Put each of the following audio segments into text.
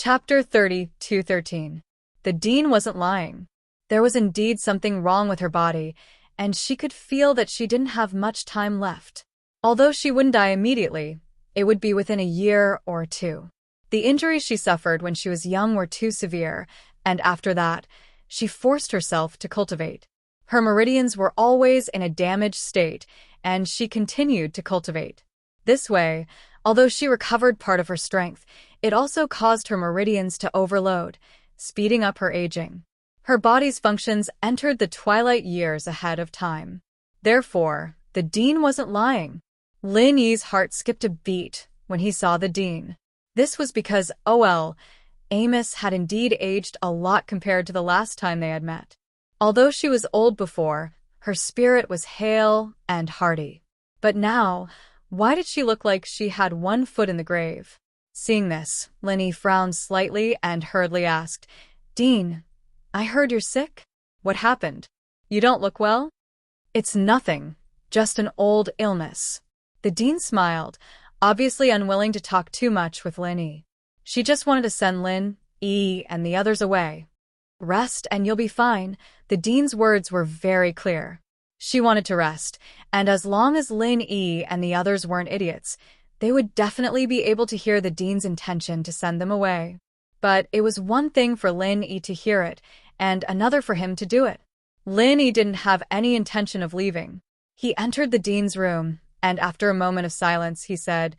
Chapter 30-13. The Dean wasn't lying. There was indeed something wrong with her body, and she could feel that she didn't have much time left. Although she wouldn't die immediately, it would be within a year or two. The injuries she suffered when she was young were too severe, and after that, she forced herself to cultivate. Her meridians were always in a damaged state, and she continued to cultivate. This way, although she recovered part of her strength, it also caused her meridians to overload, speeding up her aging. Her body's functions entered the twilight years ahead of time. Therefore, the Dean wasn't lying. Lin Yi's heart skipped a beat when he saw the Dean. This was because, Amos had indeed aged a lot compared to the last time they had met. Although she was old before, her spirit was hale and hearty. But now, why did she look like she had one foot in the grave? Seeing this, Lin Yi frowned slightly and hurriedly asked, "Dean, I heard you're sick? What happened? You don't look well?" "It's nothing, just an old illness." The Dean smiled, obviously unwilling to talk too much with Lin Yi. She just wanted to send Lin Yi and the others away. "Rest and you'll be fine." The Dean's words were very clear. She wanted to rest, and as long as Lin Yi and the others weren't idiots, they would definitely be able to hear the Dean's intention to send them away. But it was one thing for Lin Yi to hear it, and another for him to do it. Lin Yi didn't have any intention of leaving. He entered the Dean's room, and after a moment of silence, he said,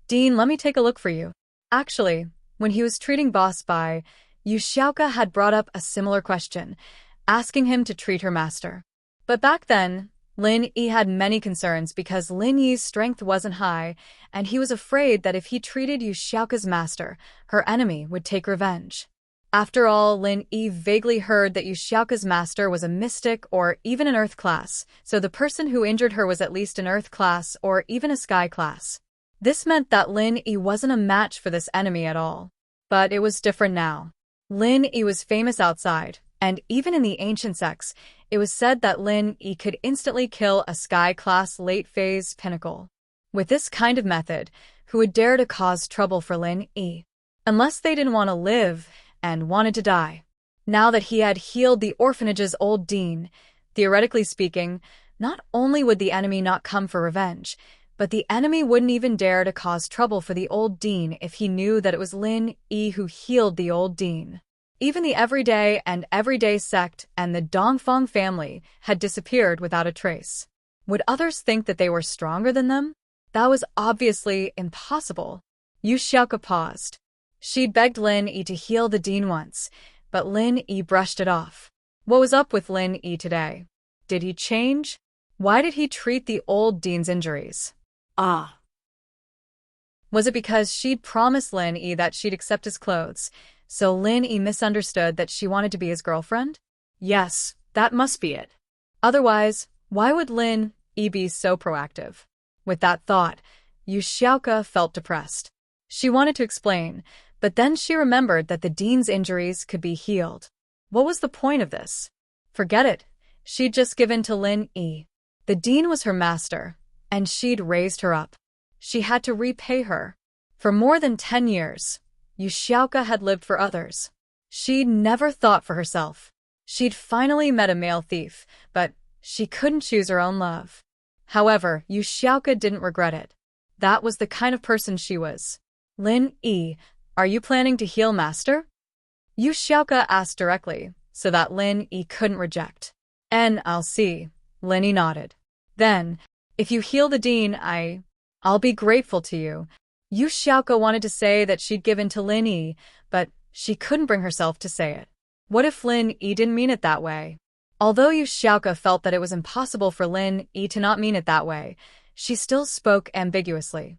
"Dean, let me take a look for you." Actually, when he was treating Boss Bai, Yu Xiaoka had brought up a similar question, asking him to treat her master. But back then, Lin Yi had many concerns because Lin Yi's strength wasn't high, and he was afraid that if he treated Yu Xiaoka's master, her enemy would take revenge. After all, Lin Yi vaguely heard that Yu Xiaoka's master was a mystic or even an earth class, so the person who injured her was at least an earth class or even a sky class. This meant that Lin Yi wasn't a match for this enemy at all. But it was different now. Lin Yi was famous outside, and even in the ancient sects, it was said that Lin Yi could instantly kill a sky-class late-phase pinnacle. With this kind of method, who would dare to cause trouble for Lin Yi? Unless they didn't want to live and wanted to die. Now that he had healed the orphanage's old Dean, theoretically speaking, not only would the enemy not come for revenge, but the enemy wouldn't even dare to cause trouble for the old Dean if he knew that it was Lin Yi who healed the old Dean. Even the everyday sect and the Dongfang family had disappeared without a trace. Would others think that they were stronger than them? That was obviously impossible. Yu Xiaoka paused. She'd begged Lin Yi to heal the Dean once, but Lin Yi brushed it off. What was up with Lin Yi today? Did he change? Why did he treat the old Dean's injuries? Was it because she'd promised Lin Yi that she'd accept his clothes, so Lin Yi misunderstood that she wanted to be his girlfriend? Yes, that must be it. Otherwise, why would Lin Yi be so proactive? With that thought, Yu Xiaoka felt depressed. She wanted to explain, but then she remembered that the Dean's injuries could be healed. What was the point of this? Forget it. She'd just given to Lin Yi. The Dean was her master, and she'd raised her up. She had to repay her. For more than 10 years, Yu Xiaoka had lived for others. She'd never thought for herself. She'd finally met a male thief, but she couldn't choose her own love. However, Yu Xiaoka didn't regret it. That was the kind of person she was. "Lin Yi, are you planning to heal master?" Yu Xiaoka asked directly, so that Lin Yi couldn't reject. "I'll see." Lin Yi nodded. "Then, if you heal the Dean, I'll be grateful to you." Yu Xiaoka wanted to say that she'd given to Lin Yi, but she couldn't bring herself to say it. What if Lin Yi didn't mean it that way? Although Yu Xiaoka felt that it was impossible for Lin Yi to not mean it that way, she still spoke ambiguously.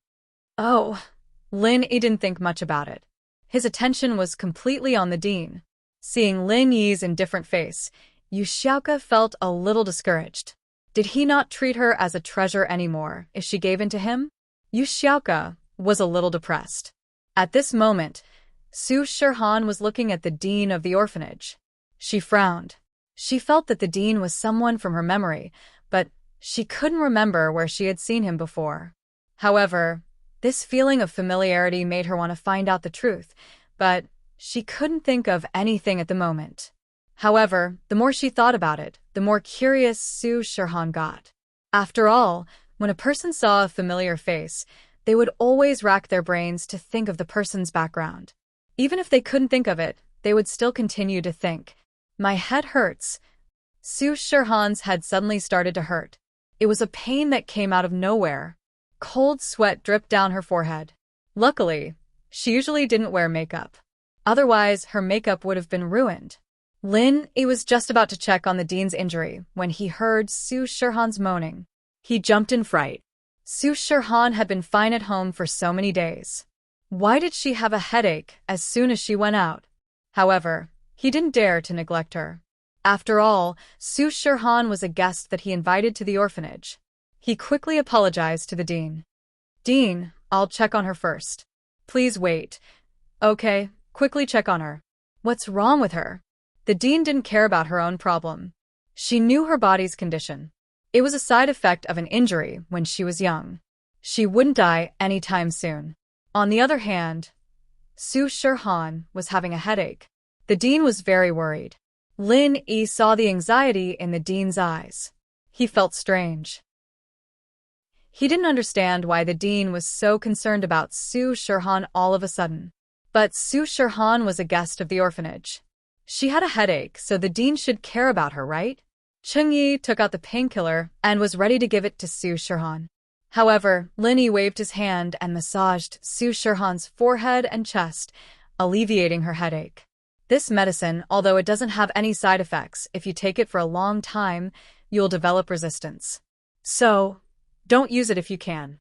Lin Yi didn't think much about it. His attention was completely on the Dean. Seeing Lin Yi's indifferent face, Yu Xiaoka felt a little discouraged. Did he not treat her as a treasure anymore if she gave in to him? Yu Xiaoka was a little depressed. At this moment, Su Shihan was looking at the Dean of the orphanage. She frowned. She felt that the Dean was someone from her memory, but she couldn't remember where she had seen him before. However, this feeling of familiarity made her want to find out the truth, but She couldn't think of anything at the moment. However, the more she thought about it, the more curious Su Shirhan got. After all, when a person saw a familiar face, they would always rack their brains to think of the person's background. Even if they couldn't think of it, they would still continue to think. My head hurts. Su Shirhan's head suddenly started to hurt. It was a pain that came out of nowhere. Cold sweat dripped down her forehead. Luckily, she usually didn't wear makeup. Otherwise, her makeup would have been ruined. Lin Yi was just about to check on the dean's injury when he heard Su Shirhan's moaning. He jumped in fright. Su Shirhan had been fine at home for so many days. Why did she have a headache as soon as she went out? However, he didn't dare to neglect her. After all, Su Shirhan was a guest that he invited to the orphanage. He quickly apologized to the dean. Dean, I'll check on her first. Please wait. Okay, quickly check on her. What's wrong with her? The dean didn't care about her own problem. She knew her body's condition. It was a side effect of an injury when she was young. She wouldn't die anytime soon. On the other hand, Su Shirhan was having a headache. The dean was very worried. Lin Yi saw the anxiety in the dean's eyes. He felt strange. He didn't understand why the dean was so concerned about Su Shirhan all of a sudden. But Su Shirhan was a guest of the orphanage. She had a headache, so the dean should care about her, right? Cheng Yi took out the painkiller and was ready to give it to Su Shirhan. However, Lin Yi waved his hand and massaged Su Shirhan's forehead and chest, alleviating her headache. This medicine, although it doesn't have any side effects, if you take it for a long time, you'll develop resistance. So, don't use it if you can.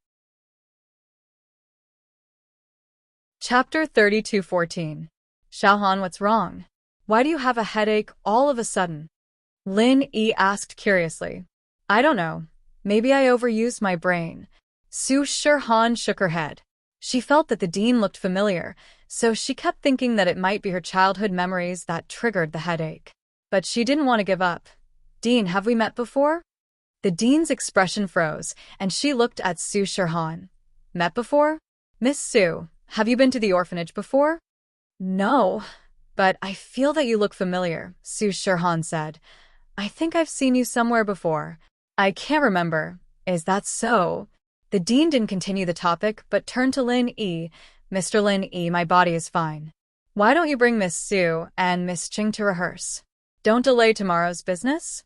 Chapter 32:14. Xiaohan, what's wrong? Why do you have a headache all of a sudden? Lin Yi asked curiously. I don't know. Maybe I overused my brain. Su Shirhan shook her head. She felt that the dean looked familiar, so she kept thinking that it might be her childhood memories that triggered the headache. But she didn't want to give up. Dean, have we met before? The dean's expression froze, and she looked at Su Shirhan. Met before? Miss Su, have you been to the orphanage before? No, but I feel that you look familiar, Su Shirhan said. I think I've seen you somewhere before. I can't remember. Is that so? The dean didn't continue the topic, but turned to Lin Yi. Mr. Lin Yi, my body is fine. Why don't you bring Miss Su and Miss Qing to rehearse? Don't delay tomorrow's business?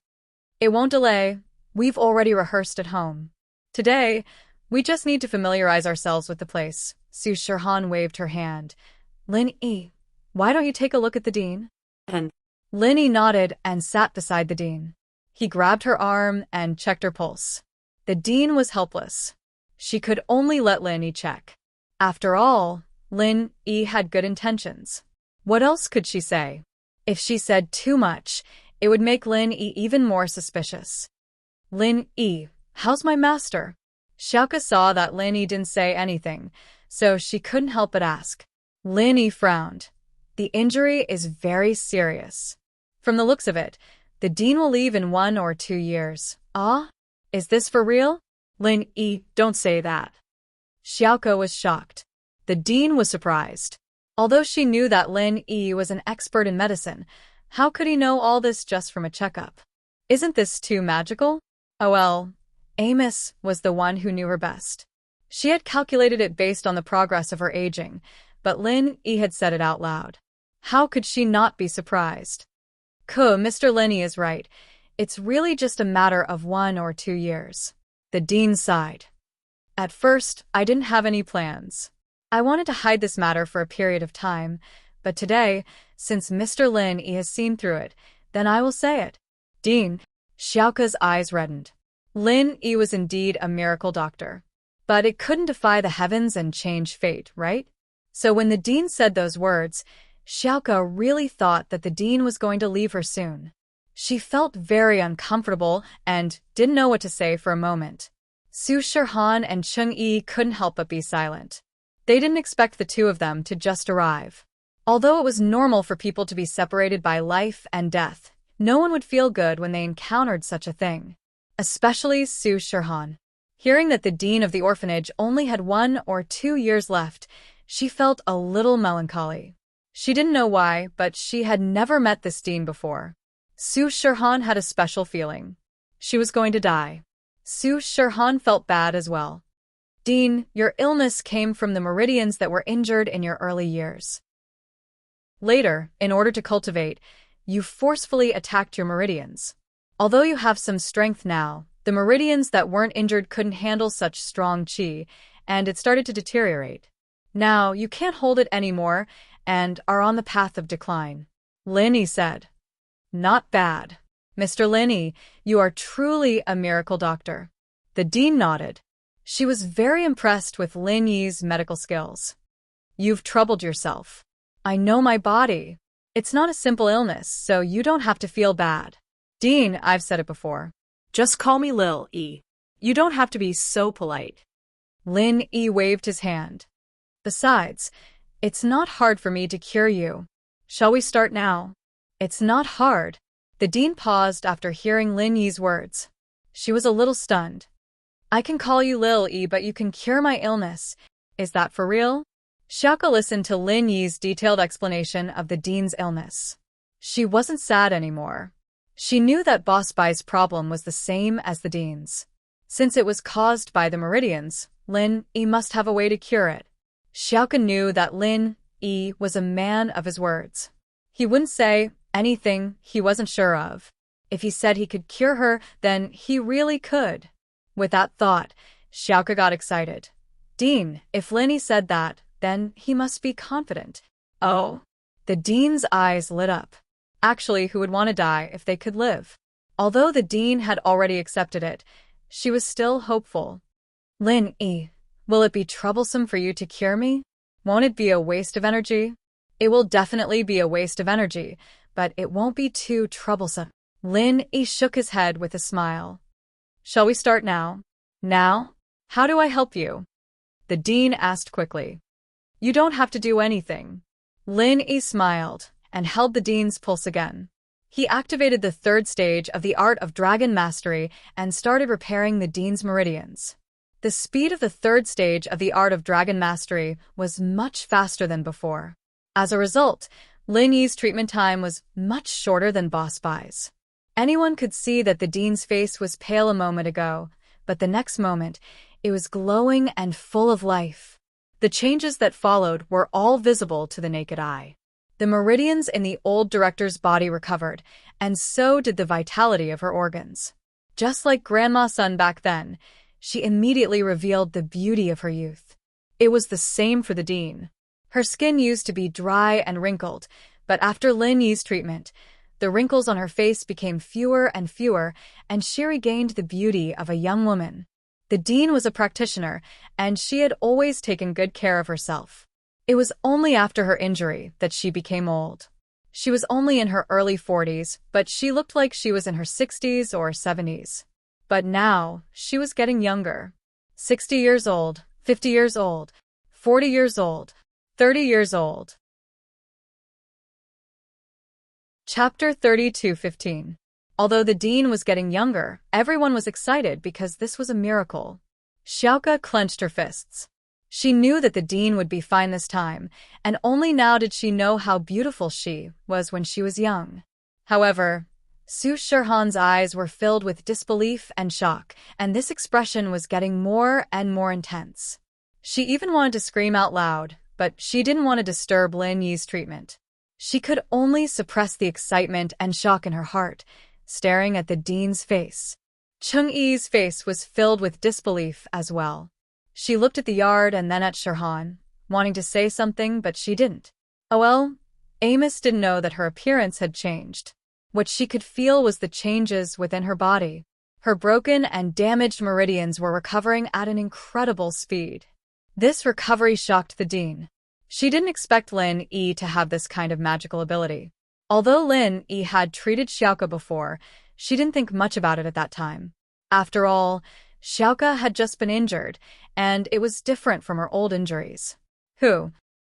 It won't delay. We've already rehearsed at home. Today, we just need to familiarize ourselves with the place. Su Shirhan waved her hand. Lin Yi, why don't you take a look at the dean? Lin Yi nodded and sat beside the dean. He grabbed her arm and checked her pulse. The dean was helpless. She could only let Lin Yi check. After all, Lin Yi had good intentions. What else could she say? If she said too much, it would make Lin Yi even more suspicious. Lin Yi, how's my master? Xiaoke saw that Lin Yi didn't say anything, so she couldn't help but ask. Lin Yi frowned. The injury is very serious. From the looks of it, the dean will leave in 1 or 2 years. Ah? Is this for real? Lin Yi, don't say that. Xiaoke was shocked. The dean was surprised. Although she knew that Lin Yi was an expert in medicine, how could he know all this just from a checkup? Isn't this too magical? Oh well, Amos was the one who knew her best. She had calculated it based on the progress of her aging, but Lin Yi had said it out loud. How could she not be surprised? Mr. Lin Yi is right. It's really just a matter of 1 or 2 years. The dean sighed. At first, I didn't have any plans. I wanted to hide this matter for a period of time, but today, since Mr. Lin Yi has seen through it, then I will say it. Dean. Xiaoke's eyes reddened. Lin Yi was indeed a miracle doctor. But it couldn't defy the heavens and change fate, right? So when the dean said those words, Xiaoke really thought that the dean was going to leave her soon. She felt very uncomfortable and didn't know what to say for a moment. Su Shirhan and Cheng Yi couldn't help but be silent. They didn't expect the two of them to just arrive. Although it was normal for people to be separated by life and death, no one would feel good when they encountered such a thing. Especially Su Shirhan. Hearing that the dean of the orphanage only had 1 or 2 years left, she felt a little melancholy. She didn't know why, but she had never met this dean before. Su Shirhan had a special feeling. She was going to die. Su Shirhan felt bad as well. Dean, your illness came from the meridians that were injured in your early years. Later, in order to cultivate, you forcefully attacked your meridians. Although you have some strength now, the meridians that weren't injured couldn't handle such strong qi, and it started to deteriorate. Now, you can't hold it anymore and are on the path of decline. Lin Yi said. Not bad. Mr. Lin Yi, you are truly a miracle doctor. The dean nodded. She was very impressed with Lin Yi's medical skills. You've troubled yourself. I know my body. It's not a simple illness, so you don't have to feel bad. Dean, I've said it before. Just call me Lil Yi. You don't have to be so polite. Lin Yi waved his hand. Besides, it's not hard for me to cure you. Shall we start now? It's not hard. The dean paused after hearing Lin Yi's words. She was a little stunned. I can call you Lil Yi, but you can cure my illness. Is that for real? Xiaoke listened to Lin Yi's detailed explanation of the dean's illness. She wasn't sad anymore. She knew that Boss Bai's problem was the same as the dean's. Since it was caused by the meridians, Lin Yi must have a way to cure it. Xiaoke knew that Lin Yi was a man of his words. He wouldn't say anything he wasn't sure of. If he said he could cure her, then he really could. With that thought, Xiaoke got excited. Dean, if Lin Yi said that, then he must be confident. Oh. The dean's eyes lit up. Actually, who would want to die if they could live? Although the dean had already accepted it, she was still hopeful. Lin Yi, will it be troublesome for you to cure me? Won't it be a waste of energy? It will definitely be a waste of energy, but it won't be too troublesome. Lin Yi shook his head with a smile. Shall we start now? Now? How do I help you? The dean asked quickly. You don't have to do anything. Lin Yi smiled and held the dean's pulse again. He activated the third stage of the art of dragon mastery and started repairing the dean's meridians. The speed of the third stage of the art of dragon mastery was much faster than before. As a result, Lin Yi's treatment time was much shorter than Boss Bai's. Anyone could see that the dean's face was pale a moment ago, but the next moment, it was glowing and full of life. The changes that followed were all visible to the naked eye. The meridians in the old director's body recovered, and so did the vitality of her organs. Just like Grandma Sun back then, she immediately revealed the beauty of her youth. It was the same for the dean. Her skin used to be dry and wrinkled, but after Lin Yi's treatment, the wrinkles on her face became fewer, and she regained the beauty of a young woman. The dean was a practitioner, and she had always taken good care of herself. It was only after her injury that she became old. She was only in her early 40s, but she looked like she was in her 60s or 70s. But now, she was getting younger. 60 years old, 50 years old, 40 years old, 30 years old. Chapter 32:15. Although the dean was getting younger, everyone was excited because this was a miracle. Xiaoke clenched her fists. She knew that the dean would be fine this time, and only now did she know how beautiful she was when she was young. However, Su Shirhan's eyes were filled with disbelief and shock, and this expression was getting more and more intense. She even wanted to scream out loud, but she didn't want to disturb Lin Yi's treatment. She could only suppress the excitement and shock in her heart, staring at the dean's face. Cheng Yi's face was filled with disbelief as well. She looked at the yard and then at Shirhan, wanting to say something, but she didn't. Oh well, Amos didn't know that her appearance had changed. What she could feel was the changes within her body. Her broken and damaged meridians were recovering at an incredible speed. This recovery shocked the dean. She didn't expect Lin Yi to have this kind of magical ability. Although Lin Yi had treated Xiaoke before, she didn't think much about it at that time. After all, Xiaoke had just been injured, and it was different from her old injuries.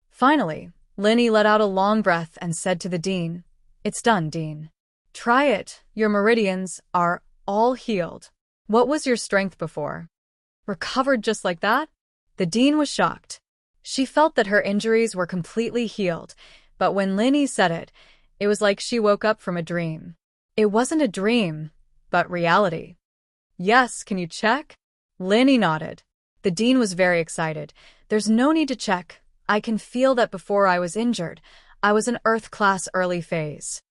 Finally, Lin Yi let out a long breath and said to the dean, "It's done, dean. Try it. Your meridians are all healed. What was your strength before? Recovered just like that?" The dean was shocked. She felt that her injuries were completely healed, But when Lin Yi said it, it was like she woke up from a dream. It wasn't a dream, but reality. Yes, can you check? Lin Yi nodded. The dean was very excited. There's no need to check. I can feel that before I was injured, I was an Earth class early phase.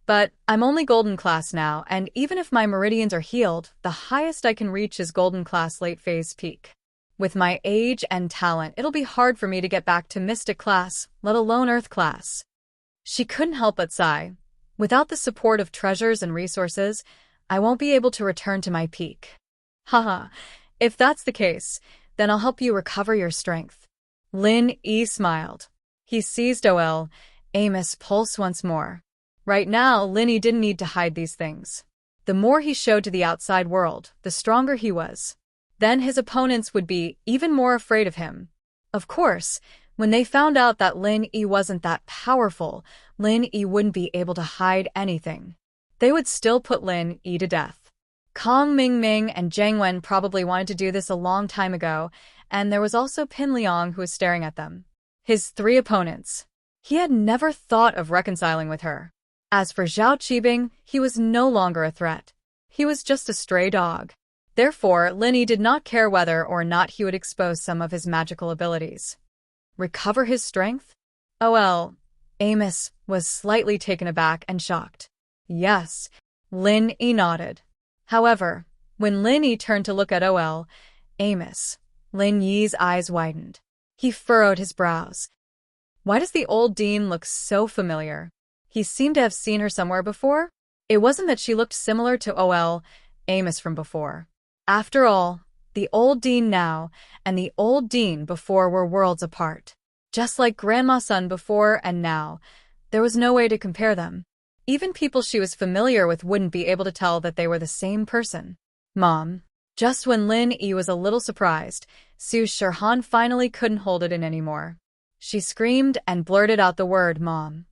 But I'm only golden class now, and even if my meridians are healed, the highest I can reach is golden class late phase peak. With my age and talent, it'll be hard for me to get back to mystic class, let alone Earth class. She couldn't help but sigh. Without the support of treasures and resources, I won't be able to return to my peak. Haha, if that's the case, then I'll help you recover your strength. Lin Yi smiled. He seized Amos' pulse once more. Right now, Lin Yi didn't need to hide these things. The more he showed to the outside world, the stronger he was. Then his opponents would be even more afraid of him. Of course, when they found out that Lin Yi wasn't that powerful, Lin Yi wouldn't be able to hide anything. They would still put Lin Yi to death. Kong Mingming and Zhang Wen probably wanted to do this a long time ago, and there was also Pin Liang who was staring at them. His 3 opponents. He had never thought of reconciling with her. As for Zhao Qibing, he was no longer a threat. He was just a stray dog. Therefore, Lin Yi did not care whether or not he would expose some of his magical abilities. Recover his strength? Amos was slightly taken aback and shocked. Yes, Lin Yi nodded. However, when Lin Yi turned to look at Amos, Lin Yi's eyes widened. He furrowed his brows. Why does the old dean look so familiar? He seemed to have seen her somewhere before. It wasn't that she looked similar to Amos from before. After all, the old dean now and the old dean before were worlds apart. Just like Grandma's son before and now, there was no way to compare them. Even people she was familiar with wouldn't be able to tell that they were the same person. Mom. Just when Lin Yi was a little surprised, Su Shirhan finally couldn't hold it in anymore. She screamed and blurted out the word Mom.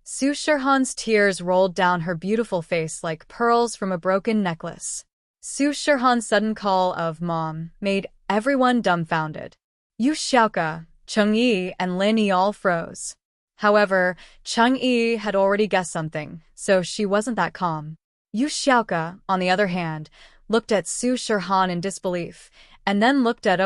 Su Shirhan's tears rolled down her beautiful face like pearls from a broken necklace. Su Shirhan's sudden call of Mom made everyone dumbfounded. Yu Xiaoke, Cheng Yi, and Lin Yi all froze. However, Cheng Yi had already guessed something, so she wasn't that calm. Yu Xiaoke, on the other hand, looked at Su Shirhan in disbelief, and then looked at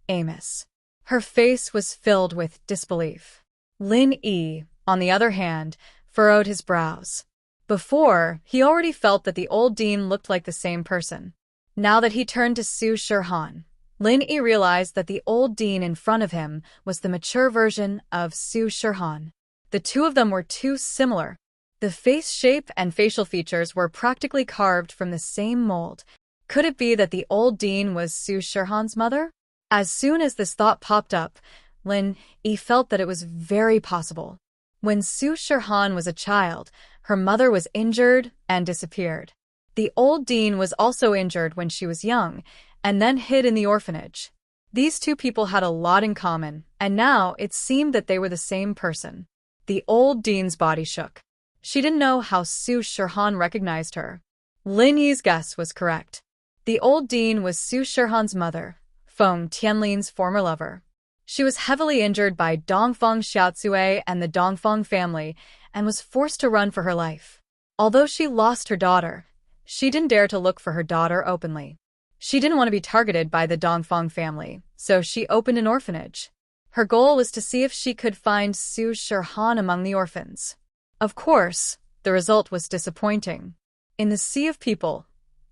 Amos. Her face was filled with disbelief. Lin Yi, on the other hand, furrowed his brows. Before, he already felt that the old dean looked like the same person. Now that he turned to Su Shirhan, Lin Yi realized that the old dean in front of him was the mature version of Su Shirhan. The two of them were too similar. The face shape and facial features were practically carved from the same mold. Could it be that the old dean was Su Shirhan's mother? As soon as this thought popped up, Lin Yi felt that it was very possible. When Su Shirhan was a child, her mother was injured and disappeared. The old dean was also injured when she was young, and then hid in the orphanage. These two people had a lot in common, and now it seemed that they were the same person. The old dean's body shook. She didn't know how Su Shirhan recognized her. Lin Yi's guess was correct. The old dean was Su Shirhan's mother, Feng Tianlin's former lover. She was heavily injured by Dongfeng Xiaocui and the Dongfeng family and was forced to run for her life. Although she lost her daughter, she didn't dare to look for her daughter openly. She didn't want to be targeted by the Dongfeng family, so she opened an orphanage. Her goal was to see if she could find Su Shirhan among the orphans. Of course, the result was disappointing. In the sea of people,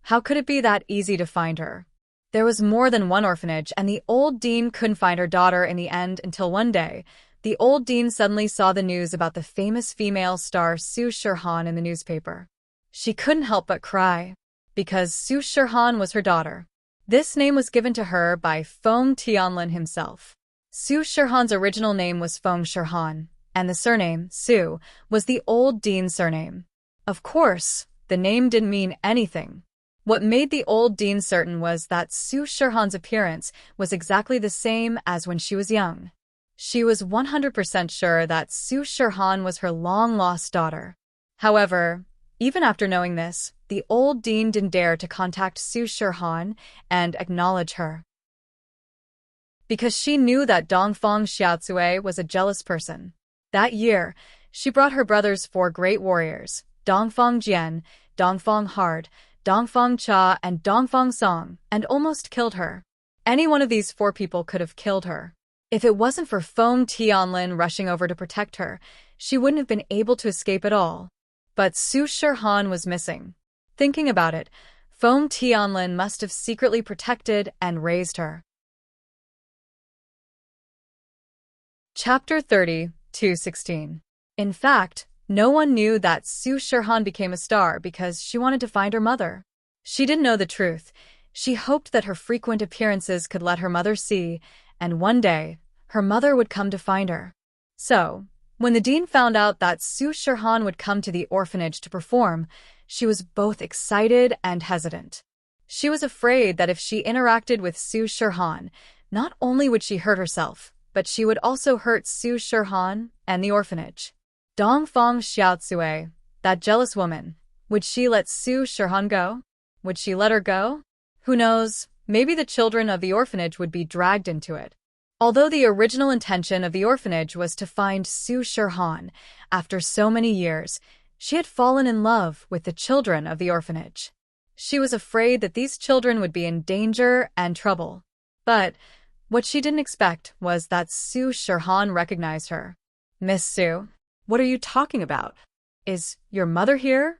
how could it be that easy to find her? There was more than one orphanage, and the old dean couldn't find her daughter in the end until one day, the old dean suddenly saw the news about the famous female star Su Shirhan in the newspaper. She couldn't help but cry, because Su Shirhan was her daughter. This name was given to her by Feng Tianlin himself. Su Shirhan's original name was Feng Shirhan, and the surname, Su, was the old dean's surname. Of course, the name didn't mean anything. What made the old dean certain was that Su Shirhan's appearance was exactly the same as when she was young. She was 100% sure that Su Shirhan was her long-lost daughter. However, even after knowing this, the old dean didn't dare to contact Su Shirhan and acknowledge her. Because she knew that Dongfeng Xiaocui was a jealous person. That year, she brought her brother's 4 great warriors, Dongfang Jian, Dongfang Hard, Dongfang Cha, and Dongfang Song, and almost killed her. Any one of these 4 people could have killed her. If it wasn't for Feng Tianlin rushing over to protect her, she wouldn't have been able to escape at all. But Su Shihan was missing. Thinking about it, Feng Tianlin must have secretly protected and raised her. Chapter 30, 216. In fact, no one knew that Su Shihan became a star because she wanted to find her mother. She didn't know the truth. She hoped that her frequent appearances could let her mother see, and one day, her mother would come to find her. So, when the dean found out that Su Shihan would come to the orphanage to perform, she was both excited and hesitant. She was afraid that if she interacted with Su Shihan, not only would she hurt herself, but she would also hurt Su Shihan and the orphanage. Dongfang Xiaotsue, that jealous woman, would she let Su Shihan go? Would she let her go? Who knows, maybe the children of the orphanage would be dragged into it. Although the original intention of the orphanage was to find Su Shihan, after so many years, she had fallen in love with the children of the orphanage. She was afraid that these children would be in danger and trouble. But what she didn't expect was that Su Shihan recognized her. "Miss Su, what are you talking about? Is your mother here?"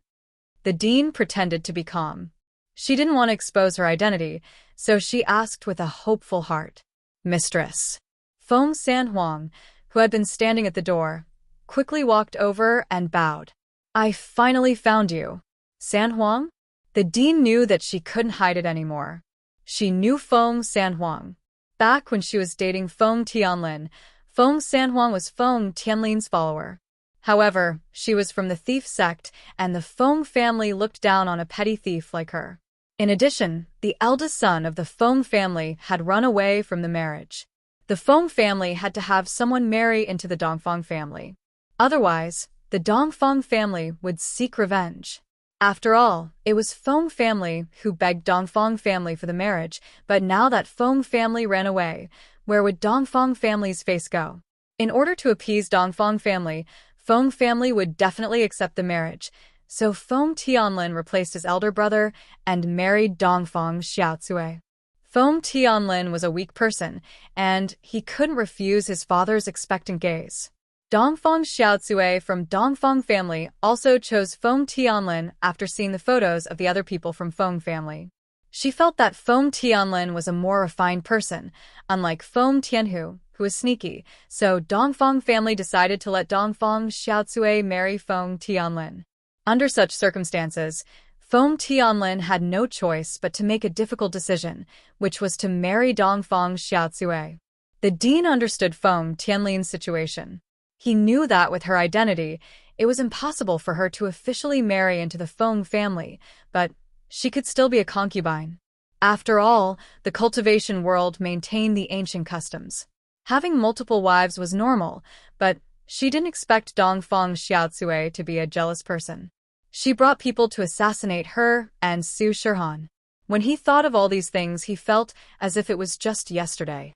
The dean pretended to be calm. She didn't want to expose her identity, so she asked with a hopeful heart. "Mistress." Feng Sanhuang, who had been standing at the door, quickly walked over and bowed. "I finally found you." "Sanhuang?" The dean knew that she couldn't hide it anymore. She knew Feng Sanhuang. Back when she was dating Feng Tianlin, Feng Sanhuang was Feng Tianlin's follower. However, she was from the thief sect, and the Feng family looked down on a petty thief like her. In addition, the eldest son of the Feng family had run away from the marriage. The Feng family had to have someone marry into the Dongfang family. Otherwise, the Dongfang family would seek revenge. After all, it was Feng family who begged Dongfang family for the marriage, but now that Feng family ran away, where would Dongfang family's face go? In order to appease Dongfang family would definitely accept the marriage, so Feng Tianlin replaced his elder brother and married Dongfang Xiaotsue. Feng Tianlin was a weak person, and he couldn't refuse his father's expectant gaze. Dongfang Xiaotsue from Dongfang family also chose Feng Tianlin after seeing the photos of the other people from Feng family. She felt that Feng Tianlin was a more refined person, unlike Feng Tianhu, who was sneaky, so Dongfang family decided to let Dongfang Xiaotsue marry Feng Tianlin. Under such circumstances, Feng Tianlin had no choice but to make a difficult decision, which was to marry Dongfang Xiaotsue. The dean understood Feng Tianlin's situation. He knew that with her identity, it was impossible for her to officially marry into the Feng family, but she could still be a concubine. After all, the cultivation world maintained the ancient customs. Having multiple wives was normal, but she didn't expect Dongfang Xiaotsue to be a jealous person. She brought people to assassinate her and Su Shihan. When he thought of all these things, he felt as if it was just yesterday.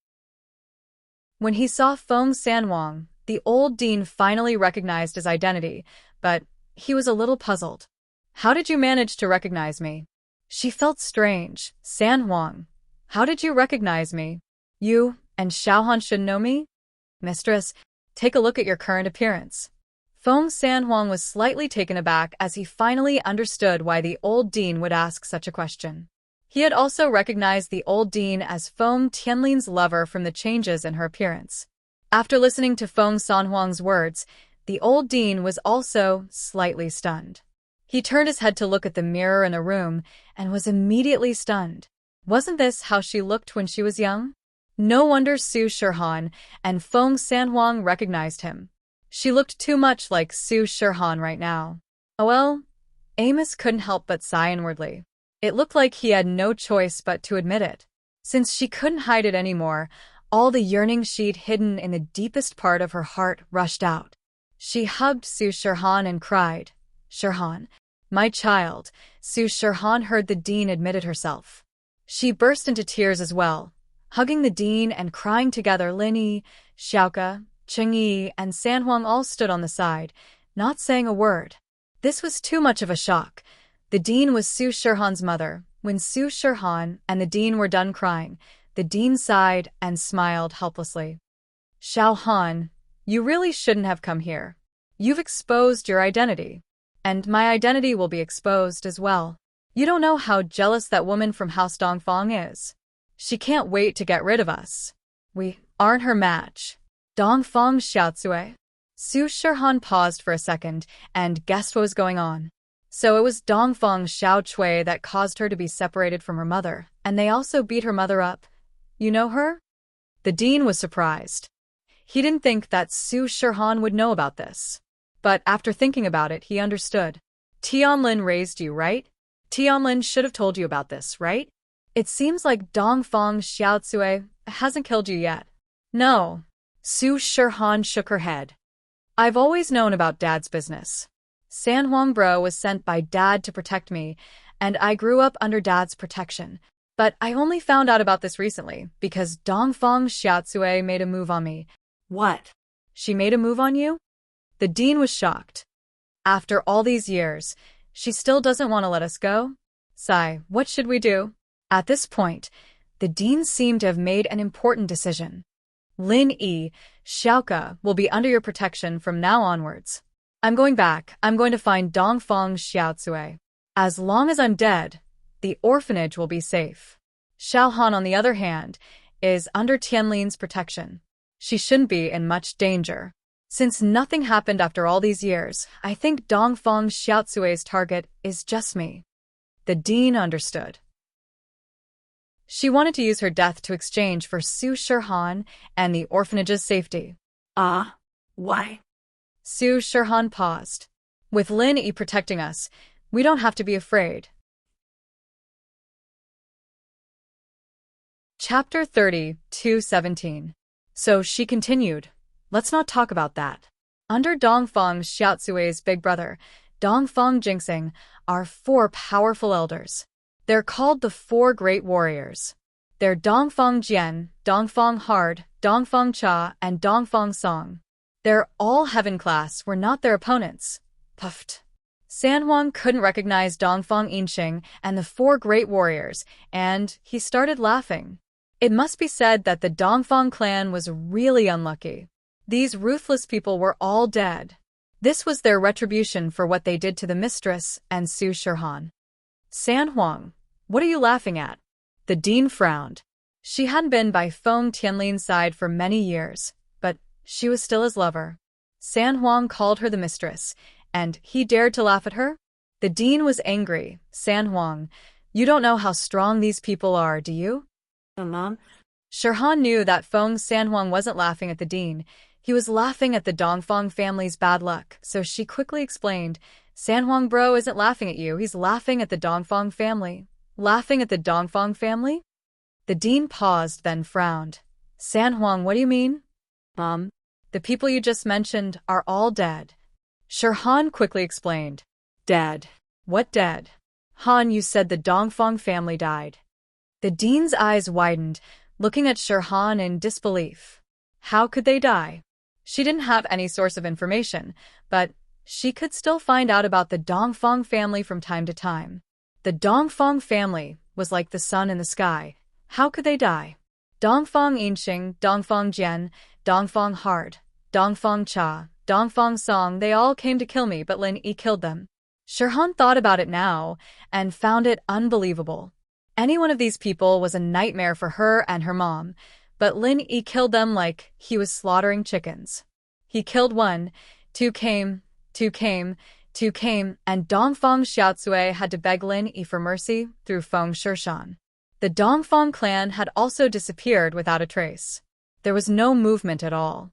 When he saw Feng Sanhuang, the old dean finally recognized his identity, but he was a little puzzled. "How did you manage to recognize me?" She felt strange. "Sanhuang, how did you recognize me? You and Xiaohan should know me?" "Mistress, take a look at your current appearance." Feng Sanhuang was slightly taken aback as he finally understood why the old dean would ask such a question. He had also recognized the old dean as Feng Tianlin's lover from the changes in her appearance. After listening to Feng Sanhuang's words, the old dean was also slightly stunned. He turned his head to look at the mirror in the room and was immediately stunned. Wasn't this how she looked when she was young? No wonder Su Shihan and Feng Sanhuang recognized him. She looked too much like Su Shihan right now. Oh well, Amos couldn't help but sigh inwardly. It looked like he had no choice but to admit it. Since she couldn't hide it anymore, all the yearning she'd hidden in the deepest part of her heart rushed out. She hugged Su Shihan and cried, "Shihan, my child." Su Shihan heard the dean admitted herself. She burst into tears as well, hugging the dean and crying together, "Linny, Xiaoka, Cheng Yi and San Huang all stood on the side, not saying a word. This was too much of a shock. The dean was Su Shihan's mother. When Su Shihan and the dean were done crying, the dean sighed and smiled helplessly. Xiao Han, you really shouldn't have come here. You've exposed your identity. And my identity will be exposed as well. You don't know how jealous that woman from House Dongfang is. She can't wait to get rid of us. We aren't her match. Dongfang Xiaocui. Su Shihan paused for a second and guessed what was going on. So it was Dongfang Xiaocui that caused her to be separated from her mother, and they also beat her mother up. You know her? The dean was surprised. He didn't think that Su Shihan would know about this. But after thinking about it, he understood. Tianlin raised you, right? Tianlin should have told you about this, right? It seems like Dongfang Xiaocui hasn't killed you yet. No. Su Shihan shook her head. I've always known about Dad's business. San Huang Bro was sent by Dad to protect me, and I grew up under Dad's protection. But I only found out about this recently, because Dongfang Xiaocui made a move on me. What? She made a move on you? The dean was shocked. After all these years, she still doesn't want to let us go? Sai, what should we do? At this point, the dean seemed to have made an important decision. Lin Yi, Xiaoka will be under your protection from now onwards. I'm going back. I'm going to find Dongfang Xiaocui. As long as I'm dead, the orphanage will be safe. Xiao Han, on the other hand, is under Tianlin's protection. She shouldn't be in much danger. Since nothing happened after all these years, I think Dongfang Xiaocui's target is just me. The dean understood. She wanted to use her death to exchange for Su Shihan and the orphanage's safety. Why? Su Shihan paused. With Lin Yi protecting us, we don't have to be afraid. Chapter 30, 217. So she continued. Let's not talk about that. Under Dongfang Xiaocui's big brother, Dongfang Jingxing, are 4 powerful elders. They're called the 4 Great Warriors. They're Dongfang Jian, Dongfang Hard, Dongfang Cha, and Dongfang Song. They're all heaven class, we're not their opponents. Puffed. San Huang couldn't recognize Dongfang Yinxing and the 4 Great Warriors, and he started laughing. It must be said that the Dongfang clan was really unlucky. These ruthless people were all dead. This was their retribution for what they did to the mistress and Su Shihan. San Huang, what are you laughing at? The dean frowned. She hadn't been by Feng Tianlin's side for many years, but she was still his lover. San Huang called her the mistress, and he dared to laugh at her? The dean was angry. San Huang, you don't know how strong these people are, do you? Mom? Shihan knew that Feng San Huang wasn't laughing at the dean. He was laughing at the Dongfang family's bad luck, so she quickly explained, San Huang Bro isn't laughing at you, he's laughing at the Dongfang family. Laughing at the Dongfang family? The dean paused, then frowned. San Huang, what do you mean? Mom, the people you just mentioned are all dead. Shihan quickly explained. Dead? What dead? Han, you said the Dongfang family died. The dean's eyes widened, looking at Shihan in disbelief. How could they die? She didn't have any source of information, but she could still find out about the Dongfang family from time to time. The Dongfang family was like the sun in the sky. How could they die? Dongfang Yinxing, Dongfang Jian, Dongfang Hard, Dongfang Cha, Dongfang Song, they all came to kill me, but Lin Yi killed them. Shihan thought about it now and found it unbelievable. Any one of these people was a nightmare for her and her mom, but Lin Yi killed them like he was slaughtering chickens. He killed 1, 2 came, 2 came, 2 came, and Dongfang Xiaocui had to beg Lin Yi for mercy through Feng Shirshan. The Dongfang clan had also disappeared without a trace. There was no movement at all.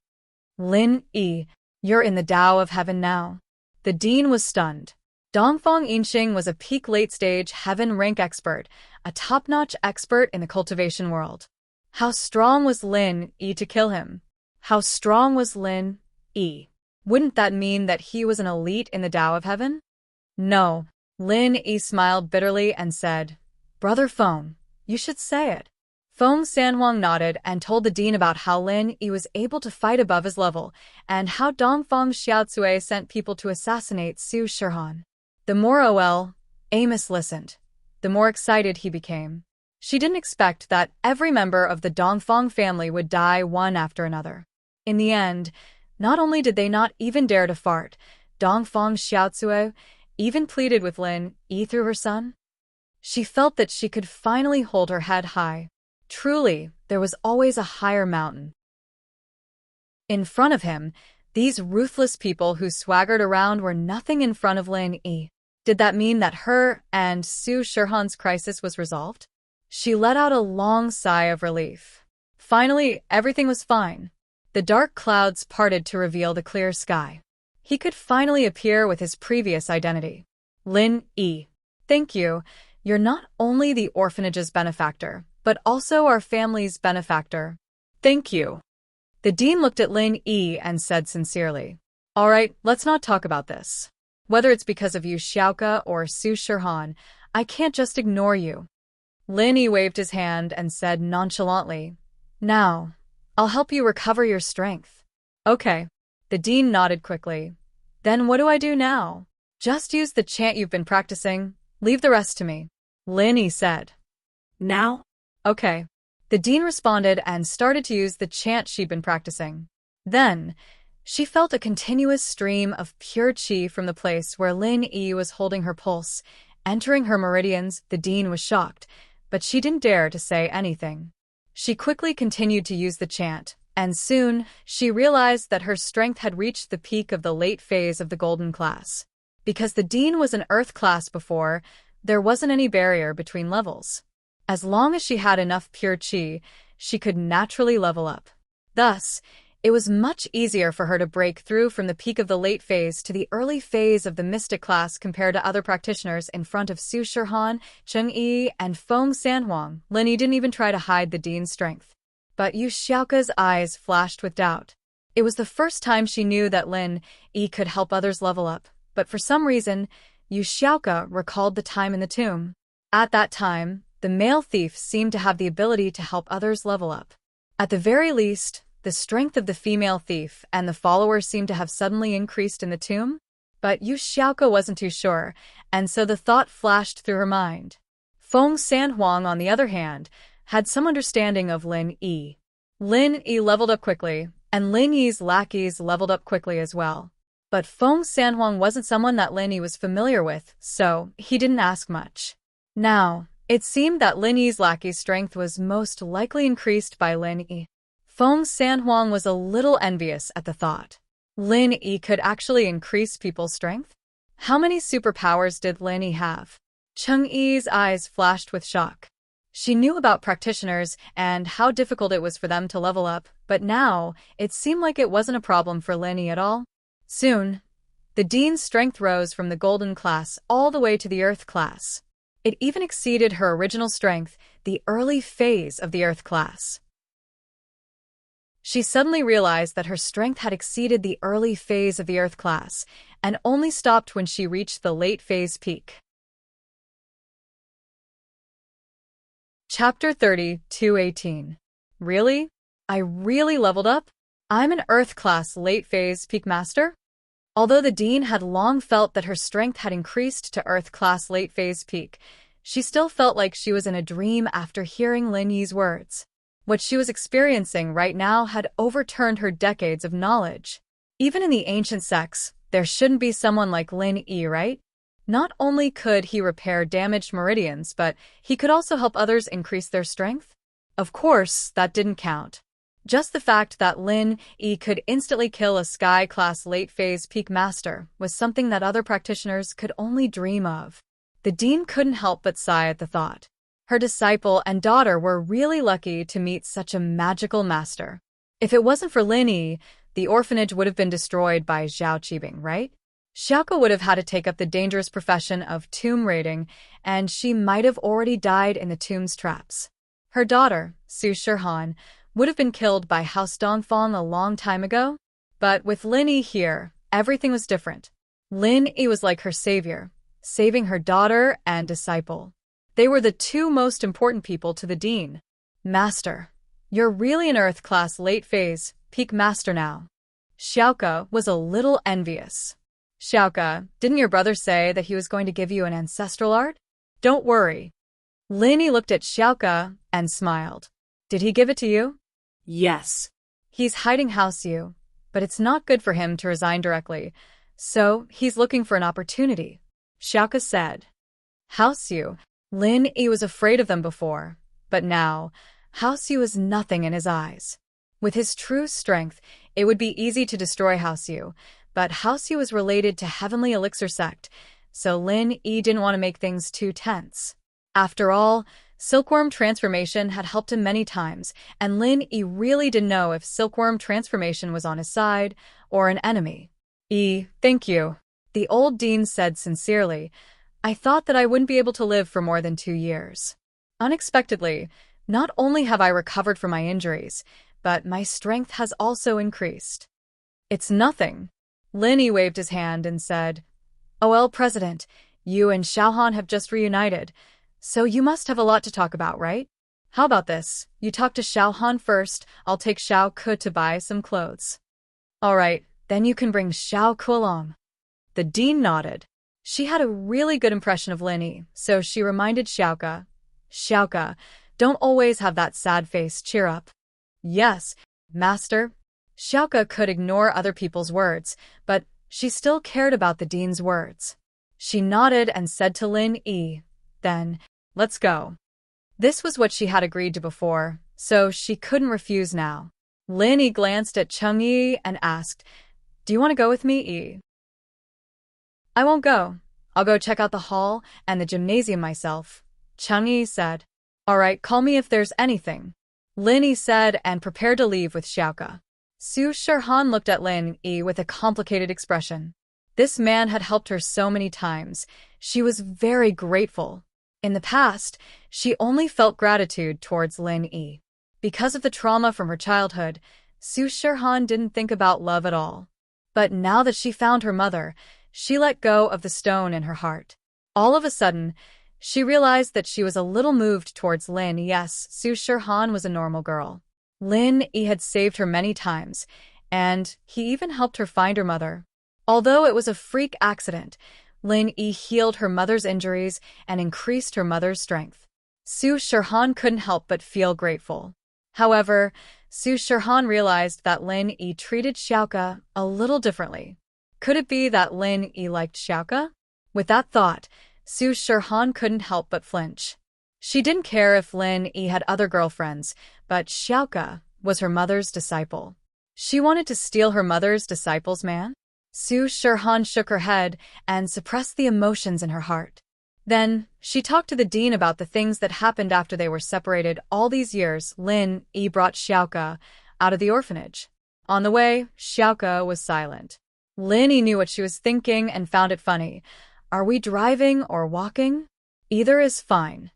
Lin Yi, you're in the Tao of Heaven now. The dean was stunned. Dongfang Yinxing was a peak late-stage heaven rank expert, a top-notch expert in the cultivation world. How strong was Lin Yi to kill him? How strong was Lin Yi? Wouldn't that mean that he was an elite in the Tao of Heaven? No. Lin Yi smiled bitterly and said, Brother Feng, you should say it. Feng Sanhuang nodded and told the dean about how Lin Yi was able to fight above his level, and how Dongfang Xiaocui sent people to assassinate Su Shihan. The more Amos listened, the more excited he became. She didn't expect that every member of the Dongfang family would die one after another. In the end, not only did they not even dare to fart, Dongfang Xiaocui even pleaded with Lin Yi through her son. She felt that she could finally hold her head high. Truly, there was always a higher mountain. In front of him, these ruthless people who swaggered around were nothing in front of Lin Yi. Did that mean that her and Su Shihan's crisis was resolved? She let out a long sigh of relief. Finally, everything was fine. The dark clouds parted to reveal the clear sky. He could finally appear with his previous identity. Lin Yi. Thank you. You're not only the orphanage's benefactor, but also our family's benefactor. Thank you. The dean looked at Lin Yi and said sincerely, "All right, let's not talk about this. Whether it's because of you Xiaoka or Su Shihan, I can't just ignore you." Lin Yi waved his hand and said nonchalantly, "Now, I'll help you recover your strength." Okay. The dean nodded quickly. Then what do I do now? Just use the chant you've been practicing. Leave the rest to me. Lin Yi said. Now? Okay. The dean responded and started to use the chant she'd been practicing. Then, she felt a continuous stream of pure qi from the place where Lin Yi was holding her pulse, entering her meridians. The dean was shocked, but she didn't dare to say anything. She quickly continued to use the chant, and soon, she realized that her strength had reached the peak of the late phase of the golden class. Because the dean was an earth class before, there wasn't any barrier between levels. As long as she had enough pure qi, she could naturally level up. Thus, it was much easier for her to break through from the peak of the late phase to the early phase of the mystic class compared to other practitioners in front of Su Shihan, Cheng Yi, and Feng Sanhuang. Lin Yi didn't even try to hide the dean's strength. But Yu Xiaoka's eyes flashed with doubt. It was the first time she knew that Lin Yi could help others level up, but for some reason, Yu Xiaoka recalled the time in the tomb. At that time, the male thief seemed to have the ability to help others level up. At the very least, the strength of the female thief and the follower seemed to have suddenly increased in the tomb. But Yu Xiaoka wasn't too sure, and so the thought flashed through her mind. Feng Sanhuang, on the other hand, had some understanding of Lin Yi. Lin Yi leveled up quickly, and Lin Yi's lackeys leveled up quickly as well. But Feng Sanhuang wasn't someone that Lin Yi was familiar with, so he didn't ask much. Now, it seemed that Lin Yi's lackey's strength was most likely increased by Lin Yi. Feng Sanhuang was a little envious at the thought. Lin Yi could actually increase people's strength? How many superpowers did Lin Yi have? Cheng Yi's eyes flashed with shock. She knew about practitioners and how difficult it was for them to level up, but now, it seemed like it wasn't a problem for Lin Yi at all. Soon, the dean's strength rose from the golden class all the way to the earth class. It even exceeded her original strength, the early phase of the earth class. She suddenly realized that her strength had exceeded the early phase of the earth class, and only stopped when she reached the late phase peak. Chapter 30, 218. Really? I really leveled up? I'm an earth class late phase peak master? Although the dean had long felt that her strength had increased to earth class late phase peak, she still felt like she was in a dream after hearing Lin Yi's words. What she was experiencing right now had overturned her decades of knowledge. Even in the ancient sects, there shouldn't be someone like Lin Yi, right? Not only could he repair damaged meridians, but he could also help others increase their strength? Of course, that didn't count. Just the fact that Lin Yi could instantly kill a sky-class late-phase peak master was something that other practitioners could only dream of. The dean couldn't help but sigh at the thought. Her disciple and daughter were really lucky to meet such a magical master. If it wasn't for Lin Yi, the orphanage would have been destroyed by Zhao Qibing, right? Xiaoka would have had to take up the dangerous profession of tomb raiding, and she might have already died in the tomb's traps. Her daughter, Su Shihan, would have been killed by House Dongfang a long time ago. But with Lin Yi here, everything was different. Lin Yi was like her savior, saving her daughter and disciple. They were the two most important people to the dean. Master. You're really an Earth class late phase, peak master now. Xiaoke was a little envious. Xiaoke, didn't your brother say that he was going to give you an ancestral art? Don't worry. Linny looked at Xiaoke and smiled. Did he give it to you? Yes. He's hiding House Yu, but it's not good for him to resign directly, so he's looking for an opportunity, Xiaoke said. House Yu. Lin Yi was afraid of them before, but now, House Yu is nothing in his eyes. With his true strength, it would be easy to destroy House Yu, but House Yu is related to Heavenly Elixir Sect, so Lin Yi didn't want to make things too tense. After all, Silkworm transformation had helped him many times, and Lin Yi really didn't know if Silkworm transformation was on his side or an enemy. Thank you. The old dean said sincerely. I thought that I wouldn't be able to live for more than 2 years. Unexpectedly, not only have I recovered from my injuries, but my strength has also increased. It's nothing. Lin Yi waved his hand and said, OL President, you and Xiaohan have just reunited, so you must have a lot to talk about, right? How about this? You talk to Xiaohan first, I'll take Xiaoke to buy some clothes. All right, then you can bring Xiaoke along. The dean nodded. She had a really good impression of Lin Yi, so she reminded Xiaoke, Xiaoke, don't always have that sad face, cheer up. Yes, Master. Xiaoke could ignore other people's words, but she still cared about the dean's words. She nodded and said to Lin Yi, then, let's go. This was what she had agreed to before, so she couldn't refuse now. Lin Yi glanced at Cheng Yi and asked, do you want to go with me, Yi? I won't go. I'll go check out the hall and the gymnasium myself, Cheng Yi said. All right, call me if there's anything, Lin Yi said and prepared to leave with Xiaoke. Su Shihan looked at Lin Yi with a complicated expression. This man had helped her so many times. She was very grateful. In the past, she only felt gratitude towards Lin Yi. Because of the trauma from her childhood, Su Shihan didn't think about love at all. But now that she found her mother, she let go of the stone in her heart. All of a sudden, she realized that she was a little moved towards Lin Yi. Yes, Su Shihan was a normal girl. Lin Yi had saved her many times, and he even helped her find her mother. Although it was a freak accident, Lin Yi healed her mother's injuries and increased her mother's strength. Su Shihan couldn't help but feel grateful. However, Su Shihan realized that Lin Yi treated Xiaoke a little differently. Could it be that Lin Yi liked Xiaoke? With that thought, Su Shihan couldn't help but flinch. She didn't care if Lin Yi had other girlfriends, but Xiaoke was her mother's disciple. She wanted to steal her mother's disciple's man? Su Shihan shook her head and suppressed the emotions in her heart. Then, she talked to the dean about the things that happened after they were separated all these years. Lin Yi brought Xiaoke out of the orphanage. On the way, Xiaoke was silent. Lin Yi knew what she was thinking and found it funny. Are we driving or walking? Either is fine.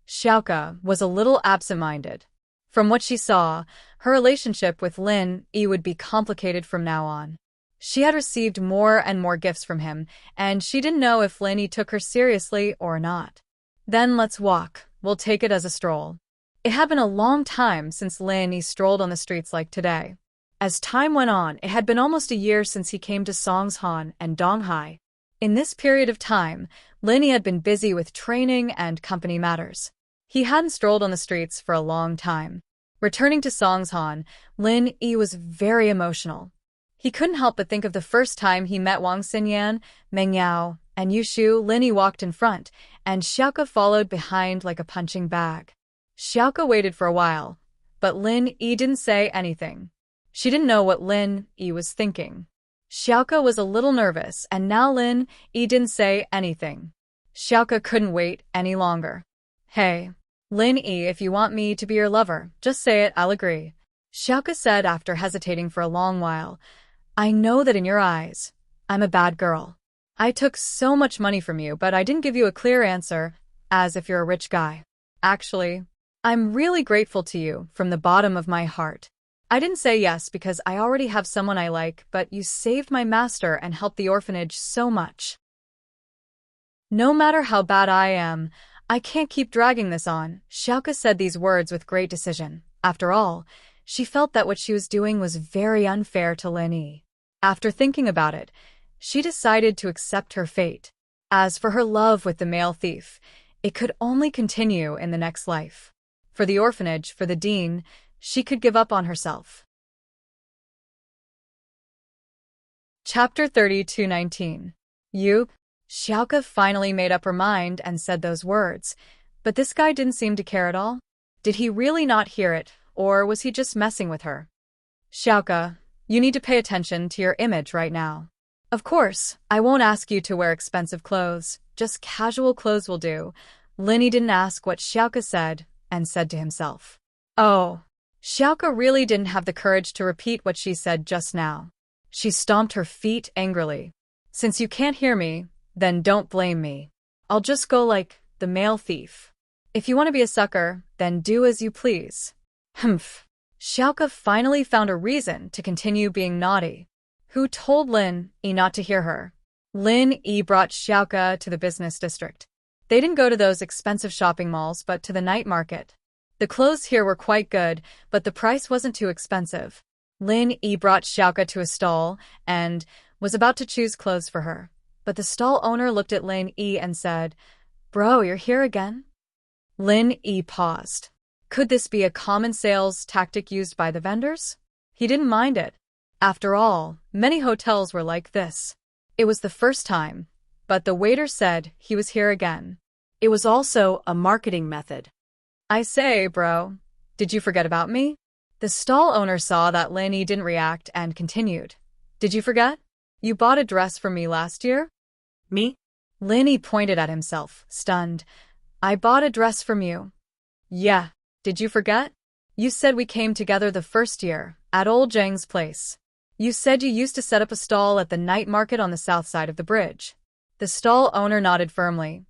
Xiaoke was a little absent-minded. From what she saw, her relationship with Lin Yi would be complicated from now on. She had received more and more gifts from him, and she didn't know if Lin Yi took her seriously or not. Then let's walk. We'll take it as a stroll. It had been a long time since Lin Yi strolled on the streets like today. As time went on, it had been almost a year since he came to Songshan and Donghai. In this period of time, Lin Yi had been busy with training and company matters. He hadn't strolled on the streets for a long time. Returning to Songshan, Lin Yi was very emotional. He couldn't help but think of the first time he met Wang Xinyan, Meng Yao, and Yushu. Lin Yi walked in front, and Xiaoke followed behind like a punching bag. Xiaoke waited for a while, but Lin Yi didn't say anything. She didn't know what Lin Yi was thinking. Xiaoke was a little nervous, and now Lin Yi didn't say anything. Xiaoke couldn't wait any longer. Hey, Lin Yi, if you want me to be your lover, just say it, I'll agree. Xiaoke said after hesitating for a long while. I know that in your eyes, I'm a bad girl. I took so much money from you, but I didn't give you a clear answer, as if you're a rich guy. Actually, I'm really grateful to you from the bottom of my heart. I didn't say yes because I already have someone I like, but you saved my master and helped the orphanage so much. No matter how bad I am, I can't keep dragging this on. Xiaoka said these words with great decision. After all, she felt that what she was doing was very unfair to Lin Yi. After thinking about it, she decided to accept her fate. As for her love with the male thief, it could only continue in the next life. For the orphanage, for the dean, she could give up on herself. Chapter 32:19. Xiaoka finally made up her mind and said those words, but this guy didn't seem to care at all. Did he really not hear it, or was he just messing with her? Xiaoka, you need to pay attention to your image right now. Of course, I won't ask you to wear expensive clothes, just casual clothes will do. Lin Yi didn't ask what Xiaoka said, and said to himself. Oh. Xiaoka really didn't have the courage to repeat what she said just now. She stomped her feet angrily. Since you can't hear me, then don't blame me. I'll just go like the male thief. If you want to be a sucker, then do as you please. Humph. Xiaoka finally found a reason to continue being naughty. Who told Lin Yi not to hear her? Lin Yi brought Xiaoka to the business district. They didn't go to those expensive shopping malls, but to the night market. The clothes here were quite good, but the price wasn't too expensive. Lin Yi brought Xiaoka to a stall and was about to choose clothes for her. But the stall owner looked at Lin Yi and said, Bro, you're here again? Lin Yi paused. Could this be a common sales tactic used by the vendors? He didn't mind it. After all, many hotels were like this. It was the first time, but the waiter said he was here again. It was also a marketing method. I say, bro, did you forget about me? The stall owner saw that Lin Yi didn't react and continued. Did you forget? You bought a dress for me last year? Me? Lin Yi pointed at himself, stunned. I bought a dress from you. Yeah. Did you forget? You said we came together the first year, at old Zhang's place. You said you used to set up a stall at the night market on the south side of the bridge. The stall owner nodded firmly.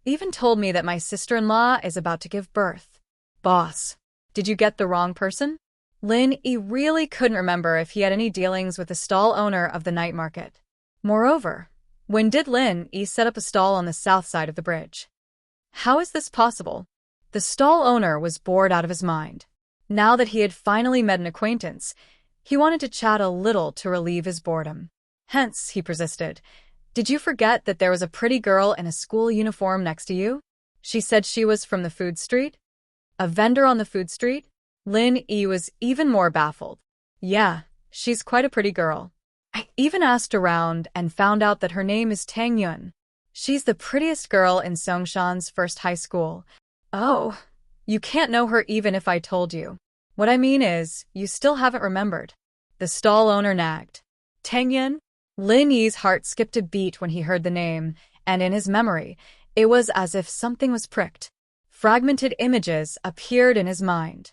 Even told me that my sister-in-law is about to give birth. Boss, did you get the wrong person? Lin Yi really couldn't remember if he had any dealings with the stall owner of the night market. Moreover, when did Lin Yi set up a stall on the south side of the bridge? How is this possible? The stall owner was bored out of his mind. Now that he had finally met an acquaintance, he wanted to chat a little to relieve his boredom. Hence, he persisted. Did you forget that there was a pretty girl in a school uniform next to you? She said she was from the food street? A vendor on the food street? Lin Yi was even more baffled. Yeah, she's quite a pretty girl. I even asked around and found out that her name is Tang Yun. She's the prettiest girl in Songshan's first high school. Oh, you can't know her even if I told you. What I mean is, you still haven't remembered. The stall owner nagged. Tang Yun? Lin Yi's heart skipped a beat when he heard the name, and in his memory, it was as if something was pricked. Fragmented images appeared in his mind.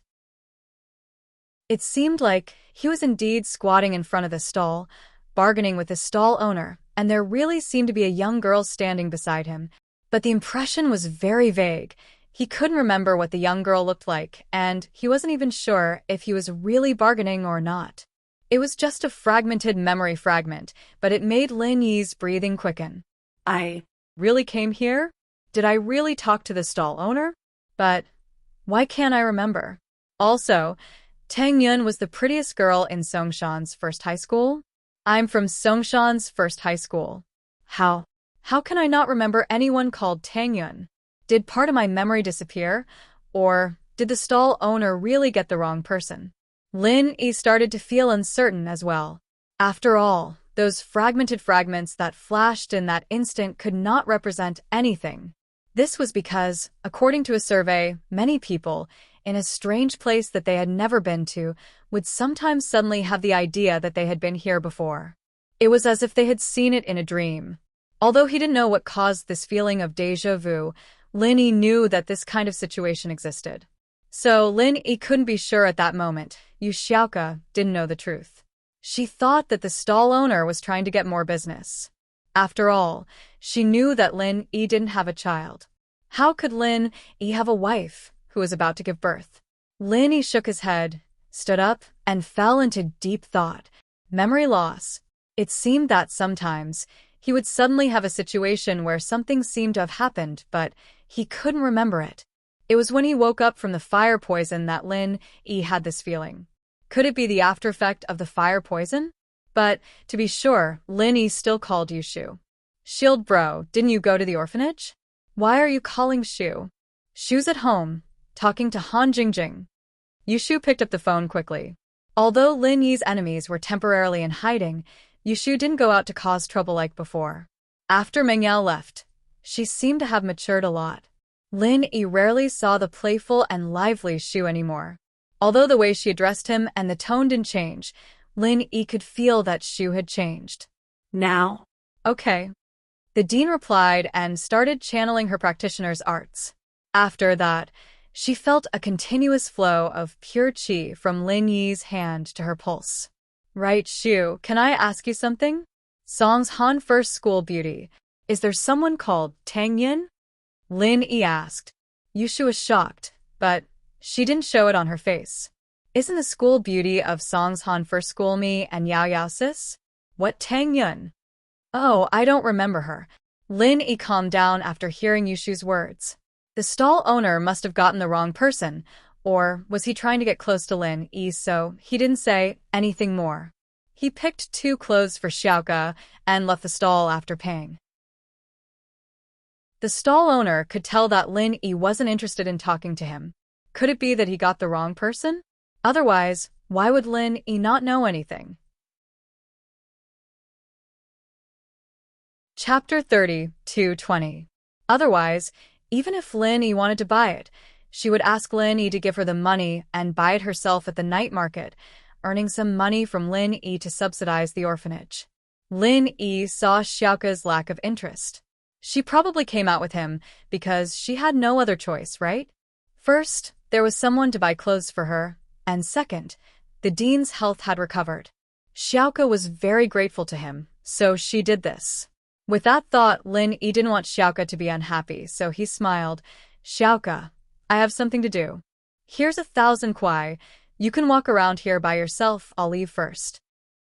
It seemed like he was indeed squatting in front of the stall, bargaining with the stall owner, and there really seemed to be a young girl standing beside him. But the impression was very vague. He couldn't remember what the young girl looked like, and he wasn't even sure if he was really bargaining or not. It was just a fragmented memory fragment, but it made Lin Yi's breathing quicken. I really came here? Did I really talk to the stall owner? But why can't I remember? Also, Tang Yun was the prettiest girl in Songshan's first high school? I'm from Songshan's first high school. How can I not remember anyone called Tang Yun? Did part of my memory disappear? Or did the stall owner really get the wrong person? Lin Yi started to feel uncertain as well. After all, those fragmented fragments that flashed in that instant could not represent anything. This was because, according to a survey, many people, in a strange place that they had never been to, would sometimes suddenly have the idea that they had been here before. It was as if they had seen it in a dream. Although he didn't know what caused this feeling of déjà vu, Lin Yi knew that this kind of situation existed. So Lin Yi couldn't be sure at that moment. Yu Xiaoka didn't know the truth. She thought that the stall owner was trying to get more business. After all, she knew that Lin Yi didn't have a child. How could Lin Yi have a wife who was about to give birth? Lin Yi shook his head, stood up, and fell into deep thought. Memory loss. It seemed that sometimes He would suddenly have a situation where something seemed to have happened, but he couldn't remember it. It was when he woke up from the fire poison that Lin Yi had this feeling. Could it be the after effect of the fire poison? But, to be sure, Lin Yi still called you Shu. Shield bro, didn't you go to the orphanage? Why are you calling Shu? Shu's at home, talking to Han Jingjing. Yushu picked up the phone quickly. Although Lin Yi's enemies were temporarily in hiding, Yushu didn't go out to cause trouble like before. After Meng Yao left, she seemed to have matured a lot. Lin Yi rarely saw the playful and lively Shu anymore. Although the way she addressed him and the tone didn't change, Lin Yi could feel that Shu had changed. Now? Okay. The dean replied and started channeling her practitioner's arts. After that, she felt a continuous flow of pure qi from Lin Yi's hand to her pulse. Right, Shu, can I ask you something? Song's Han First School Beauty. Is there someone called Tang Yin? Lin Yi asked. Yushu was shocked, but she didn't show it on her face. Isn't the school beauty of Song's Han First School me and Yao Yao sis? What Tang Yun? Oh, I don't remember her. Lin Yi calmed down after hearing Yushu's words. The stall owner must have gotten the wrong person, or was he trying to get close to Lin Yi so he didn't say anything more. He picked 2 clothes for Xiaoke and left the stall after paying. The stall owner could tell that Lin Yi wasn't interested in talking to him. Could it be that he got the wrong person? Otherwise, why would Lin Yi not know anything? Chapter 30-20. Otherwise, even if Lin Yi wanted to buy it, she would ask Lin Yi to give her the money and buy it herself at the night market, earning some money from Lin Yi to subsidize the orphanage. Lin Yi saw Xiaoke's lack of interest. She probably came out with him because she had no other choice, right? First, there was someone to buy clothes for her, and second, the dean's health had recovered. Xiaoke was very grateful to him, so she did this. With that thought, Lin Yi didn't want Xiaoke to be unhappy, so he smiled. Xiaoke, I have something to do. Here's 1,000 kuai. You can walk around here by yourself, I'll leave first.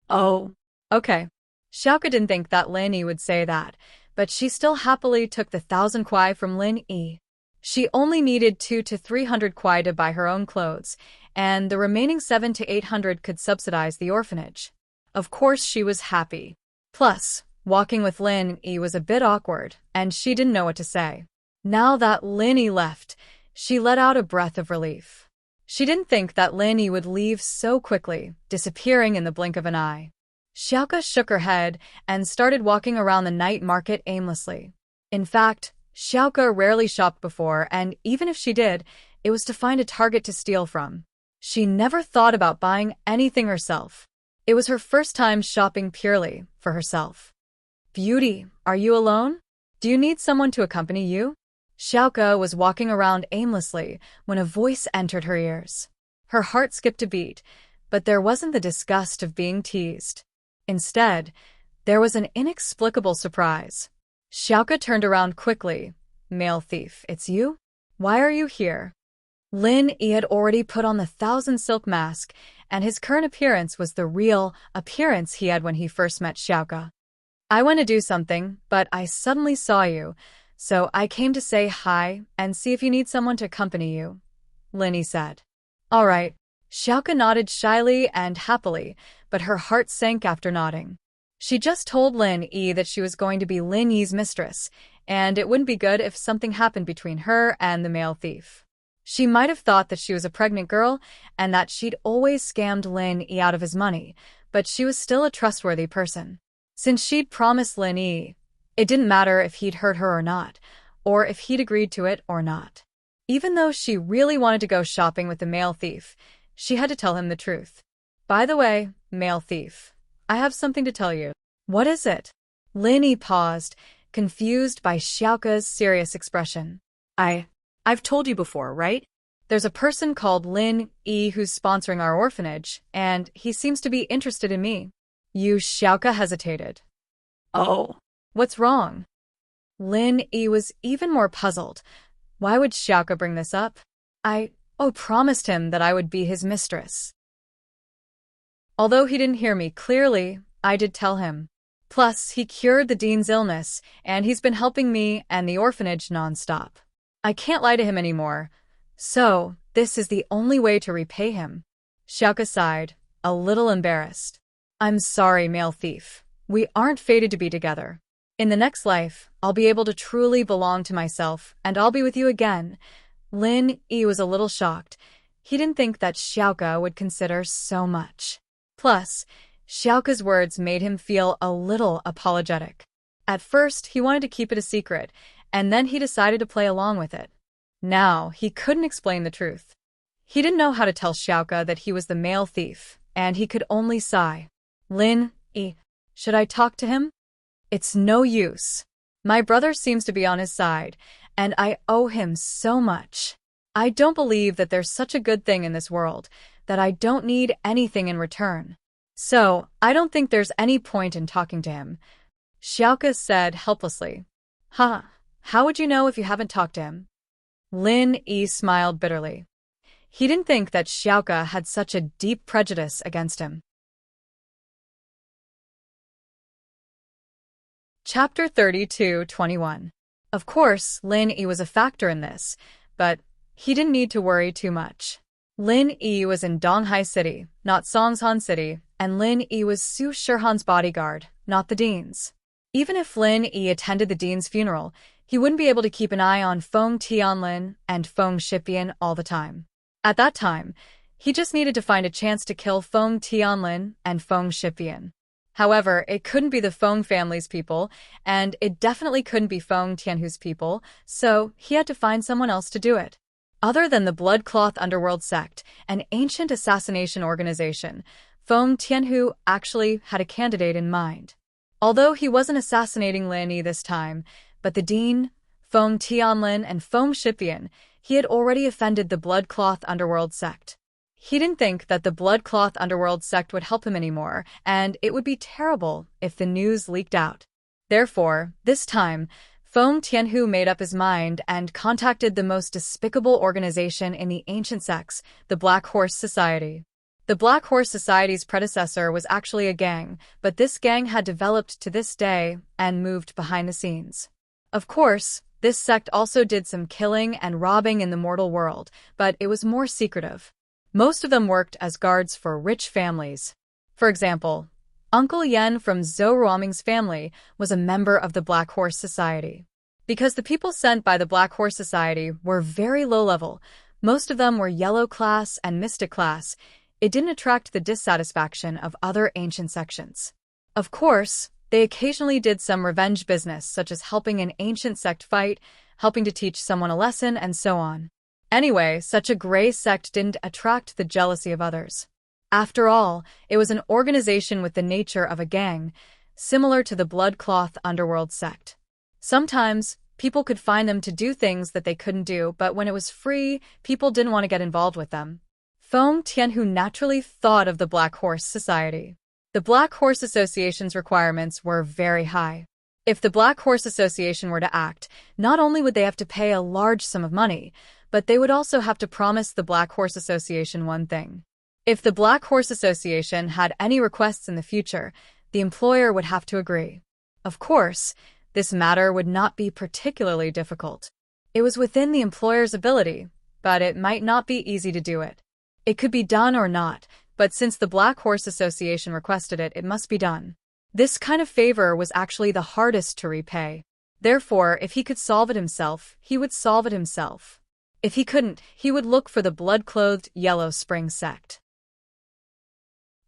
Oh. Okay. Xiaoke didn't think that Lin Yi would say that, but she still happily took the 1,000 kuai from Lin Yi. She only needed 200 to 300 kuai to buy her own clothes, and the remaining 700 to 800 could subsidize the orphanage. Of course she was happy. Plus, walking with Lin Yi was a bit awkward, and she didn't know what to say. Now that Lin Yi left, she let out a breath of relief. She didn't think that Lin Yi would leave so quickly, disappearing in the blink of an eye. Xiaoke shook her head and started walking around the night market aimlessly. In fact, Xiaoke rarely shopped before, and even if she did, it was to find a target to steal from. She never thought about buying anything herself. It was her first time shopping purely for herself. Beauty, are you alone? Do you need someone to accompany you? Xiaoke was walking around aimlessly when a voice entered her ears. Her heart skipped a beat, but there wasn't the disgust of being teased. Instead, there was an inexplicable surprise. Xiaoke turned around quickly. Male thief, it's you? Why are you here? Lin Yi had already put on the 1,000 silk mask, and his current appearance was the real appearance he had when he first met Xiaoke. I went to do something, but I suddenly saw you, so I came to say hi and see if you need someone to accompany you, Lin Yi said. All right. Xiaoke nodded shyly and happily, but her heart sank after nodding. She just told Lin Yi that she was going to be Lin Yi's mistress, and it wouldn't be good if something happened between her and the male thief. She might have thought that she was a pregnant girl and that she'd always scammed Lin Yi out of his money, but she was still a trustworthy person. Since she'd promised Lin Yi, it didn't matter if he'd hurt her or not, or if he'd agreed to it or not. Even though she really wanted to go shopping with the male thief, she had to tell him the truth. By the way, male thief, I have something to tell you. What is it? Lin Yi paused, confused by Xiaoke's serious expression. I've told you before, right? There's a person called Lin Yi who's sponsoring our orphanage, and he seems to be interested in me. Xiaoke hesitated. Oh. What's wrong? Lin Yi was even more puzzled. Why would Xiaoke bring this up? I promised him that I would be his mistress. Although he didn't hear me clearly, I did tell him. Plus, he cured the dean's illness, and he's been helping me and the orphanage nonstop. I can't lie to him anymore. So, this is the only way to repay him. Xiaoke sighed, a little embarrassed. I'm sorry, male thief. We aren't fated to be together. In the next life, I'll be able to truly belong to myself, and I'll be with you again. Lin Yi was a little shocked. He didn't think that Xiaoke would consider so much. Plus, Xiaoke's words made him feel a little apologetic. At first, he wanted to keep it a secret, and then he decided to play along with it. Now, he couldn't explain the truth. He didn't know how to tell Xiaoke that he was the male thief, and he could only sigh. Lin Yi, should I talk to him? It's no use. My brother seems to be on his side, and I owe him so much. I don't believe that there's such a good thing in this world, that I don't need anything in return. So, I don't think there's any point in talking to him. Xiaoke said helplessly. How would you know if you haven't talked to him? Lin Yi smiled bitterly. He didn't think that Xiaoke had such a deep prejudice against him. Chapter 32:21. Of course, Lin Yi was a factor in this, but he didn't need to worry too much. Lin Yi was in Donghai City, not Songshan City, and Lin Yi was Su Shihan's bodyguard, not the dean's. Even if Lin Yi attended the dean's funeral, he wouldn't be able to keep an eye on Feng Tianlin and Feng Shipian all the time. At that time, he just needed to find a chance to kill Feng Tianlin and Feng Shipian. However, it couldn't be the Feng family's people, and it definitely couldn't be Feng Tianhu's people, so he had to find someone else to do it. Other than the Bloodcloth Underworld sect, an ancient assassination organization, Feng Tianhu actually had a candidate in mind. Although he wasn't assassinating Lin Yi this time, but the dean, Feng Tianlin, and Feng Shipian, he had already offended the Bloodcloth Underworld sect. He didn't think that the Bloodcloth Underworld sect would help him anymore, and it would be terrible if the news leaked out. Therefore, this time, Feng Tianhu made up his mind and contacted the most despicable organization in the ancient sects, the Black Horse Society. The Black Horse Society's predecessor was actually a gang, but this gang had developed to this day and moved behind the scenes. Of course, this sect also did some killing and robbing in the mortal world, but it was more secretive. Most of them worked as guards for rich families. For example, Uncle Yen from Zhou Ruoming's family was a member of the Black Horse Society. Because the people sent by the Black Horse Society were very low level, most of them were yellow class and mystic class, it didn't attract the dissatisfaction of other ancient sections. Of course, they occasionally did some revenge business such as helping an ancient sect fight, helping to teach someone a lesson, and so on. Anyway, such a gray sect didn't attract the jealousy of others. After all, it was an organization with the nature of a gang, similar to the Bloodcloth Underworld sect. Sometimes, people could find them to do things that they couldn't do, but when it was free, people didn't want to get involved with them. Feng Tianhu naturally thought of the Black Horse Society. The Black Horse Association's requirements were very high. If the Black Horse Association were to act, not only would they have to pay a large sum of money, but they would also have to promise the Black Horse Association one thing. If the Black Horse Association had any requests in the future, the employer would have to agree. Of course, this matter would not be particularly difficult. It was within the employer's ability, but it might not be easy to do it. It could be done or not, but since the Black Horse Association requested it, it must be done. This kind of favor was actually the hardest to repay. Therefore, if he could solve it himself, he would solve it himself. If he couldn't, he would look for the blood-clothed Yellow Spring sect.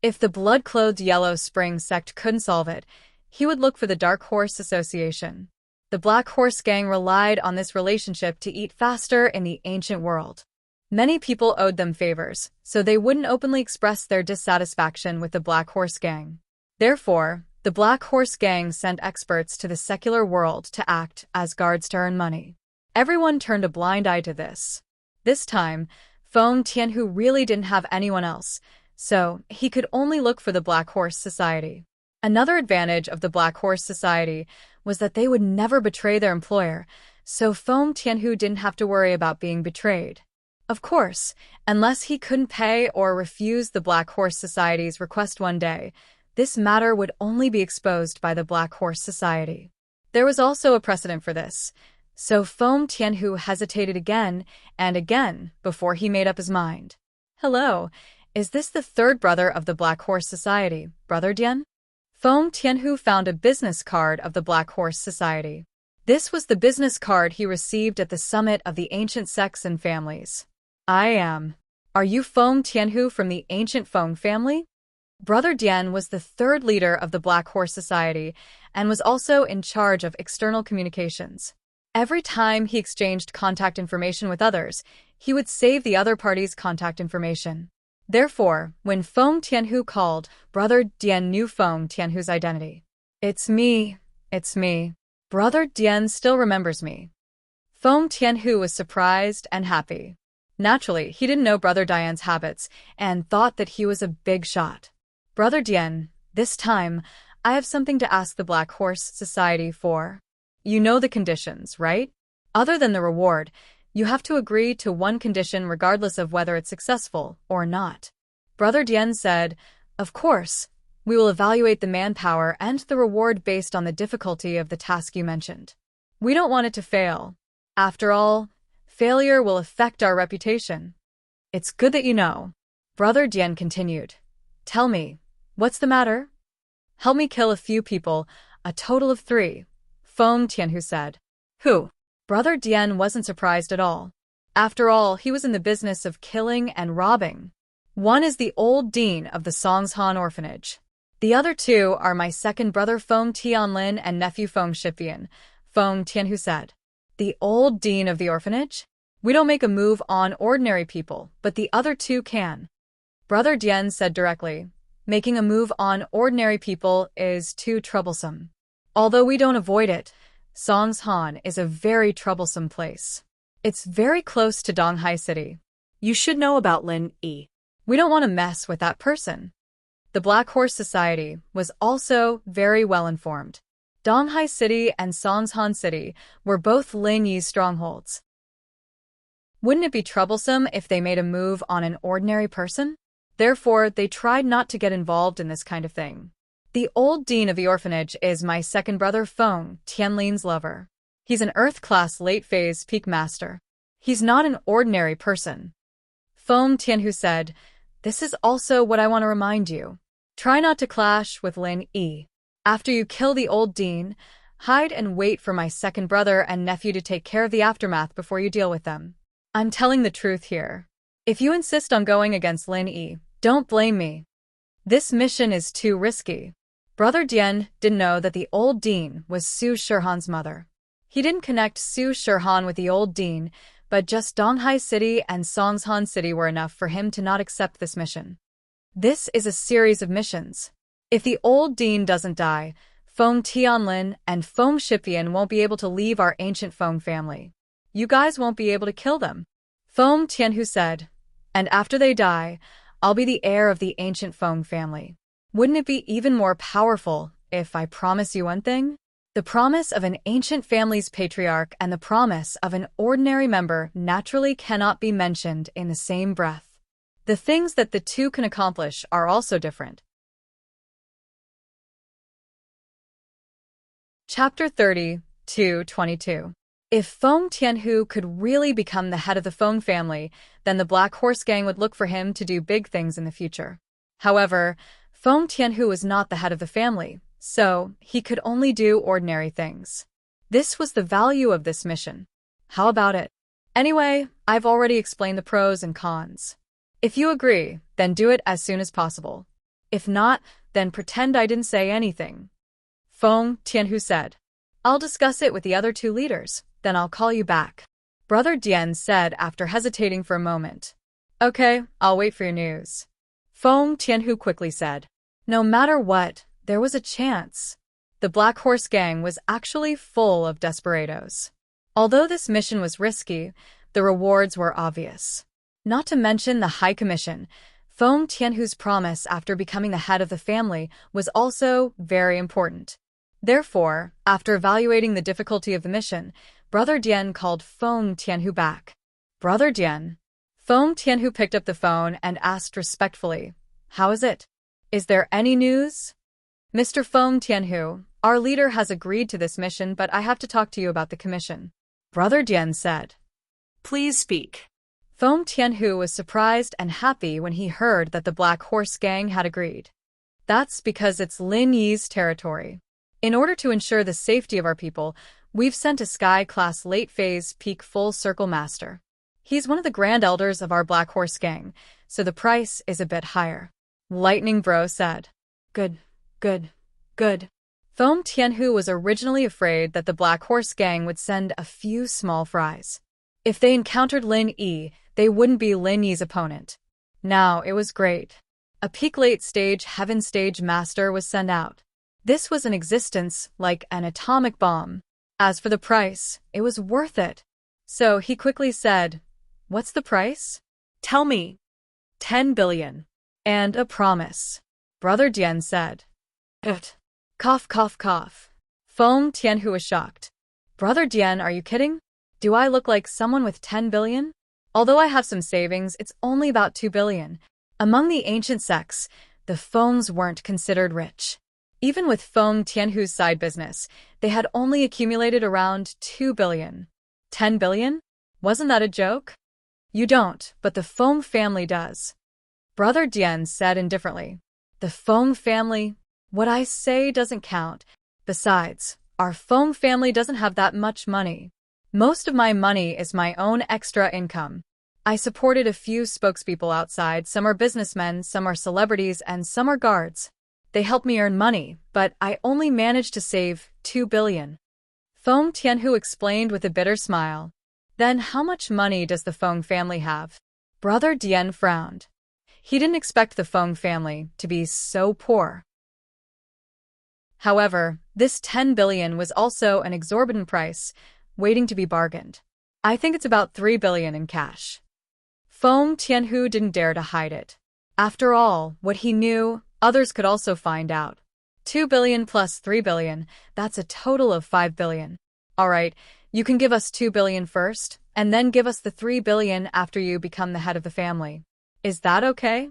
If the blood-clothed Yellow Spring sect couldn't solve it, he would look for the Dark Horse Association. The Black Horse Gang relied on this relationship to eat faster in the ancient world. Many people owed them favors, so they wouldn't openly express their dissatisfaction with the Black Horse Gang. Therefore, the Black Horse Gang sent experts to the secular world to act as guards to earn money. Everyone turned a blind eye to this. This time, Feng Tianhu really didn't have anyone else, so he could only look for the Black Horse Society. Another advantage of the Black Horse Society was that they would never betray their employer, so Feng Tianhu didn't have to worry about being betrayed. Of course, unless he couldn't pay or refuse the Black Horse Society's request one day, this matter would only be exposed by the Black Horse Society. There was also a precedent for this, so Feng Tianhu hesitated again and again before he made up his mind. Hello, is this the third brother of the Black Horse Society, Brother Dian? Feng Tianhu found a business card of the Black Horse Society. This was the business card he received at the summit of the ancient sects and families. I am. Are you Feng Tianhu from the ancient Feng family? Brother Dian was the third leader of the Black Horse Society and was also in charge of external communications. Every time he exchanged contact information with others, he would save the other party's contact information. Therefore, when Feng Tianhu called, Brother Dian knew Feng Tianhu's identity. It's me. Brother Dian still remembers me. Feng Tianhu was surprised and happy. Naturally, he didn't know Brother Dian's habits and thought that he was a big shot. Brother Dian, this time, I have something to ask the Black Horse Society for. You know the conditions, right? Other than the reward, you have to agree to one condition regardless of whether it's successful or not. Brother Dian said, Of course, we will evaluate the manpower and the reward based on the difficulty of the task you mentioned. We don't want it to fail. After all, failure will affect our reputation. It's good that you know. Brother Dian continued. Tell me, what's the matter? Help me kill a few people, a total of 3. Feng Tianhu said. Who? Brother Dian wasn't surprised at all. After all, he was in the business of killing and robbing. One is the old dean of the Songshan orphanage. The other 2 are my second brother Feng Tianlin and nephew Feng Shipian, Feng Tianhu said. The old dean of the orphanage? We don't make a move on ordinary people, but the other 2 can. Brother Dian said directly, making a move on ordinary people is too troublesome. Although we don't avoid it, Songshan is a very troublesome place. It's very close to Donghai City. You should know about Lin Yi. We don't want to mess with that person. The Black Horse Society was also very well informed. Donghai City and Songshan City were both Lin Yi's strongholds. Wouldn't it be troublesome if they made a move on an ordinary person? Therefore, they tried not to get involved in this kind of thing. The old dean of the orphanage is my second brother Feng Tianlin's lover. He's an Earth-class late-phase peak master. He's not an ordinary person. Feng Tianhu said, This is also what I want to remind you. Try not to clash with Lin Yi. After you kill the old dean, hide and wait for my second brother and nephew to take care of the aftermath before you deal with them. I'm telling the truth here. If you insist on going against Lin Yi, don't blame me. This mission is too risky. Brother Dian didn't know that the old dean was Su Shihan's mother. He didn't connect Su Shihan with the old dean, but just Donghai City and Songshan City were enough for him to not accept this mission. This is a series of missions. If the old dean doesn't die, Feng Tianlin and Feng Shipian won't be able to leave our ancient Feng family. You guys won't be able to kill them. Feng Tianhu said, And after they die, I'll be the heir of the ancient Feng family. Wouldn't it be even more powerful if I promise you one thing? The promise of an ancient family's patriarch and the promise of an ordinary member naturally cannot be mentioned in the same breath. The things that the 2 can accomplish are also different. Chapter 30-22. If Feng Tianhu could really become the head of the Feng family, then the Black Horse Gang would look for him to do big things in the future. However, Feng Tianhu was not the head of the family, so he could only do ordinary things. This was the value of this mission. How about it? Anyway, I've already explained the pros and cons. If you agree, then do it as soon as possible. If not, then pretend I didn't say anything. Feng Tianhu said. I'll discuss it with the other 2 leaders, then I'll call you back. Brother Dian said after hesitating for a moment. Okay, I'll wait for your news. Feng Tianhu quickly said. No matter what, there was a chance. The Black Horse Gang was actually full of desperados. Although this mission was risky, the rewards were obvious. Not to mention the High Commission, Feng Tianhu's promise after becoming the head of the family was also very important. Therefore, after evaluating the difficulty of the mission, Brother Dian called Feng Tianhu back. Brother Dian. Feng Tianhu picked up the phone and asked respectfully, How is it? Is there any news? Mr. Feng Tianhu, our leader has agreed to this mission, but I have to talk to you about the commission. Brother Dian said. Please speak. Feng Tianhu was surprised and happy when he heard that the Black Horse Gang had agreed. That's because it's Lin Yi's territory. In order to ensure the safety of our people, we've sent a Sky-class late-phase peak full-circle master. He's one of the Grand Elders of our Black Horse Gang, so the price is a bit higher. Lightning Bro said. Good. Feng Tianhu was originally afraid that the Black Horse Gang would send a few small fries. If they encountered Lin Yi, they wouldn't be Lin Yi's opponent. Now it was great. A peak late-stage Heaven Stage Master was sent out. This was in existence like an atomic bomb. As for the price, it was worth it. So he quickly said, "What's the price?" Tell me. 10 billion. And a promise. Brother Dian said. Cough. Feng Tianhu was shocked. Brother Dian, are you kidding? Do I look like someone with 10 billion? Although I have some savings, it's only about 2 billion. Among the ancient sects, the Fengs weren't considered rich. Even with Feng Tianhu's side business, they had only accumulated around 2 billion. 10 billion? Wasn't that a joke? You don't, but the Feng family does. Brother Dian said indifferently. The Feng family? What I say doesn't count. Besides, our Feng family doesn't have that much money. Most of my money is my own extra income. I supported a few spokespeople outside. Some are businessmen, some are celebrities, and some are guards. They help me earn money, but I only managed to save 2 billion. Feng Tianhu explained with a bitter smile. Then how much money does the Feng family have? Brother Dian frowned. He didn't expect the Feng family to be so poor. However, this 10 billion was also an exorbitant price, waiting to be bargained. I think it's about 3 billion in cash. Feng Tianhu didn't dare to hide it. After all, what he knew, others could also find out. 2 billion plus 3 billion, that's a total of 5 billion. All right, you can give us 2 billion first, and then give us the 3 billion after you become the head of the family. Is that okay?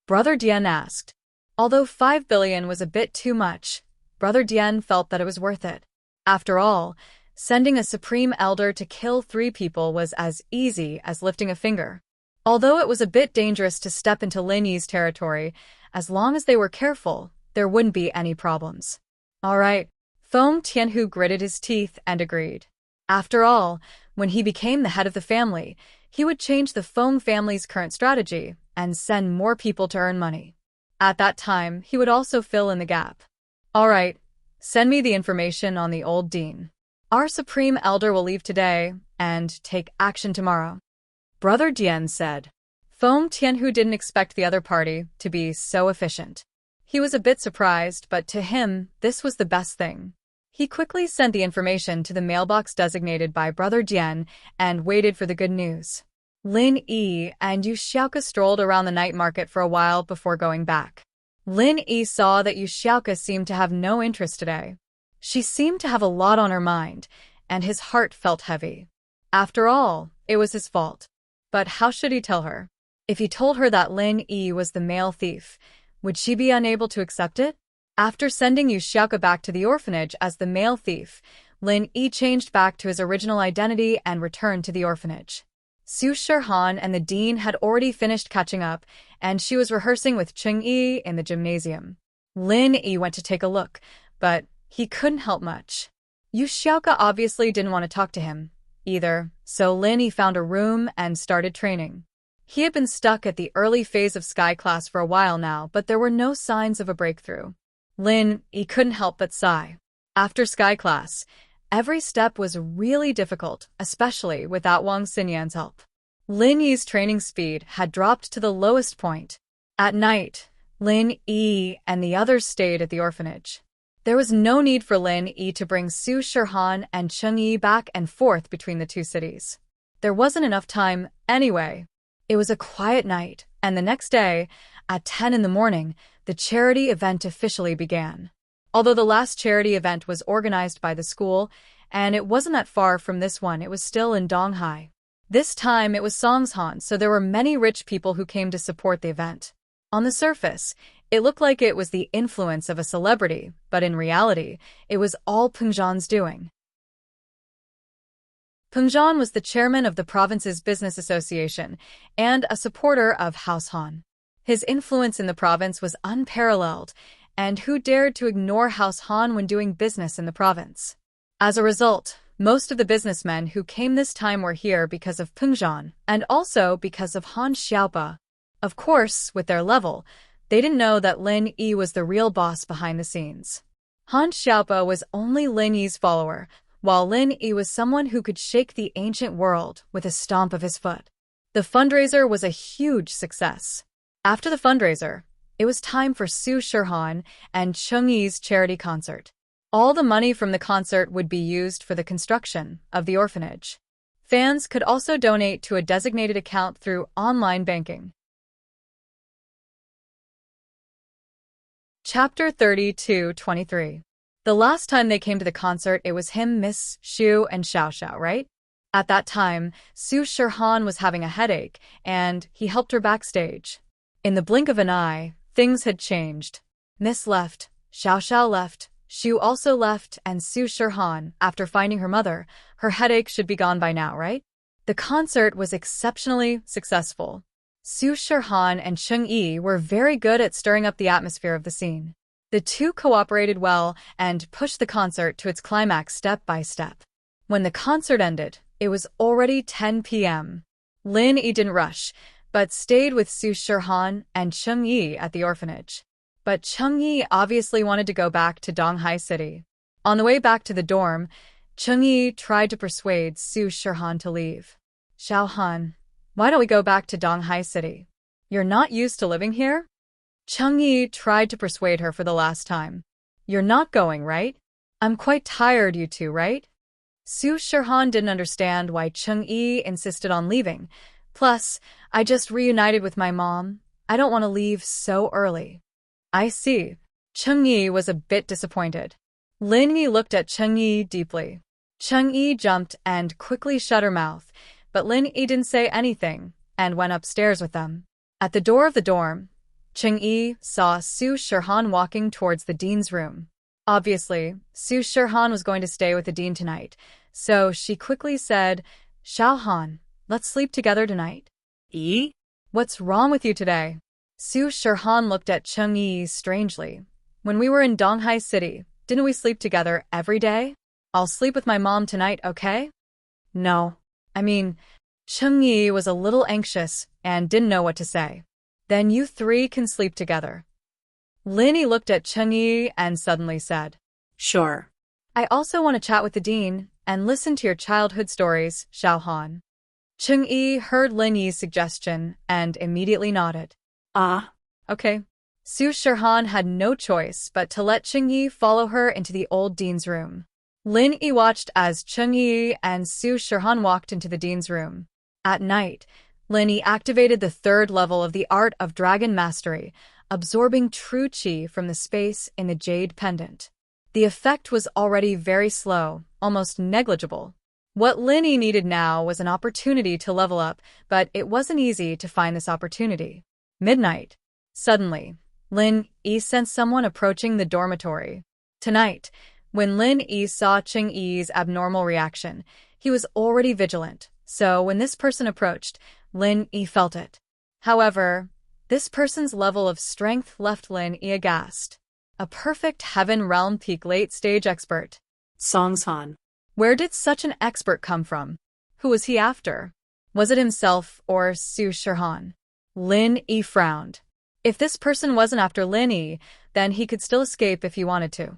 Brother Dian asked. Although 5 billion was a bit too much, Brother Dian felt that it was worth it. After all, sending a Supreme Elder to kill 3 people was as easy as lifting a finger. Although it was a bit dangerous to step into Lin Yi's territory, as long as they were careful, there wouldn't be any problems. All right, Feng Tianhu gritted his teeth and agreed. After all, when he became the head of the family, he would change the Feng family's current strategy and send more people to earn money. At that time, he would also fill in the gap. All right, send me the information on the old dean. Our Supreme Elder will leave today and take action tomorrow. Brother Dian said. Feng Tianhu didn't expect the other party to be so efficient. He was a bit surprised, but to him, this was the best thing. He quickly sent the information to the mailbox designated by Brother Dian and waited for the good news. Lin Yi and Yu Xiaoka strolled around the night market for a while before going back. Lin Yi saw that Yu Xiaoka seemed to have no interest today. She seemed to have a lot on her mind, and his heart felt heavy. After all, it was his fault. But how should he tell her? If he told her that Lin Yi was the male thief, would she be unable to accept it? After sending Yu Xiaoka back to the orphanage as the male thief, Lin Yi changed back to his original identity and returned to the orphanage. Su Shihan and the dean had already finished catching up, and she was rehearsing with Cheng Yi in the gymnasium. Lin Yi went to take a look, but he couldn't help much. Yu Xiaoka obviously didn't want to talk to him either, so Lin Yi found a room and started training. He had been stuck at the early phase of Sky class for a while now, but there were no signs of a breakthrough. Lin Yi couldn't help but sigh. After Sky class, every step was really difficult, especially without Wang Xinyan's help. Lin Yi's training speed had dropped to the lowest point. At night, Lin Yi and the others stayed at the orphanage. There was no need for Lin Yi to bring Su Shihan and Cheng Yi back and forth between the two cities. There wasn't enough time anyway. It was a quiet night, and the next day, at 10 in the morning, the charity event officially began. Although the last charity event was organized by the school, and it wasn't that far from this one, it was still in Donghai. This time it was Songshan, so there were many rich people who came to support the event. On the surface, It looked like it was the influence of a celebrity, but in reality, it was all Pengzhan's doing. Pengzhan was the chairman of the province's business association and a supporter of House Han. His influence in the province was unparalleled, and who dared to ignore House Han when doing business in the province? As a result, most of the businessmen who came this time were here because of Pengzhan, and also because of Han Xiaopa. Of course, with their level, they didn't know that Lin Yi was the real boss behind the scenes. Han Xiaopa was only Lin Yi's follower, while Lin Yi was someone who could shake the ancient world with a stomp of his foot. The fundraiser was a huge success. After the fundraiser, it was time for Su Shirhan and Cheng Yi's charity concert. All the money from the concert would be used for the construction of the orphanage. Fans could also donate to a designated account through online banking. Chapter 32-23. The last time they came to the concert, it was him, Miss Xu, and Xiao Xiao, right? At that time, Su Shirhan was having a headache, and he helped her backstage. In the blink of an eye, things had changed. Miss left, Xiao Xiao left, Xu also left, and Su Shirhan, after finding her mother, her headache should be gone by now, right? The concert was exceptionally successful. Su Shirhan and Cheng Yi were very good at stirring up the atmosphere of the scene. The two cooperated well and pushed the concert to its climax step by step. When the concert ended, it was already 10 p.m. Lin Yi didn't rush, but stayed with Su Shirhan and Cheng Yi at the orphanage. But Cheng Yi obviously wanted to go back to Donghai City. On the way back to the dorm, Cheng Yi tried to persuade Su Shirhan to leave. Xiao Han, why don't we go back to Donghai City? You're not used to living here? Cheng Yi tried to persuade her for the last time. You're not going, right? I'm quite tired, you two, right? Su Shirhan didn't understand why Cheng Yi insisted on leaving. Plus, I just reunited with my mom. I don't want to leave so early. I see. Cheng Yi was a bit disappointed. Lin Yi looked at Cheng Yi deeply. Cheng Yi jumped and quickly shut her mouth, but Lin Yi didn't say anything and went upstairs with them. At the door of the dorm, Cheng Yi saw Su Shirhan walking towards the dean's room. Obviously, Su Shirhan was going to stay with the dean tonight, so she quickly said, Xiao Han, let's sleep together tonight. Yi? What's wrong with you today? Su Shirhan looked at Cheng Yi strangely. When we were in Donghai City, didn't we sleep together every day? I'll sleep with my mom tonight, okay? No. Cheng Yi was a little anxious and didn't know what to say. Then you three can sleep together. Lin Yi looked at Cheng Yi and suddenly said, Sure. I also want to chat with the dean and listen to your childhood stories, Xiao Han. Cheng Yi heard Lin Yi's suggestion and immediately nodded. Okay. Su Shirhan had no choice but to let Cheng Yi follow her into the old dean's room. Lin Yi watched as Cheng Yi and Su Shirhan walked into the dean's room. At night, Lin Yi activated the third level of the Art of Dragon Mastery, absorbing true qi from the space in the jade pendant. The effect was already very slow, almost negligible. What Lin Yi needed now was an opportunity to level up, but it wasn't easy to find this opportunity. Midnight. Suddenly, Lin Yi sensed someone approaching the dormitory. Tonight, when Lin Yi saw Cheng Yi's abnormal reaction, he was already vigilant, so when this person approached, Lin Yi felt it. However, this person's level of strength left Lin Yi aghast. A perfect Heaven Realm Peak late-stage expert. Songshan. Where did such an expert come from? Who was he after? Was it himself or Su Shirhan? Lin Yi frowned. If this person wasn't after Lin Yi, then he could still escape if he wanted to.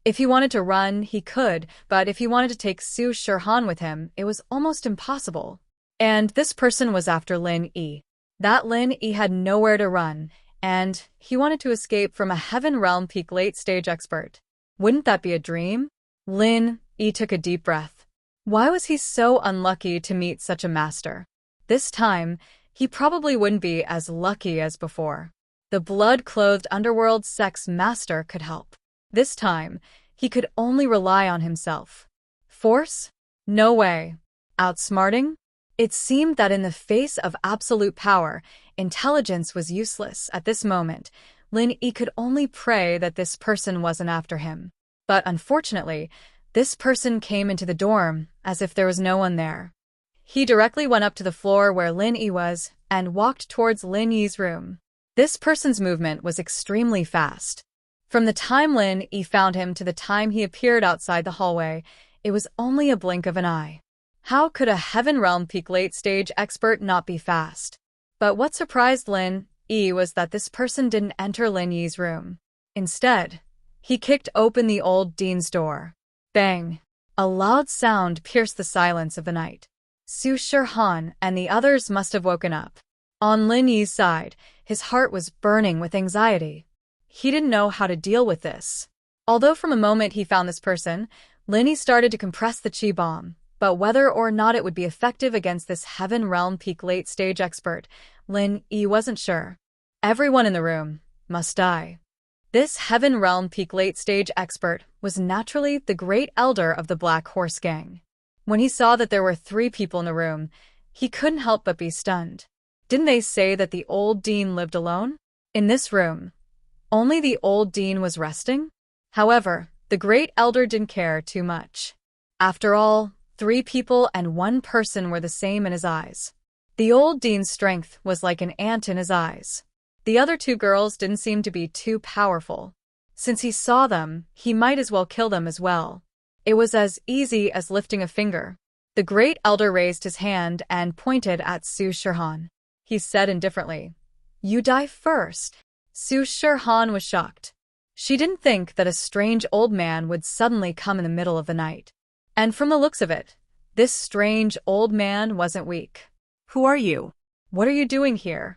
If he wanted to run, he could, but if he wanted to take Su Shirhan with him, it was almost impossible. And this person was after Lin Yi. That Lin Yi had nowhere to run, and he wanted to escape from a Heaven Realm Peak late-stage expert. Wouldn't that be a dream? Lin Yi took a deep breath. Why was he so unlucky to meet such a master? This time, he probably wouldn't be as lucky as before. The blood-clothed underworld sex master could help. This time, he could only rely on himself. Force? No way. Outsmarting? It seemed that in the face of absolute power, intelligence was useless at this moment. Lin Yi could only pray that this person wasn't after him. But unfortunately, this person came into the dorm as if there was no one there. He directly went up to the floor where Lin Yi was and walked towards Lin Yi's room. This person's movement was extremely fast. From the time Lin Yi found him to the time he appeared outside the hallway, it was only a blink of an eye. How could a Heaven Realm Peak late-stage expert not be fast? But what surprised Lin Yi was that this person didn't enter Lin Yi's room. Instead, he kicked open the old dean's door. Bang! A loud sound pierced the silence of the night. Su Shihan and the others must have woken up. On Lin Yi's side, his heart was burning with anxiety. He didn't know how to deal with this. Although from a moment he found this person, Lin Yi started to compress the chi bomb, but whether or not it would be effective against this Heaven Realm Peak late-stage expert, Lin Yi wasn't sure. Everyone in the room must die. This Heaven Realm Peak late-stage expert was naturally the Great Elder of the Black Horse Gang. When he saw that there were 3 people in the room, he couldn't help but be stunned. Didn't they say that the old dean lived alone? In this room, only the old dean was resting? However, the Great Elder didn't care too much. After all, 3 people and 1 person were the same in his eyes. The old dean's strength was like an ant in his eyes. The other 2 girls didn't seem to be too powerful. Since he saw them, he might as well kill them as well. It was as easy as lifting a finger. The Great Elder raised his hand and pointed at Su Shihan. He said indifferently, "You die first." Su Shihan was shocked. She didn't think that a strange old man would suddenly come in the middle of the night. And from the looks of it, this strange old man wasn't weak. Who are you? What are you doing here?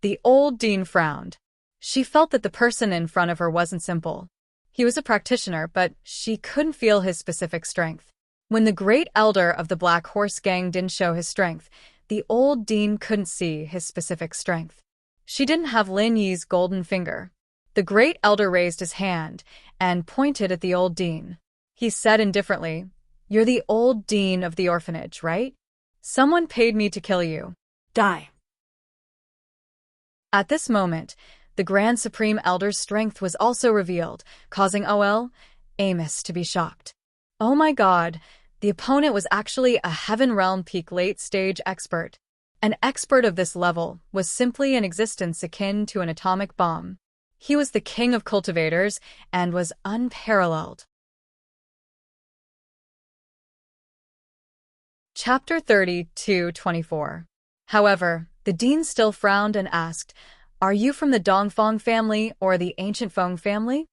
The old dean frowned. She felt that the person in front of her wasn't simple. He was a practitioner, but she couldn't feel his specific strength. When the Great Elder of the Black Horse Gang didn't show his strength, the old dean couldn't see his specific strength. She didn't have Lin Yi's golden finger. The Great Elder raised his hand and pointed at the old dean. He said indifferently, "You're the old dean of the orphanage, right? Someone paid me to kill you. Die." At this moment, the Grand Supreme Elder's strength was also revealed, causing Amos to be shocked. Oh my god, the opponent was actually a Heaven Realm Peak late-stage expert. An expert of this level was simply an existence akin to an atomic bomb. He was the king of cultivators and was unparalleled. Chapter 32-24. However, the dean still frowned and asked, "Are you from the Dongfeng family or the Ancient Feng family?"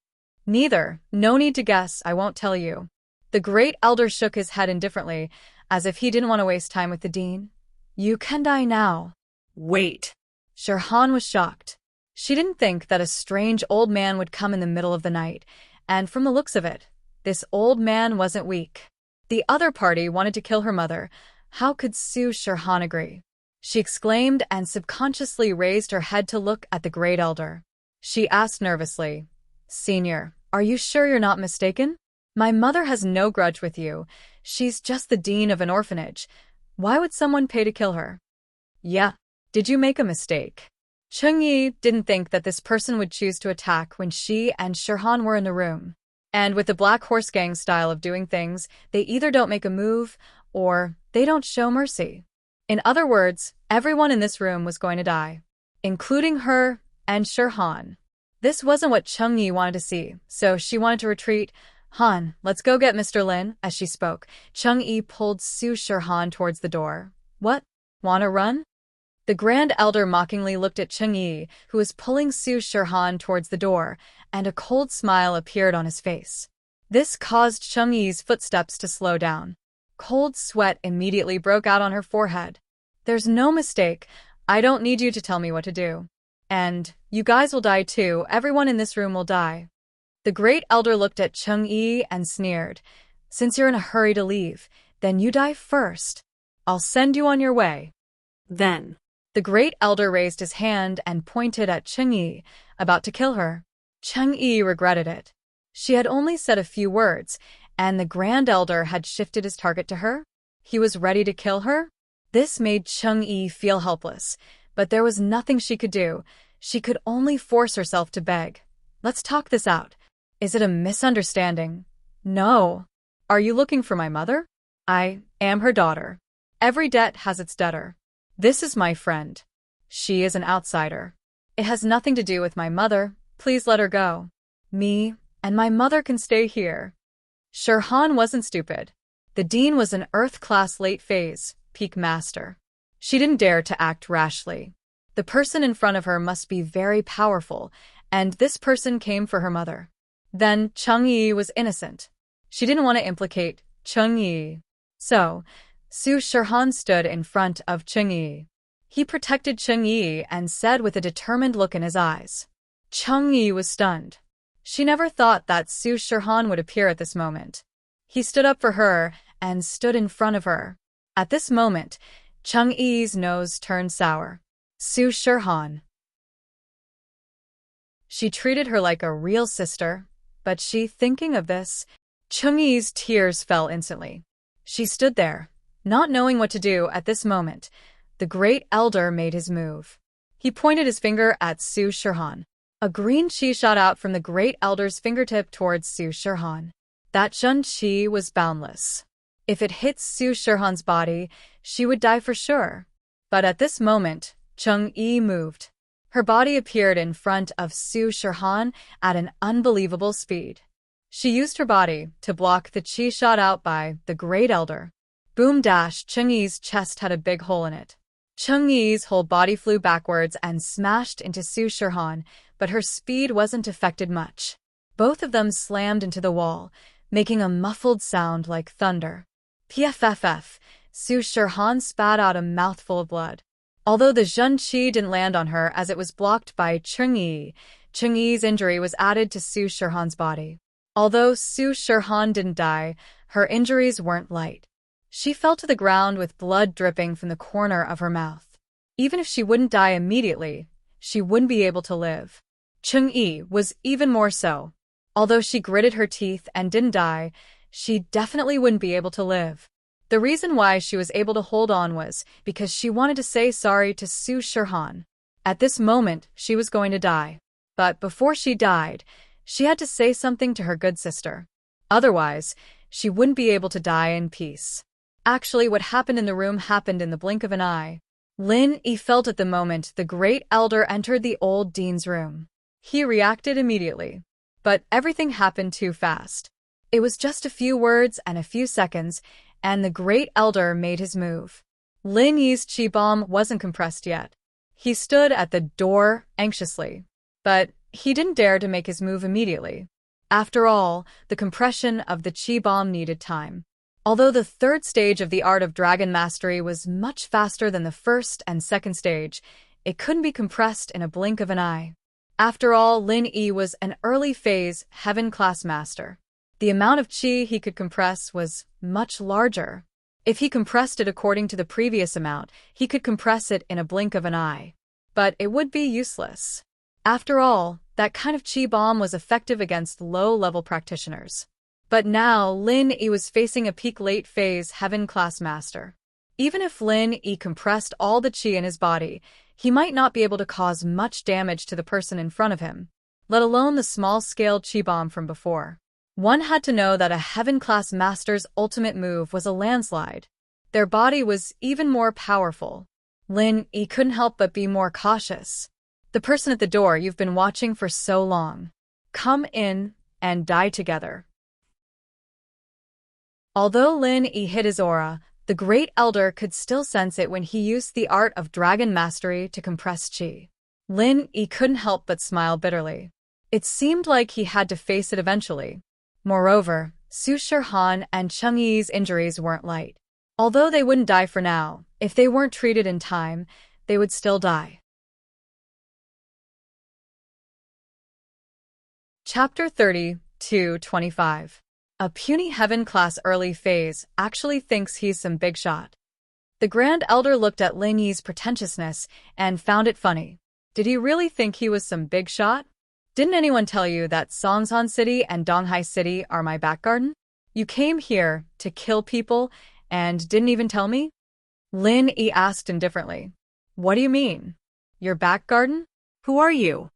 "Neither. No need to guess, I won't tell you." The Great Elder shook his head indifferently, as if he didn't want to waste time with the dean. "You can die now." Wait. Shihan was shocked. She didn't think that a strange old man would come in the middle of the night, and from the looks of it, this old man wasn't weak. The other party wanted to kill her mother. How could Su Shihan agree? She exclaimed and subconsciously raised her head to look at the Great Elder. She asked nervously, "Senior, are you sure you're not mistaken? My mother has no grudge with you. She's just the dean of an orphanage. Why would someone pay to kill her?" "Yeah. Did you make a mistake?" Cheng-Yi didn't think that this person would choose to attack when she and Shihan were in the room. And with the Black Horse Gang style of doing things, they either don't make a move, or they don't show mercy. In other words, everyone in this room was going to die, including her and Shihan. This wasn't what Cheng-Yi wanted to see, so she wanted to retreat. "Han, let's go get Mr. Lin." As she spoke, Cheng-Yi pulled Su Shihan towards the door. "What? Wanna run?" The Grand Elder mockingly looked at Cheng-Yi, who was pulling Su Shihan towards the door, and a cold smile appeared on his face. This caused Cheng-Yi's footsteps to slow down. Cold sweat immediately broke out on her forehead. "There's no mistake. I don't need you to tell me what to do. And you guys will die too. Everyone in this room will die." The Great Elder looked at Cheng-Yi and sneered. "Since you're in a hurry to leave, then you die first. I'll send you on your way." Then, the Great Elder raised his hand and pointed at Cheng-Yi, about to kill her. Cheng-Yi regretted it. She had only said a few words, and the Grand Elder had shifted his target to her. He was ready to kill her? This made Cheng-Yi feel helpless. But there was nothing she could do. She could only force herself to beg. Let's talk this out. Is it a misunderstanding? No. Are you looking for my mother? I am her daughter. Every debt has its debtor. This is my friend. She is an outsider. It has nothing to do with my mother. Please let her go. Me and my mother can stay here. Shirhan wasn't stupid. The dean was an Earth-class late-phase, peak master. She didn't dare to act rashly. The person in front of her must be very powerful, and this person came for her mother. Then Changyi was innocent. She didn't want to implicate Changyi. So, Su Shirhan stood in front of Changyi. He protected Changyi and said with a determined look in his eyes. Changyi was stunned. She never thought that Su Shirhan would appear at this moment. He stood up for her and stood in front of her. At this moment, Changyi's nose turned sour. Su Shirhan. She treated her like a real sister, but thinking of this, Changyi's tears fell instantly. She stood there, not knowing what to do at this moment. The great elder made his move. He pointed his finger at Su Shirhan. A green chi shot out from the great elder's fingertip towards Su Shirhan. That Zhen chi was boundless. If it hit Su Shirhan's body, she would die for sure. But at this moment, Changyi moved. Her body appeared in front of Su Shirhan at an unbelievable speed. She used her body to block the chi shot out by the great elder. Boom dash, Changyi's chest had a big hole in it. Changyi's whole body flew backwards and smashed into Su Shirhan, but her speed wasn't affected much. Both of them slammed into the wall, making a muffled sound like thunder. Pfff, Su Shirhan spat out a mouthful of blood. Although the Zhen Qi didn't land on her as it was blocked by Changyi, Changyi's injury was added to Su Shirhan's body. Although Su Shirhan didn't die, her injuries weren't light. She fell to the ground with blood dripping from the corner of her mouth. Even if she wouldn't die immediately, she wouldn't be able to live. Changyi was even more so. Although she gritted her teeth and didn't die, she definitely wouldn't be able to live. The reason why she was able to hold on was because she wanted to say sorry to Su Shirhan. At this moment, she was going to die. But before she died, she had to say something to her good sister. Otherwise, she wouldn't be able to die in peace. Actually, what happened in the room happened in the blink of an eye. Lin Yi felt at the moment the great elder entered the old dean's room. He reacted immediately. But everything happened too fast. It was just a few words and a few seconds, and the great elder made his move. Lin Yi's chi bomb wasn't compressed yet. He stood at the door anxiously. But he didn't dare to make his move immediately. After all, the compression of the chi bomb needed time. Although the third stage of the art of dragon mastery was much faster than the first and second stage, it couldn't be compressed in a blink of an eye. After all, Lin Yi was an early phase heaven-class master. The amount of chi he could compress was much larger. If he compressed it according to the previous amount, he could compress it in a blink of an eye. But it would be useless. After all, that kind of chi bomb was effective against low-level practitioners. But now, Lin Yi was facing a peak late-phase heaven-class master. Even if Lin Yi compressed all the chi in his body, he might not be able to cause much damage to the person in front of him, let alone the small-scale chi bomb from before. One had to know that a heaven-class master's ultimate move was a landslide. Their body was even more powerful. Lin Yi couldn't help but be more cautious. The person at the door you've been watching for so long. Come in and die together. Although Lin Yi hid his aura, the great elder could still sense it when he used the art of dragon mastery to compress chi. Lin Yi couldn't help but smile bitterly. It seemed like he had to face it eventually. Moreover, Su Shirhan and Changyi's injuries weren't light. Although they wouldn't die for now, if they weren't treated in time, they would still die. Chapter 30-25. A puny heaven-class early phase actually thinks he's some big shot. The Grand Elder looked at Lin Yi's pretentiousness and found it funny. Did he really think he was some big shot? Didn't anyone tell you that Songsan City and Donghai City are my back garden? You came here to kill people and didn't even tell me? Lin Yi asked indifferently. What do you mean? Your back garden? Who are you?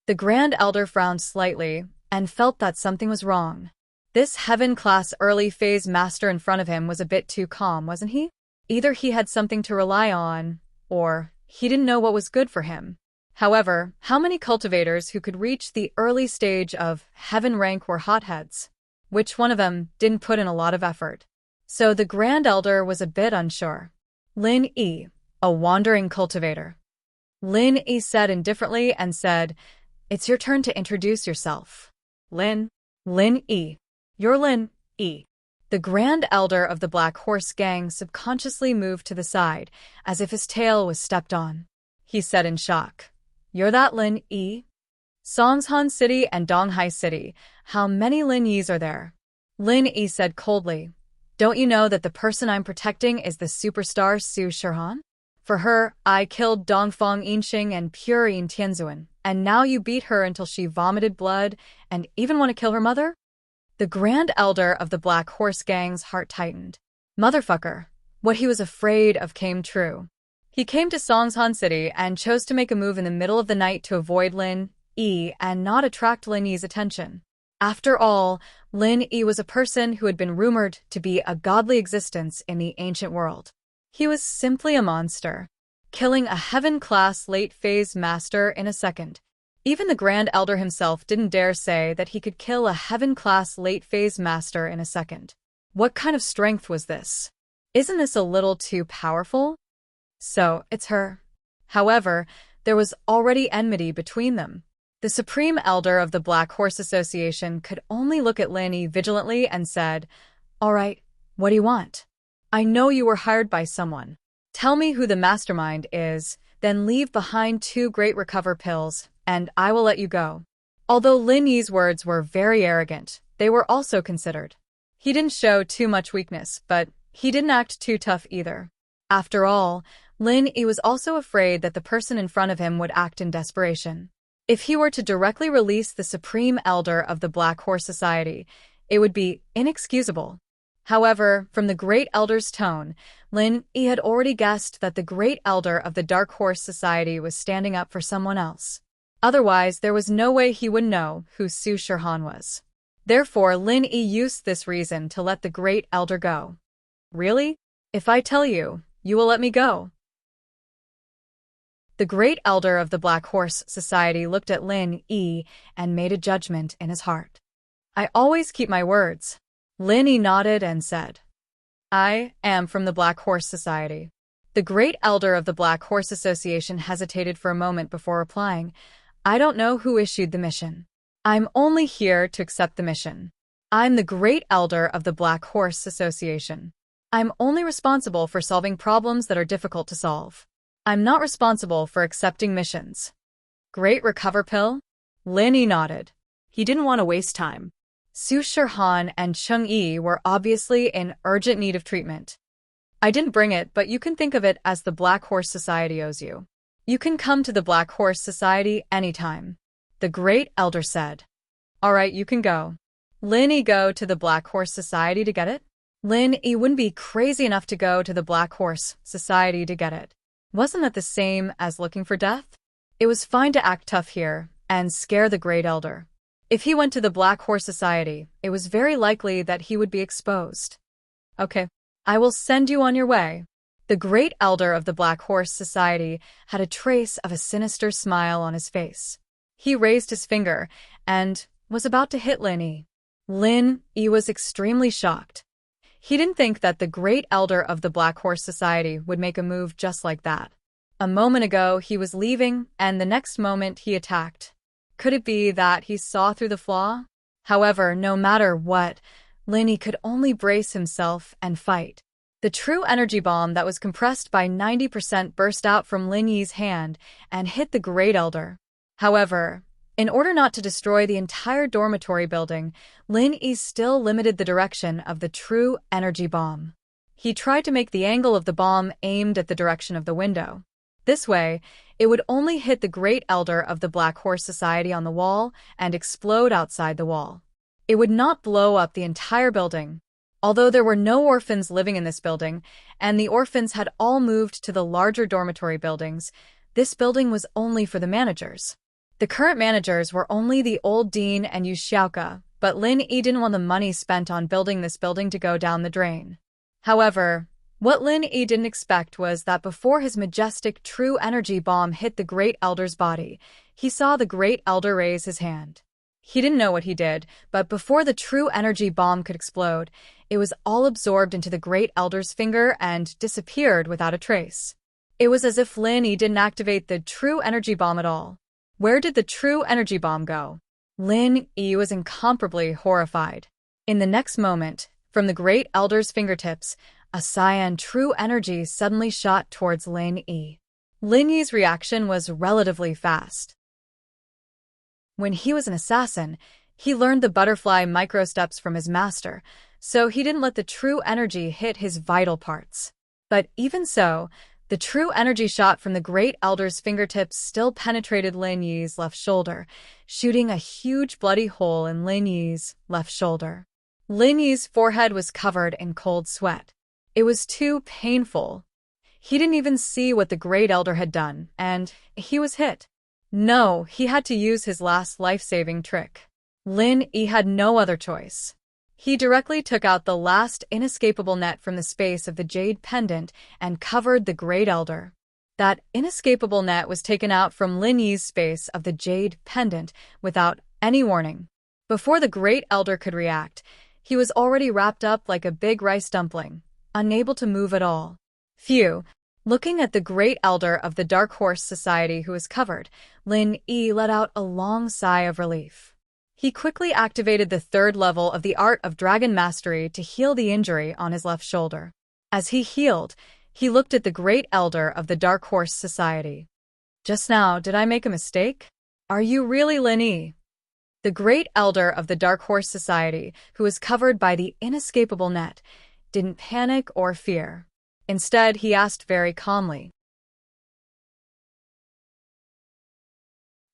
The Grand Elder frowned slightly and felt that something was wrong. This heaven-class early-phase master in front of him was a bit too calm, wasn't he? Either he had something to rely on, or he didn't know what was good for him. However, how many cultivators who could reach the early stage of heaven rank were hotheads? Which one of them didn't put in a lot of effort? So the Grand Elder was a bit unsure. Lin Yi, a wandering cultivator. Lin Yi said indifferently and said, "It's your turn to introduce yourself." Lin Yi. You're Lin Yi. The Grand Elder of the Black Horse Gang subconsciously moved to the side, as if his tail was stepped on. He said in shock, "You're that Lin Yi?" Songshan City and Donghai City, how many Lin Yis are there? Lin Yi said coldly, "Don't you know that the person I'm protecting is the superstar Su Shirhan? For her, I killed Dongfang Yinxing and Pure Yin Tianzuan, and now you beat her until she vomited blood and even want to kill her mother?" The Grand Elder of the Black Horse Gang's heart tightened. Motherfucker. What he was afraid of came true. He came to Songshan City and chose to make a move in the middle of the night to avoid Lin Yi and not attract Lin Yi's attention. After all, Lin Yi was a person who had been rumored to be a godly existence in the ancient world. He was simply a monster, killing a heaven-class late-phase master in a second. Even the Grand Elder himself didn't dare say that he could kill a heaven-class late-phase master in a second. What kind of strength was this? Isn't this a little too powerful? So, it's her. However, there was already enmity between them. The Supreme Elder of the Black Horse Association could only look at Lin Yi vigilantly and said, "All right, what do you want? I know you were hired by someone. Tell me who the mastermind is, then leave behind 2 great recover pills, and I will let you go." Although Lin Yi's words were very arrogant, they were also considered. He didn't show too much weakness, but he didn't act too tough either. After all, Lin Yi was also afraid that the person in front of him would act in desperation. If he were to directly release the Supreme Elder of the Black Horse Society, it would be inexcusable. However, from the Great Elder's tone, Lin Yi had already guessed that the Great Elder of the Dark Horse Society was standing up for someone else. Otherwise, there was no way he would know who Su Shirhan was. Therefore, Lin Yi used this reason to let the Great Elder go. "Really? If I tell you, you will let me go?" The Great Elder of the Black Horse Society looked at Lin Yi and made a judgment in his heart. "I always keep my words." Lin Yi nodded and said, "I am from the Black Horse Society." The Great Elder of the Black Horse Association hesitated for a moment before replying, "I don't know who issued the mission. I'm only here to accept the mission. I'm the Great Elder of the Black Horse Association. I'm only responsible for solving problems that are difficult to solve. I'm not responsible for accepting missions." Great recover pill? Lin Yi nodded. He didn't want to waste time. Su Shirhan and Cheng Yi were obviously in urgent need of treatment. "I didn't bring it, but you can think of it as the Black Horse Society owes you. You can come to the Black Horse Society anytime," the Great Elder said. "All right, you can go." Lin Yi go to the Black Horse Society to get it? Lin Yi wouldn't be crazy enough to go to the Black Horse Society to get it. Wasn't that the same as looking for death? It was fine to act tough here and scare the Great Elder. If he went to the Black Horse Society, it was very likely that he would be exposed. "Okay, I will send you on your way." The Great Elder of the Black Horse Society had a trace of a sinister smile on his face. He raised his finger and was about to hit Lin Yi. Lin Yi was extremely shocked. He didn't think that the Great Elder of the Black Horse Society would make a move just like that. A moment ago, he was leaving, and the next moment he attacked. Could it be that he saw through the flaw? However, no matter what, Lin Yi could only brace himself and fight. The true energy bomb that was compressed by 90% burst out from Lin Yi's hand and hit the Great Elder. However, in order not to destroy the entire dormitory building, Lin Yi still limited the direction of the true energy bomb. He tried to make the angle of the bomb aimed at the direction of the window. This way, it would only hit the Great Elder of the Black Horse Society on the wall and explode outside the wall. It would not blow up the entire building. Although there were no orphans living in this building, and the orphans had all moved to the larger dormitory buildings, This building was only for the managers. The current managers were only the old dean and Yu Xiaoke, but Lin Yi didn't want the money spent on building this building to go down the drain. However, what Lin Yi didn't expect was that before his majestic true energy bomb hit the Great Elder's body, he saw the Great Elder raise his hand. He didn't know what he did, but before the true energy bomb could explode, it was all absorbed into the Great Elder's finger and disappeared without a trace. It was as if Lin Yi didn't activate the true energy bomb at all. Where did the true energy bomb go? Lin Yi was incomparably horrified. In the next moment, from the Great Elder's fingertips, a cyan true energy suddenly shot towards Lin Yi. Lin Yi's reaction was relatively fast. When he was an assassin, he learned the butterfly microsteps from his master, so he didn't let the true energy hit his vital parts. But even so, the true energy shot from the Great Elder's fingertips still penetrated Lin Yi's left shoulder, shooting a huge bloody hole in Lin Yi's left shoulder. Lin Yi's forehead was covered in cold sweat. It was too painful. He didn't even see what the Great Elder had done, and he was hit. No, he had to use his last life-saving trick. Lin Yi had no other choice. He directly took out the last inescapable net from the space of the jade pendant and covered the Great Elder. That inescapable net was taken out from Lin Yi's space of the jade pendant without any warning. Before the Great Elder could react, he was already wrapped up like a big rice dumpling, unable to move at all. Phew! Looking at the Great Elder of the Dark Horse Society who was covered, Lin Yi let out a long sigh of relief. He quickly activated the third level of the Art of Dragon Mastery to heal the injury on his left shoulder. As he healed, he looked at the Great Elder of the Dark Horse Society. Just now, did I make a mistake? Are you really Lin Yi? The Great Elder of the Dark Horse Society, who was covered by the inescapable net, didn't panic or fear. Instead, he asked very calmly.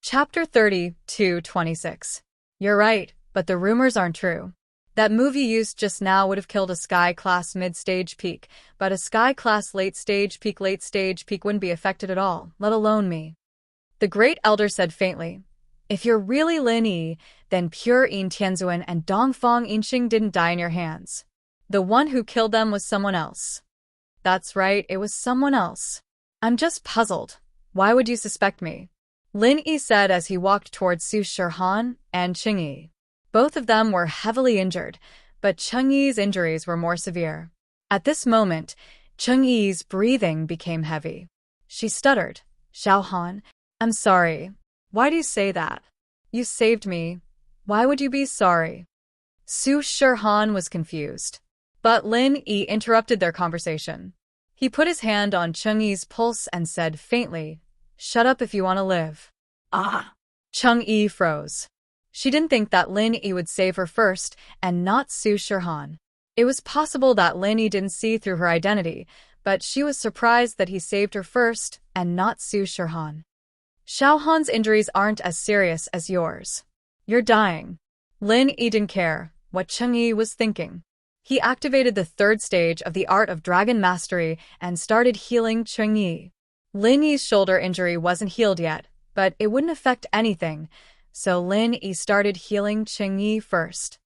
Chapter 32:26. You're right, but the rumors aren't true. That move you used just now would have killed a Sky-class mid-stage peak, but a Sky-class late-stage peak wouldn't be affected at all, let alone me. The Great Elder said faintly, If you're really Lin Yi, then pure Yin Tianzuan and Dongfang Yinxing didn't die in your hands. The one who killed them was someone else. That's right, it was someone else. I'm just puzzled. Why would you suspect me? Lin Yi said as he walked towards Su Shihan and Cheng Yi. Both of them were heavily injured, but Cheng Yi's injuries were more severe. At this moment, Cheng Yi's breathing became heavy. She stuttered. Xiaohan, I'm sorry. Why do you say that? You saved me. Why would you be sorry? Su Shihan was confused. But Lin Yi interrupted their conversation. He put his hand on Cheng Yi's pulse and said faintly, Shut up if you want to live. Ah! Cheng Yi froze. She didn't think that Lin Yi would save her first and not Su Shihan. It was possible that Lin Yi didn't see through her identity, but she was surprised that he saved her first and not Su Shihan. Xiaohan's injuries aren't as serious as yours. You're dying. Lin Yi didn't care what Cheng Yi was thinking. He activated the third stage of the Art of Dragon Mastery and started healing Cheng Yi. Lin Yi's shoulder injury wasn't healed yet, but it wouldn't affect anything, so Lin Yi started healing Cheng Yi first.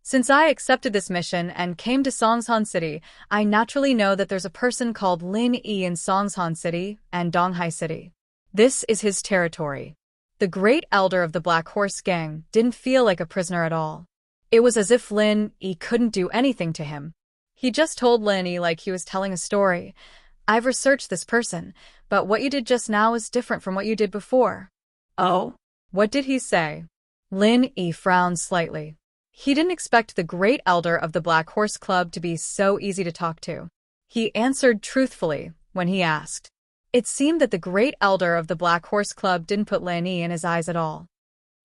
Since I accepted this mission and came to Songshan City, I naturally know that there's a person called Lin Yi in Songshan City and Donghai City. This is his territory. The Great Elder of the Black Horse Gang didn't feel like a prisoner at all. It was as if Lin Yi couldn't do anything to him. He just told Lin Yi like he was telling a story. I've researched this person, but what you did just now is different from what you did before. Oh? What did he say? Lin Yi frowned slightly. He didn't expect the Great Elder of the Black Horse Club to be so easy to talk to. He answered truthfully when he asked. It seemed that the Great Elder of the Black Horse Club didn't put Lin Yi in his eyes at all.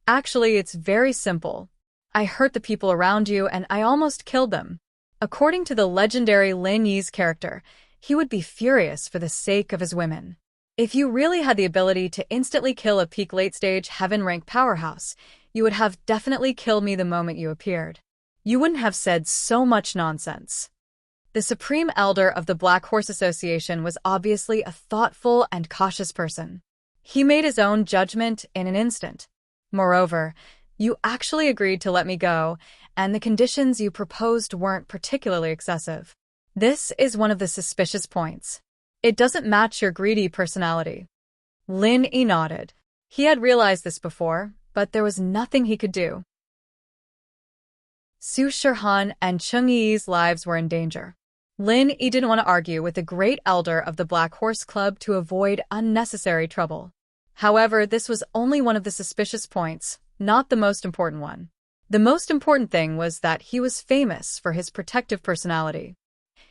Actually, it's very simple. I hurt the people around you and I almost killed them. According to the legendary Lin Yi's character, he would be furious for the sake of his women. If you really had the ability to instantly kill a peak late-stage heaven-rank powerhouse, you would have definitely killed me the moment you appeared. You wouldn't have said so much nonsense. The Supreme Elder of the Black Horse Association was obviously a thoughtful and cautious person. He made his own judgment in an instant. Moreover, you actually agreed to let me go, and the conditions you proposed weren't particularly excessive. This is one of the suspicious points. It doesn't match your greedy personality. Lin Yi nodded. He had realized this before, but there was nothing he could do. Su Shihan and Cheng Yi's lives were in danger. Lin Yi didn't want to argue with the great elder of the Black Horse Club to avoid unnecessary trouble. However, this was only one of the suspicious points, not the most important one. The most important thing was that he was famous for his protective personality.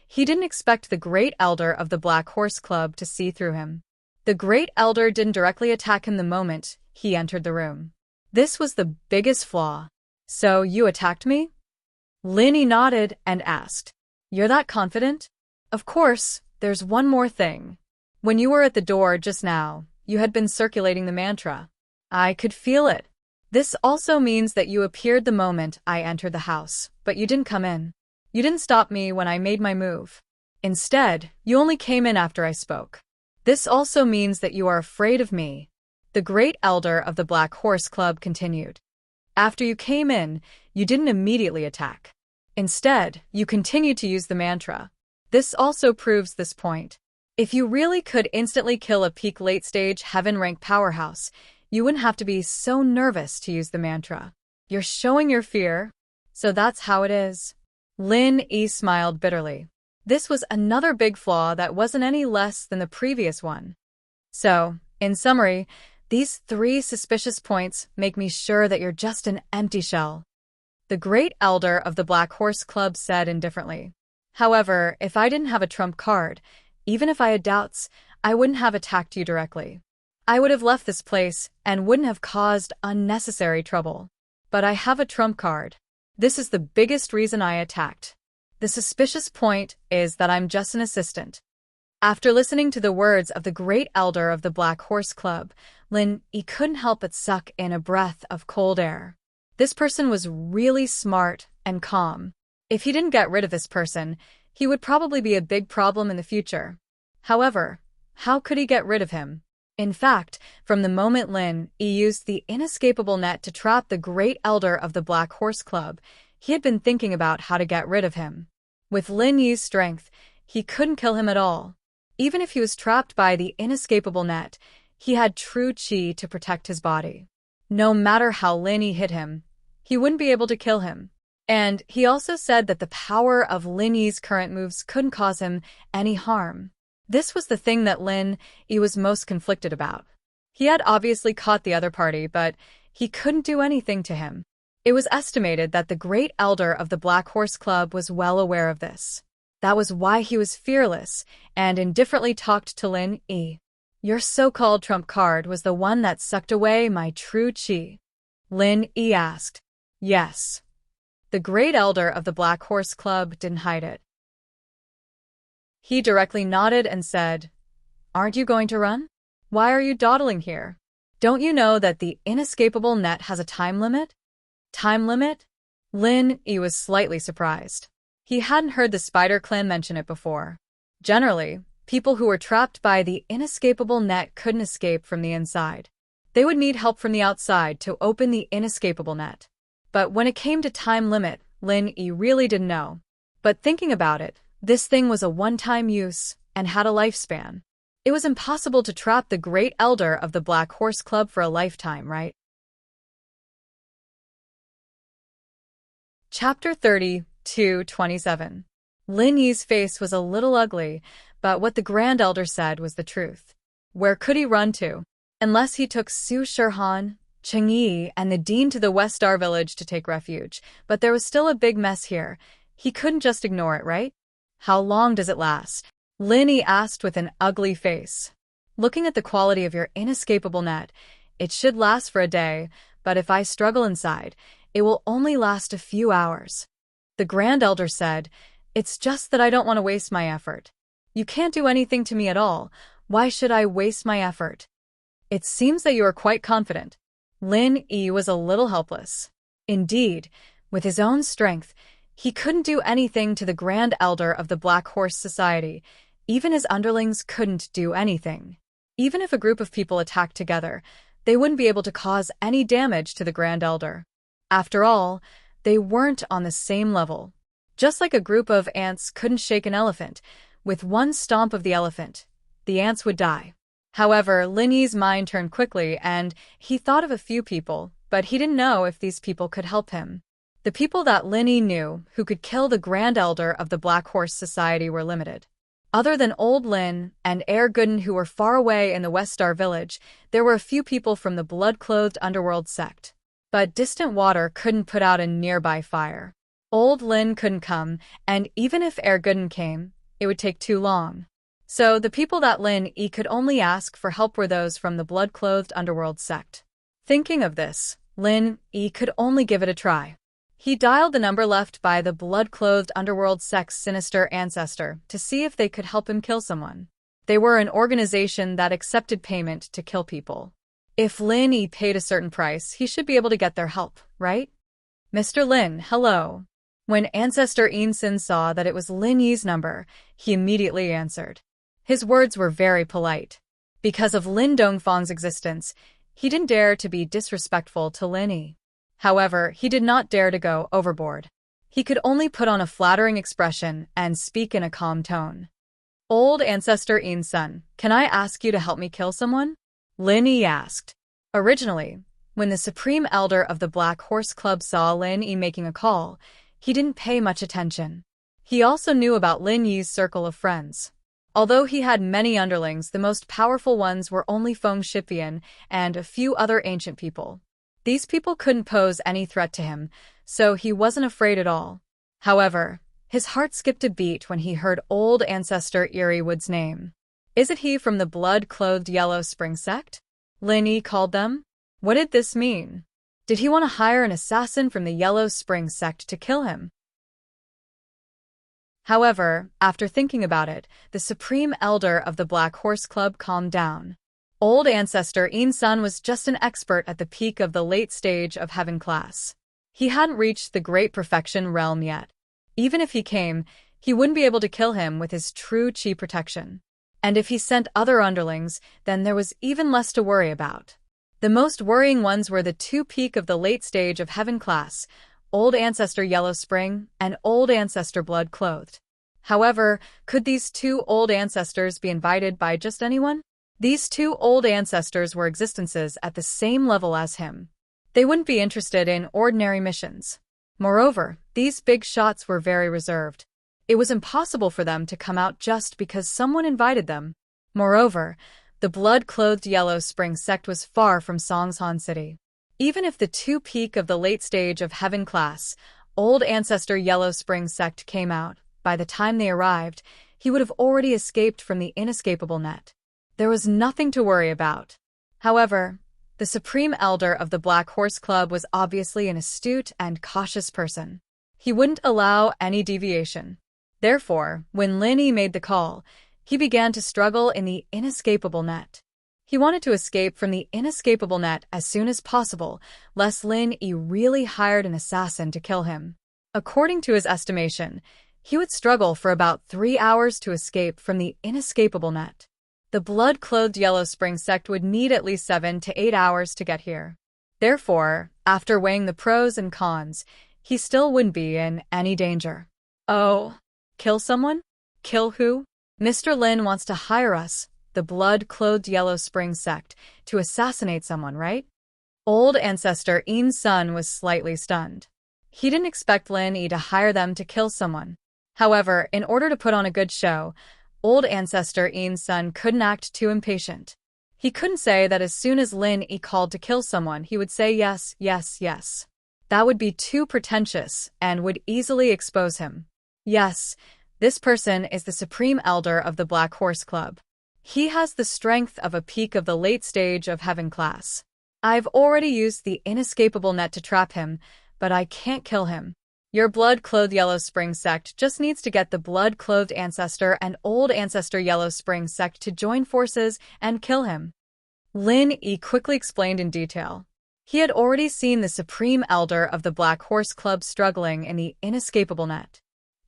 He didn't expect the great elder of the Black Horse Club to see through him. The great elder didn't directly attack him the moment he entered the room. This was the biggest flaw. So you attacked me? Lin Yi nodded and asked, "You're that confident?" Of course, there's one more thing. When you were at the door just now, you had been circulating the mantra. I could feel it. This also means that you appeared the moment I entered the house, but you didn't come in. You didn't stop me when I made my move. Instead, you only came in after I spoke. This also means that you are afraid of me. The great elder of the Black Horse Club continued. After you came in, you didn't immediately attack. Instead, you continued to use the mantra. This also proves this point. If you really could instantly kill a peak late-stage heaven-rank powerhouse, you wouldn't have to be so nervous to use the mantra. You're showing your fear, so that's how it is. Lin Yi smiled bitterly. This was another big flaw that wasn't any less than the previous one. So, in summary, these 3 suspicious points make me sure that you're just an empty shell. The great elder of the Black Horse Club said indifferently. However, if I didn't have a trump card, even if I had doubts, I wouldn't have attacked you directly. I would have left this place and wouldn't have caused unnecessary trouble. But I have a trump card. This is the biggest reason I attacked. The suspicious point is that I'm just an assistant. After listening to the words of the great elder of the Black Horse Club, Lin Yi couldn't help but suck in a breath of cold air. This person was really smart and calm. If he didn't get rid of this person, he would probably be a big problem in the future. However, how could he get rid of him? In fact, from the moment Lin Yi used the inescapable net to trap the great elder of the Black Horse Club, he had been thinking about how to get rid of him. With Lin Yi's strength, he couldn't kill him at all. Even if he was trapped by the inescapable net, he had true qi to protect his body. No matter how Lin Yi hit him, he wouldn't be able to kill him. And he also said that the power of Lin Yi's current moves couldn't cause him any harm. This was the thing that Lin Yi was most conflicted about. He had obviously caught the other party, but he couldn't do anything to him. It was estimated that the great elder of the Black Horse Club was well aware of this. That was why he was fearless and indifferently talked to Lin Yi. Your so-called trump card was the one that sucked away my true qi. Lin Yi asked. Yes. The great elder of the Black Horse Club didn't hide it. He directly nodded and said, Aren't you going to run? Why are you dawdling here? Don't you know that the inescapable net has a time limit? Time limit? Lin Yi was slightly surprised. He hadn't heard the Spider Clan mention it before. Generally, people who were trapped by the inescapable net couldn't escape from the inside. They would need help from the outside to open the inescapable net. But when it came to time limit, Lin Yi really didn't know. But thinking about it, this thing was a one-time use and had a lifespan. It was impossible to trap the great elder of the Black Horse Club for a lifetime, right? Chapter 30:27. Lin Yi's face was a little ugly, but what the Grand Elder said was the truth. Where could he run to? Unless he took Su Shihan, Cheng Yi, and the Dean to the West Star Village to take refuge, but there was still a big mess here. He couldn't just ignore it, right? How long does it last? Lin Yi asked with an ugly face. Looking at the quality of your inescapable net, it should last for a day, but if I struggle inside, it will only last a few hours. The Grand Elder said, It's just that I don't want to waste my effort. You can't do anything to me at all. Why should I waste my effort? It seems that you are quite confident. Lin Yi was a little helpless. Indeed, with his own strength, he couldn't do anything to the Grand Elder of the Black Horse Society. Even his underlings couldn't do anything. Even if a group of people attacked together, they wouldn't be able to cause any damage to the Grand Elder. After all, they weren't on the same level. Just like a group of ants couldn't shake an elephant, with one stomp of the elephant, the ants would die. However, Lin Yi's mind turned quickly and he thought of a few people, but he didn't know if these people could help him. The people that Lin Yi knew who could kill the Grand Elder of the Black Horse Society were limited. Other than Old Lin and Air Gooden, who were far away in the West Star Village, there were a few people from the blood-clothed underworld sect. But distant water couldn't put out a nearby fire. Old Lin couldn't come, and even if Air Gooden came, it would take too long. So the people that Lin Yi could only ask for help were those from the blood-clothed underworld sect. Thinking of this, Lin Yi could only give it a try. He dialed the number left by the blood-clothed underworld sect's sinister ancestor to see if they could help him kill someone. They were an organization that accepted payment to kill people. If Lin Yi paid a certain price, he should be able to get their help, right? Mr. Lin, hello. When Ancestor Ensin saw that it was Lin Yi's number, he immediately answered. His words were very polite. Because of Lin Dongfang's existence, he didn't dare to be disrespectful to Lin Yi. However, he did not dare to go overboard. He could only put on a flattering expression and speak in a calm tone. Old Ancestor Ensin, can I ask you to help me kill someone? Lin Yi asked. Originally, when the Supreme Elder of the Black Horse Club saw Lin Yi making a call, he didn't pay much attention. He also knew about Lin Yi's circle of friends. Although he had many underlings, the most powerful ones were only Feng Shipian and a few other ancient people. These people couldn't pose any threat to him, so he wasn't afraid at all. However, his heart skipped a beat when he heard Old Ancestor Eeriewood's name. Is it he from the blood-clothed Yellow Spring sect? Lin Yi called them? What did this mean? Did he want to hire an assassin from the Yellow Spring sect to kill him? However, after thinking about it, the Supreme Elder of the Black Horse Club calmed down. Old Ancestor Ensin was just an expert at the peak of the late stage of Heaven class. He hadn't reached the Great Perfection realm yet. Even if he came, he wouldn't be able to kill him with his true chi protection. And if he sent other underlings, then there was even less to worry about. The most worrying ones were the two peak of the late stage of Heaven class, Old Ancestor Yellow Spring and Old Ancestor Blood Clothed. However, could these two old ancestors be invited by just anyone? These two old ancestors were existences at the same level as him. They wouldn't be interested in ordinary missions. Moreover, these big shots were very reserved. It was impossible for them to come out just because someone invited them. Moreover, the blood-clothed Yellow Spring sect was far from Songshan City. Even if the two peak of the late stage of Heaven class, Old Ancestor Yellow Spring sect came out, by the time they arrived, he would have already escaped from the inescapable net. There was nothing to worry about. However, the Supreme Elder of the Black Horse Club was obviously an astute and cautious person. He wouldn't allow any deviation. Therefore, when Lin Yi made the call, he began to struggle in the inescapable net. He wanted to escape from the inescapable net as soon as possible, lest Lin Yi really hired an assassin to kill him. According to his estimation, he would struggle for about 3 hours to escape from the inescapable net. The blood-clothed Yellow Spring sect would need at least 7 to 8 hours to get here. Therefore, after weighing the pros and cons, he still wouldn't be in any danger. Oh, kill someone? Kill who? Mr. Lin wants to hire us, the blood-clothed Yellow Spring sect, to assassinate someone, right? Old Ancestor Ensin was slightly stunned. He didn't expect Lin Yi to hire them to kill someone. However, in order to put on a good show, Old Ancestor Ensin couldn't act too impatient. He couldn't say that as soon as Lin Yi called to kill someone, he would say yes, yes, yes. That would be too pretentious and would easily expose him. Yes, this person is the Supreme Elder of the Black Horse Club. He has the strength of a peak of the late stage of Heaven class. I've already used the inescapable net to trap him, but I can't kill him. Your blood-clothed Yellow Spring sect just needs to get the blood-clothed Ancestor and Old Ancestor Yellow Spring sect to join forces and kill him. Lin Yi quickly explained in detail. He had already seen the Supreme Elder of the Black Horse Club struggling in the inescapable net.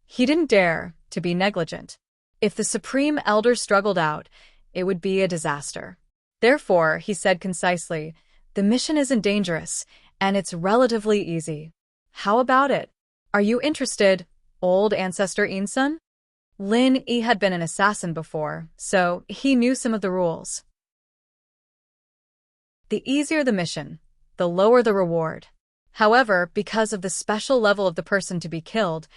He didn't dare to be negligent. If the Supreme Elder struggled out, it would be a disaster. Therefore, he said concisely, the mission isn't dangerous, and it's relatively easy. How about it? Are you interested, old ancestor Insun? Lin Yi had been an assassin before, so he knew some of the rules. The easier the mission, the lower the reward. However, because of the special level of the person to be killed,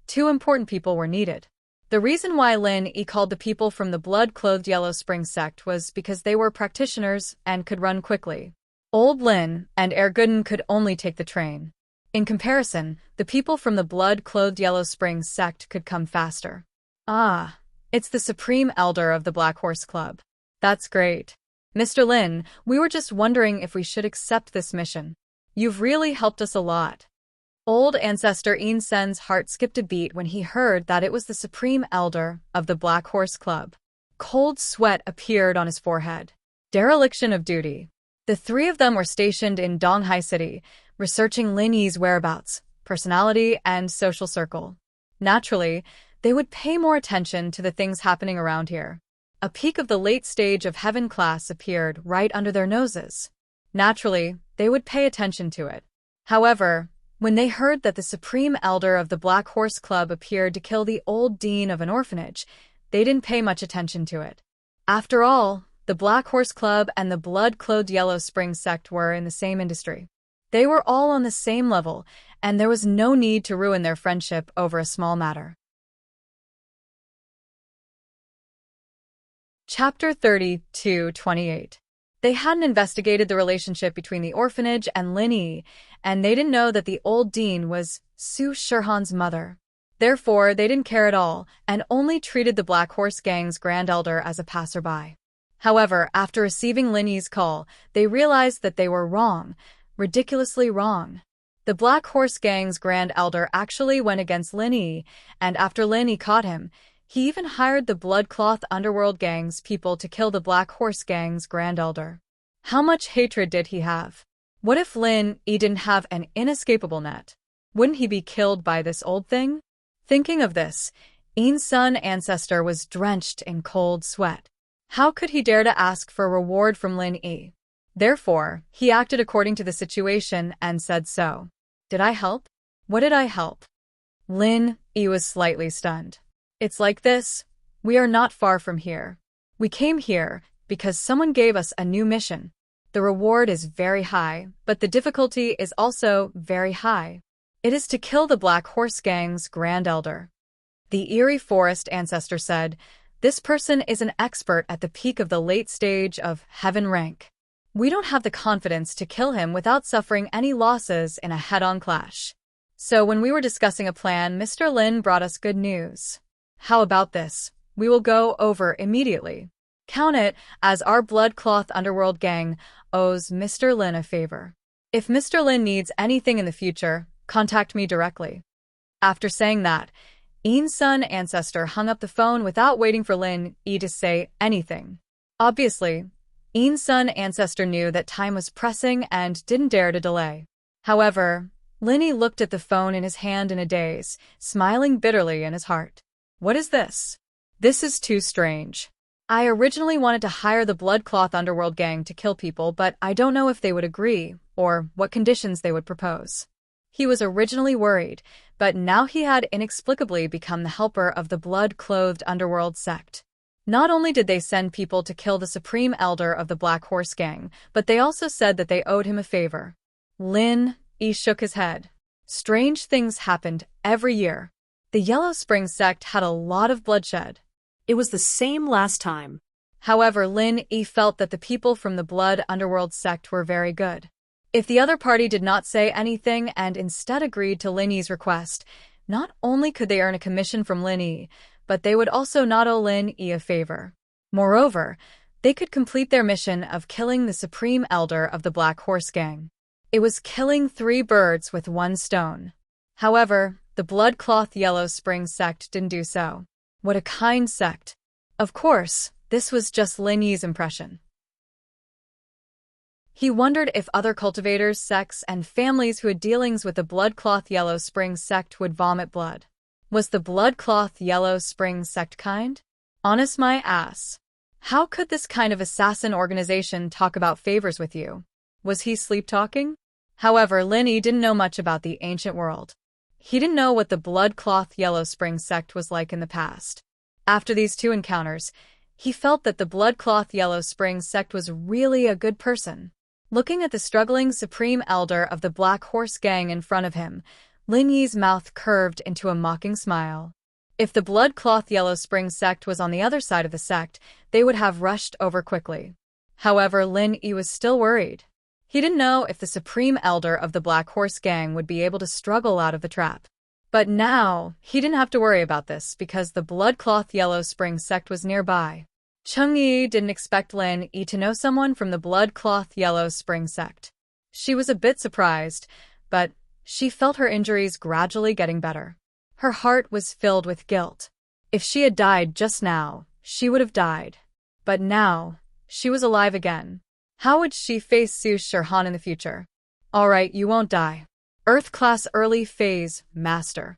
2 important people were needed. The reason why Lin Yi called the people from the blood-clothed Yellow Spring sect was because they were practitioners and could run quickly. Old Lin and Erguden could only take the train. In comparison, the people from the blood-clothed Yellow Spring sect could come faster. Ah, it's the Supreme Elder of the Black Horse Club. That's great. Mr. Lin, we were just wondering if we should accept this mission. You've really helped us a lot. Old ancestor Insen's heart skipped a beat when he heard that it was the Supreme Elder of the Black Horse Club. Cold sweat appeared on his forehead. Dereliction of duty. The 3 of them were stationed in Donghai City, researching Lin Yi's whereabouts, personality, and social circle. Naturally, they would pay more attention to the things happening around here. A peak of the late stage of heaven class appeared right under their noses. Naturally, they would pay attention to it. However, when they heard that the Supreme Elder of the Black Horse Club appeared to kill the old dean of an orphanage, they didn't pay much attention to it. After all, the Black Horse Club and the blood-clothed Yellow Spring sect were in the same industry. They were all on the same level, and there was no need to ruin their friendship over a small matter. Chapter 32-28. They hadn't investigated the relationship between the orphanage and Lin Yi, and they didn't know that the old dean was Su Shihan's mother. Therefore, they didn't care at all, and only treated the Black Horse Gang's Grand Elder as a passerby. However, after receiving Lin Yi's call, they realized that they were wrong, ridiculously wrong. The Black Horse Gang's Grand Elder actually went against Lin Yi, and after Lin Yi caught him, he even hired the Bloodcloth Underworld Gang's people to kill the Black Horse Gang's Grand Elder. How much hatred did he have? What if Lin Yi didn't have an inescapable net? Wouldn't he be killed by this old thing? Thinking of this, Insun ancestor was drenched in cold sweat. How could he dare to ask for a reward from Lin Yi? Therefore, he acted according to the situation and said so. Did I help? What did I help? Lin Yi was slightly stunned. It's like this. We are not far from here. We came here because someone gave us a new mission. The reward is very high, but the difficulty is also very high. It is to kill the Black Horse Gang's Grand Elder. The Eerie Forest ancestor said, this person is an expert at the peak of the late stage of heaven rank. We don't have the confidence to kill him without suffering any losses in a head-on clash. So when we were discussing a plan, Mr. Lin brought us good news. How about this? We will go over immediately. Count it as our Bloodcloth Underworld Gang owes Mr. Lin a favor. If Mr. Lin needs anything in the future, contact me directly. After saying that, Insun ancestor hung up the phone without waiting for Lin Yi to say anything. Obviously, Insun ancestor knew that time was pressing and didn't dare to delay. However, Lin Yi looked at the phone in his hand in a daze, smiling bitterly in his heart. What is this? This is too strange. I originally wanted to hire the Bloodcloth Underworld Gang to kill people, but I don't know if they would agree, or what conditions they would propose. He was originally worried, but now he had inexplicably become the helper of the blood-clothed underworld sect. Not only did they send people to kill the Supreme Elder of the Black Horse Gang, but they also said that they owed him a favor. Lin Yi shook his head. Strange things happened every year. The Yellow Spring sect had a lot of bloodshed. It was the same last time. However, Lin Yi felt that the people from the Blood Underworld sect were very good. If the other party did not say anything and instead agreed to Lin Yi's request, not only could they earn a commission from Lin Yi, but they would also not owe Lin Yi a favor. Moreover, they could complete their mission of killing the Supreme Elder of the Black Horse Gang. It was killing 3 birds with 1 stone. However, the Bloodcloth Yellow Spring sect didn't do so. What a kind sect. Of course, this was just Lin Yi's impression. He wondered if other cultivators, sects, and families who had dealings with the Bloodcloth Yellow Spring sect would vomit blood. Was the Bloodcloth Yellow Spring sect kind? Honest my ass. How could this kind of assassin organization talk about favors with you? Was he sleep-talking? However, Lin Yi didn't know much about the ancient world. He didn't know what the blood-cloth Yellow Spring sect was like in the past. After these two encounters, he felt that the blood-cloth Yellow Spring sect was really a good person. Looking at the struggling Supreme Elder of the Black Horse Gang in front of him, Lin Yi's mouth curved into a mocking smile. If the blood-cloth Yellow Spring sect was on the other side of the sect, they would have rushed over quickly. However, Lin Yi was still worried. He didn't know if the Supreme Elder of the Black Horse Gang would be able to struggle out of the trap. But now, he didn't have to worry about this because the blood-cloth Yellow Spring sect was nearby. Cheng Yi didn't expect Lin Yi to know someone from the blood-cloth Yellow Spring sect. She was a bit surprised, but she felt her injuries gradually getting better. Her heart was filled with guilt. If she had died just now, she would have died. But now, she was alive again. How would she face Su Shirhan in the future? Alright, you won't die. Earth-class early phase, Master.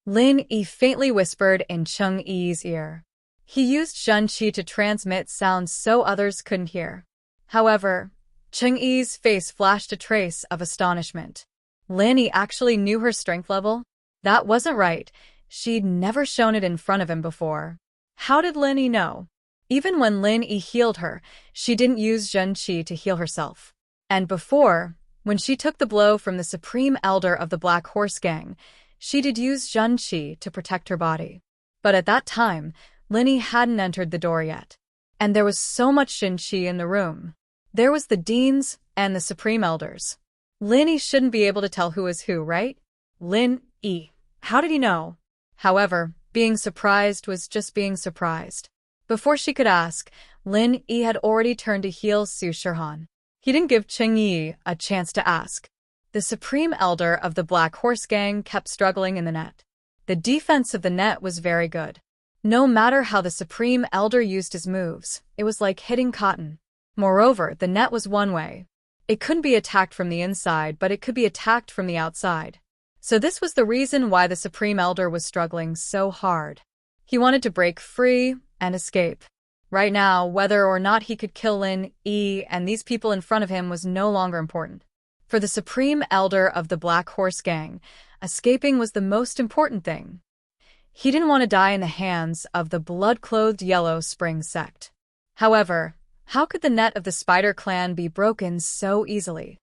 Lin Yi faintly whispered in Cheng Yi's ear. He used Zhen Qi to transmit sounds so others couldn't hear. However, Cheng Yi's face flashed a trace of astonishment. Lin Yi actually knew her strength level? That wasn't right. She'd never shown it in front of him before. How did Lin Yi know? Even when Lin Yi healed her, she didn't use Zhen Qi to heal herself. And before, when she took the blow from the Supreme Elder of the Black Horse Gang, she did use Zhen Qi to protect her body. But at that time, Lin Yi hadn't entered the door yet. And there was so much Zhen Qi in the room. There was the deans and the Supreme Elders. Lin Yi shouldn't be able to tell who is who, right? Lin Yi. How did he know? However, being surprised was just being surprised. Before she could ask, Lin Yi had already turned to heal Su Shirhan. He didn't give Cheng Yi a chance to ask. The Supreme Elder of the Black Horse Gang kept struggling in the net. The defense of the net was very good. No matter how the Supreme Elder used his moves, it was like hitting cotton. Moreover, the net was one way. It couldn't be attacked from the inside, but it could be attacked from the outside. So this was the reason why the Supreme Elder was struggling so hard. He wanted to break free and escape. Right now, whether or not he could kill Lin Yi and these people in front of him was no longer important. For the Supreme Elder of the Black Horse Gang, escaping was the most important thing. He didn't want to die in the hands of the blood-clothed Yellow Spring sect. However, how could the net of the Spider Clan be broken so easily?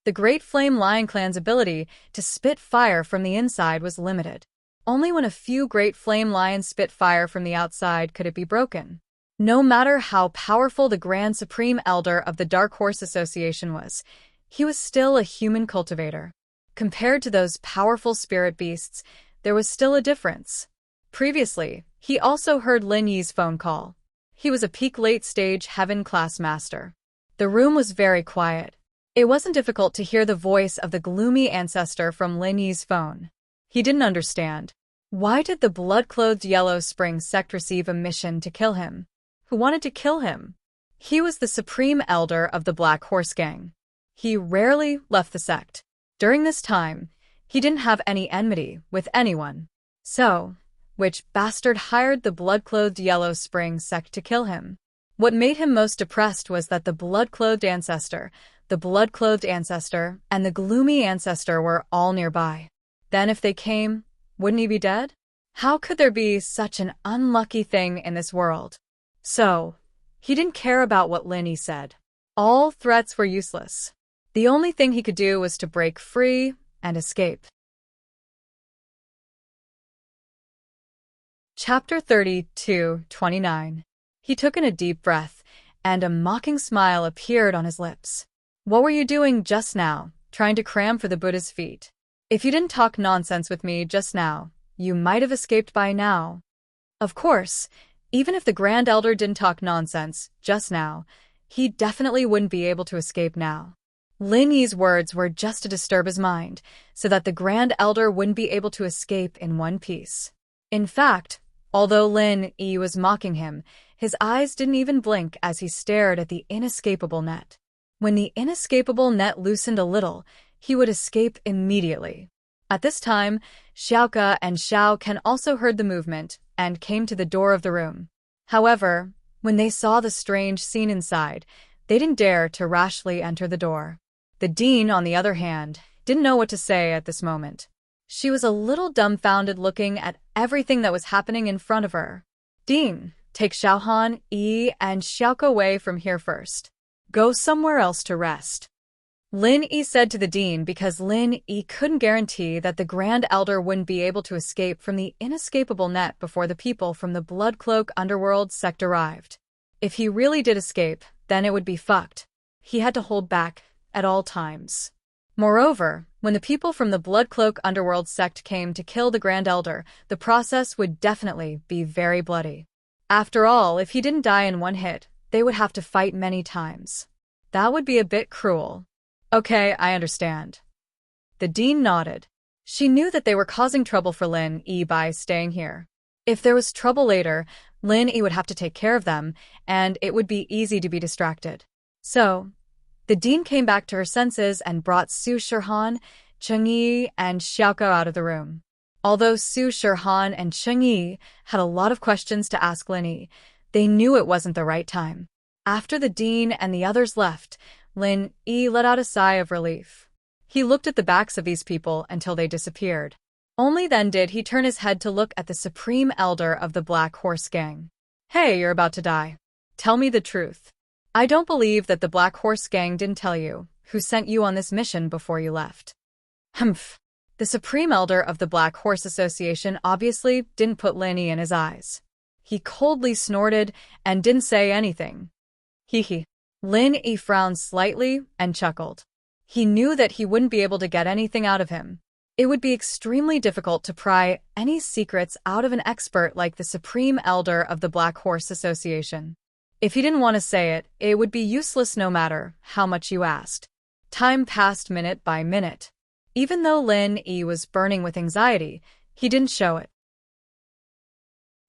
The Great Flame Lion Clan's ability to spit fire from the inside was limited. Only when a few Great Flame Lions spit fire from the outside could it be broken. No matter how powerful the Grand Supreme Elder of the Dark Horse Association was, he was still a human cultivator. Compared to those powerful spirit beasts, there was still a difference. Previously, he also heard Lin Yi's phone call. He was a peak late-stage heaven-class master. The room was very quiet. It wasn't difficult to hear the voice of the gloomy ancestor from Lin Yi's phone. He didn't understand. Why did the blood-clothed Yellow Spring sect receive a mission to kill him? Who wanted to kill him? He was the Supreme Elder of the Black Horse Gang. He rarely left the sect. During this time, he didn't have any enmity with anyone. So, which bastard hired the blood-clothed Yellow Spring sect to kill him? What made him most depressed was that the blood-clothed ancestor, and the gloomy ancestor were all nearby. Then if they came, wouldn't he be dead? How could there be such an unlucky thing in this world? So, he didn't care about what Lin Yi said. All threats were useless. The only thing he could do was to break free and escape. Chapter 32:29. He took in a deep breath, and a mocking smile appeared on his lips. What were you doing just now, trying to cram for the Buddha's feet? If you didn't talk nonsense with me just now, you might have escaped by now. Of course, even if the Grand Elder didn't talk nonsense just now, he definitely wouldn't be able to escape now. Lin Yi's words were just to disturb his mind, so that the Grand Elder wouldn't be able to escape in one piece. In fact, although Lin Yi was mocking him, his eyes didn't even blink as he stared at the inescapable net. When the inescapable net loosened a little, he would escape immediately. At this time, Xiaoke and Xiao Ken also heard the movement and came to the door of the room. However, when they saw the strange scene inside, they didn't dare to rashly enter the door. The dean, on the other hand, didn't know what to say at this moment. She was a little dumbfounded looking at everything that was happening in front of her. Dean, take Xiaohan, Yi, and Xiaoko away from here first. Go somewhere else to rest. Lin Yi said to the dean because Lin Yi couldn't guarantee that the Grand Elder wouldn't be able to escape from the inescapable net before the people from the Bloodcloak Underworld sect arrived. If he really did escape, then it would be fucked. He had to hold back at all times. Moreover, when the people from the Bloodcloak Underworld sect came to kill the Grand Elder, the process would definitely be very bloody. After all, if he didn't die in one hit, they would have to fight many times. That would be a bit cruel. Okay, I understand. The dean nodded. She knew that they were causing trouble for Lin Yi by staying here. If there was trouble later, Lin Yi would have to take care of them, and it would be easy to be distracted. So, the dean came back to her senses and brought Su Shirhan, Cheng Yi, and Xiaoko out of the room. Although Su Shirhan and Cheng Yi had a lot of questions to ask Lin Yi, they knew it wasn't the right time. After the dean and the others left, Lin Yi let out a sigh of relief. He looked at the backs of these people until they disappeared. Only then did he turn his head to look at the Supreme Elder of the Black Horse Gang. Hey, you're about to die. Tell me the truth. I don't believe that the Black Horse Gang didn't tell you who sent you on this mission before you left. Humph. The Supreme Elder of the Black Horse Association obviously didn't put Lin Yi in his eyes. He coldly snorted and didn't say anything. Hee. Lin Yi frowned slightly and chuckled. He knew that he wouldn't be able to get anything out of him. It would be extremely difficult to pry any secrets out of an expert like the Supreme Elder of the Black Horse Association. If he didn't want to say it, it would be useless no matter how much you asked. Time passed minute by minute. Even though Lin Yi was burning with anxiety, he didn't show it.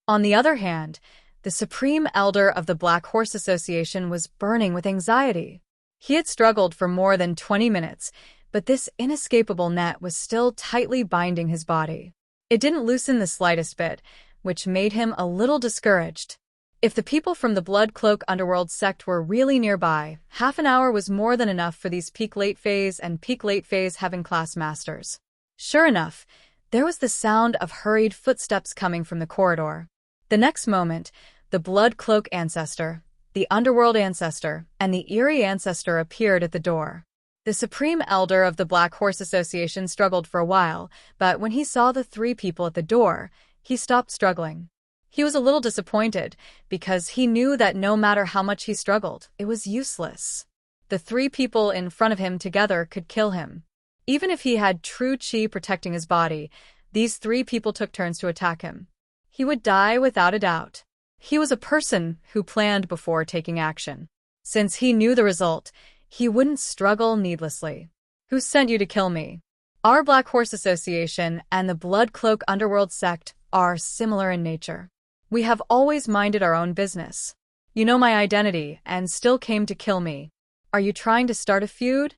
On the other hand, the Supreme Elder of the Black Horse Association was burning with anxiety. He had struggled for more than 20 minutes, but this inescapable net was still tightly binding his body. It didn't loosen the slightest bit, which made him a little discouraged. If the people from the Bloodcloak Underworld sect were really nearby, half an hour was more than enough for these peak late phase and peak late phase heaven class masters. Sure enough, there was the sound of hurried footsteps coming from the corridor. The next moment, the Bloodcloak Ancestor, the Underworld Ancestor, and the Eerie Ancestor appeared at the door. The Supreme Elder of the Black Horse Association struggled for a while, but when he saw the three people at the door, he stopped struggling. He was a little disappointed, because he knew that no matter how much he struggled, it was useless. The three people in front of him together could kill him. Even if he had true chi protecting his body, these three people took turns to attack him. He would die without a doubt. He was a person who planned before taking action. Since he knew the result, he wouldn't struggle needlessly. Who sent you to kill me? Our Black Horse Association and the Bloodcloak Underworld sect are similar in nature. We have always minded our own business. You know my identity and still came to kill me. Are you trying to start a feud?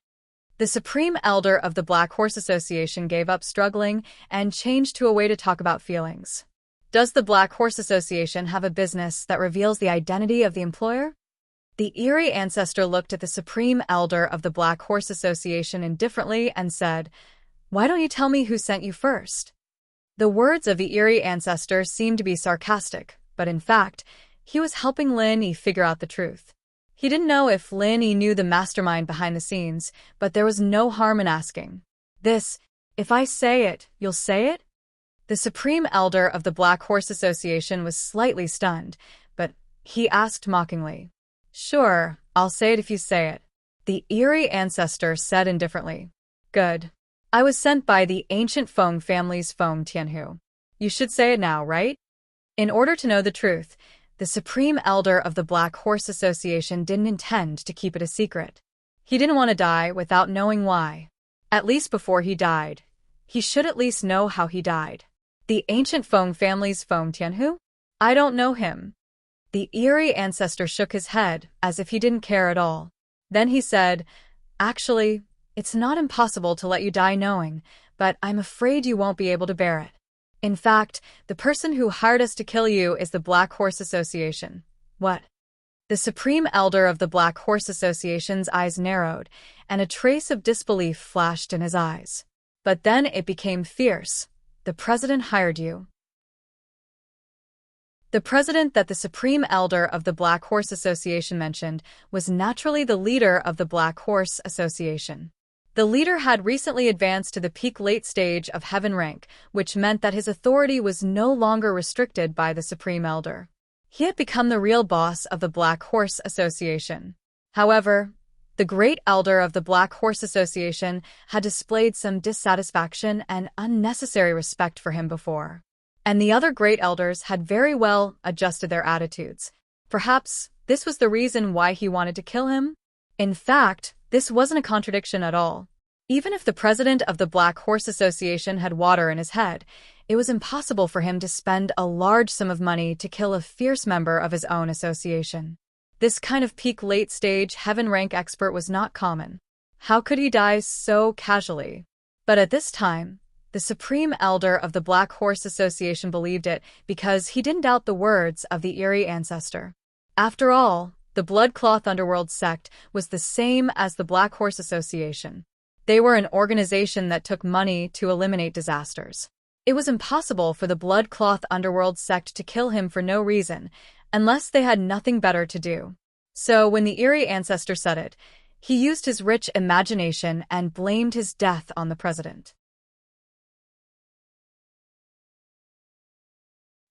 The Supreme Elder of the Black Horse Association gave up struggling and changed to a way to talk about feelings. Does the Black Horse Association have a business that reveals the identity of the employer? The Eerie Ancestor looked at the Supreme Elder of the Black Horse Association indifferently and said, "Why don't you tell me who sent you first?" The words of the Eerie Ancestor seemed to be sarcastic, but in fact, he was helping Lin Yi figure out the truth. He didn't know if Lin Yi knew the mastermind behind the scenes, but there was no harm in asking. If I say it, you'll say it? The Supreme Elder of the Black Horse Association was slightly stunned, but he asked mockingly. Sure, I'll say it if you say it. The Eerie Ancestor said indifferently. Good. I was sent by the ancient Feng family's Feng Tianhu. You should say it now, right? In order to know the truth, the Supreme Elder of the Black Horse Association didn't intend to keep it a secret. He didn't want to die without knowing why. At least before he died, he should at least know how he died. The ancient Feng family's Feng Tianhu? I don't know him. The Eerie Ancestor shook his head as if he didn't care at all. Then he said, Actually, it's not impossible to let you die knowing, but I'm afraid you won't be able to bear it. In fact, the person who hired us to kill you is the Black Horse Association. What? The Supreme Elder of the Black Horse Association's eyes narrowed, and a trace of disbelief flashed in his eyes. But then it became fierce. The president hired you. The president that the Supreme Elder of the Black Horse Association mentioned was naturally the leader of the Black Horse Association. The leader had recently advanced to the peak late stage of heaven rank, which meant that his authority was no longer restricted by the Supreme Elder. He had become the real boss of the Black Horse Association. However, the Great Elder of the Black Horse Association had displayed some dissatisfaction and unnecessary respect for him before. And the other Great Elders had very well adjusted their attitudes. Perhaps this was the reason why he wanted to kill him? In fact, this wasn't a contradiction at all. Even if the president of the Black Horse Association had water in his head, it was impossible for him to spend a large sum of money to kill a fierce member of his own association. This kind of peak late stage heaven rank expert was not common. How could he die so casually? But at this time, the Supreme Elder of the Black Horse Association believed it because he didn't doubt the words of the eerie ancestor. After all, the Bloodcloth Underworld sect was the same as the Black Horse Association. They were an organization that took money to eliminate disasters. It was impossible for the Bloodcloth Underworld sect to kill him for no reason, unless they had nothing better to do. So when the eerie ancestor said it, he used his rich imagination and blamed his death on the president.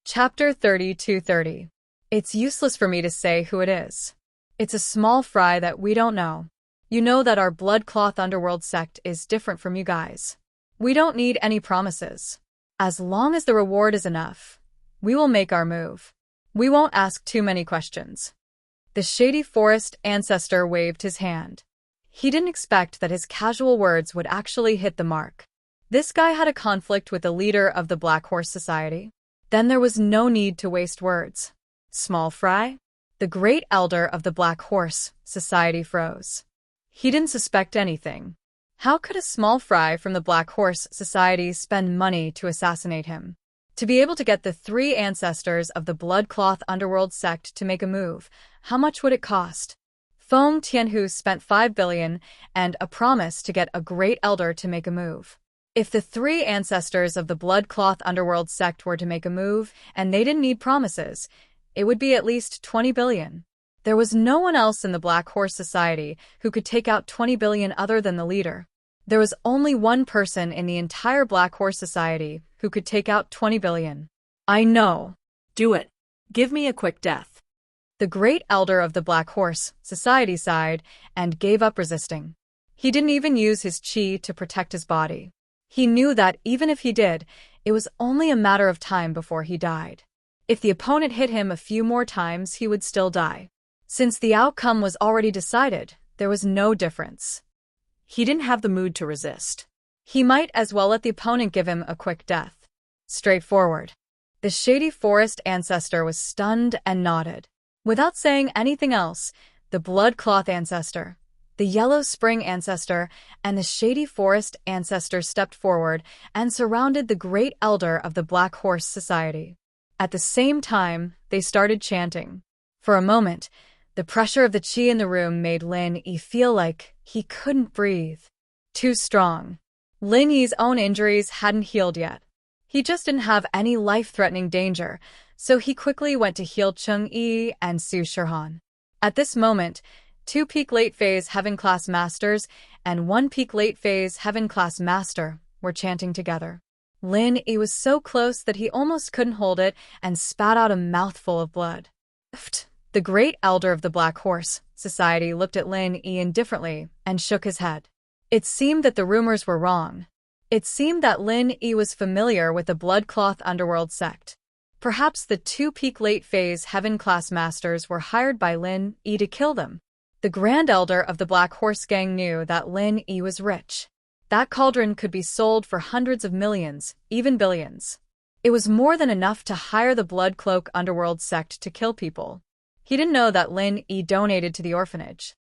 Chapter 32:30. It's useless for me to say who it is. It's a small fry that we don't know. You know that our Bloodcloth Underworld sect is different from you guys. We don't need any promises. As long as the reward is enough, we will make our move. We won't ask too many questions. The Shady Forest ancestor waved his hand. He didn't expect that his casual words would actually hit the mark. This guy had a conflict with the leader of the Black Horse Society. Then there was no need to waste words. Small fry? The Great Elder of the Black Horse Society froze. He didn't suspect anything. How could a small fry from the Black Horse Society spend money to assassinate him? To be able to get the 3 ancestors of the Bloodcloth Underworld sect to make a move, how much would it cost? Feng Tianhu spent 5 billion and a promise to get a Great Elder to make a move. If the 3 ancestors of the Bloodcloth Underworld sect were to make a move, and they didn't need promises, it would be at least 20 billion. There was no one else in the Black Horse Society who could take out 20 billion other than the leader. There was only one person in the entire Black Horse Society who could take out 20 billion. I know. Do it. Give me a quick death. The Great Elder of the Black Horse Society sighed and gave up resisting. He didn't even use his qi to protect his body. He knew that even if he did, it was only a matter of time before he died. If the opponent hit him a few more times, he would still die. Since the outcome was already decided, there was no difference. He didn't have the mood to resist. He might as well let the opponent give him a quick death. Straightforward. The Shady Forest ancestor was stunned and nodded. Without saying anything else, the Bloodcloth ancestor, the Yellow Spring ancestor, and the Shady Forest ancestor stepped forward and surrounded the Great Elder of the Black Horse Society. At the same time, they started chanting. For a moment, the pressure of the qi in the room made Lin Yi feel like he couldn't breathe. Too strong. Lin Yi's own injuries hadn't healed yet. He just didn't have any life-threatening danger, so he quickly went to heal Cheng Yi and Su Shihan. At this moment, 2 peak late phase heaven class masters and 1 peak late phase heaven class master were chanting together. Lin Yi was so close that he almost couldn't hold it and spat out a mouthful of blood. The Great Elder of the Black Horse Society looked at Lin Yi indifferently and shook his head. It seemed that the rumors were wrong. It seemed that Lin Yi was familiar with the Bloodcloth Underworld sect. Perhaps the 2 peak late phase heaven class masters were hired by Lin Yi to kill them. The Grand Elder of the Black Horse Gang knew that Lin Yi was rich. That cauldron could be sold for hundreds of millions, even billions. It was more than enough to hire the Bloodcloak Underworld sect to kill people. He didn't know that Lin Yi donated to the orphanage.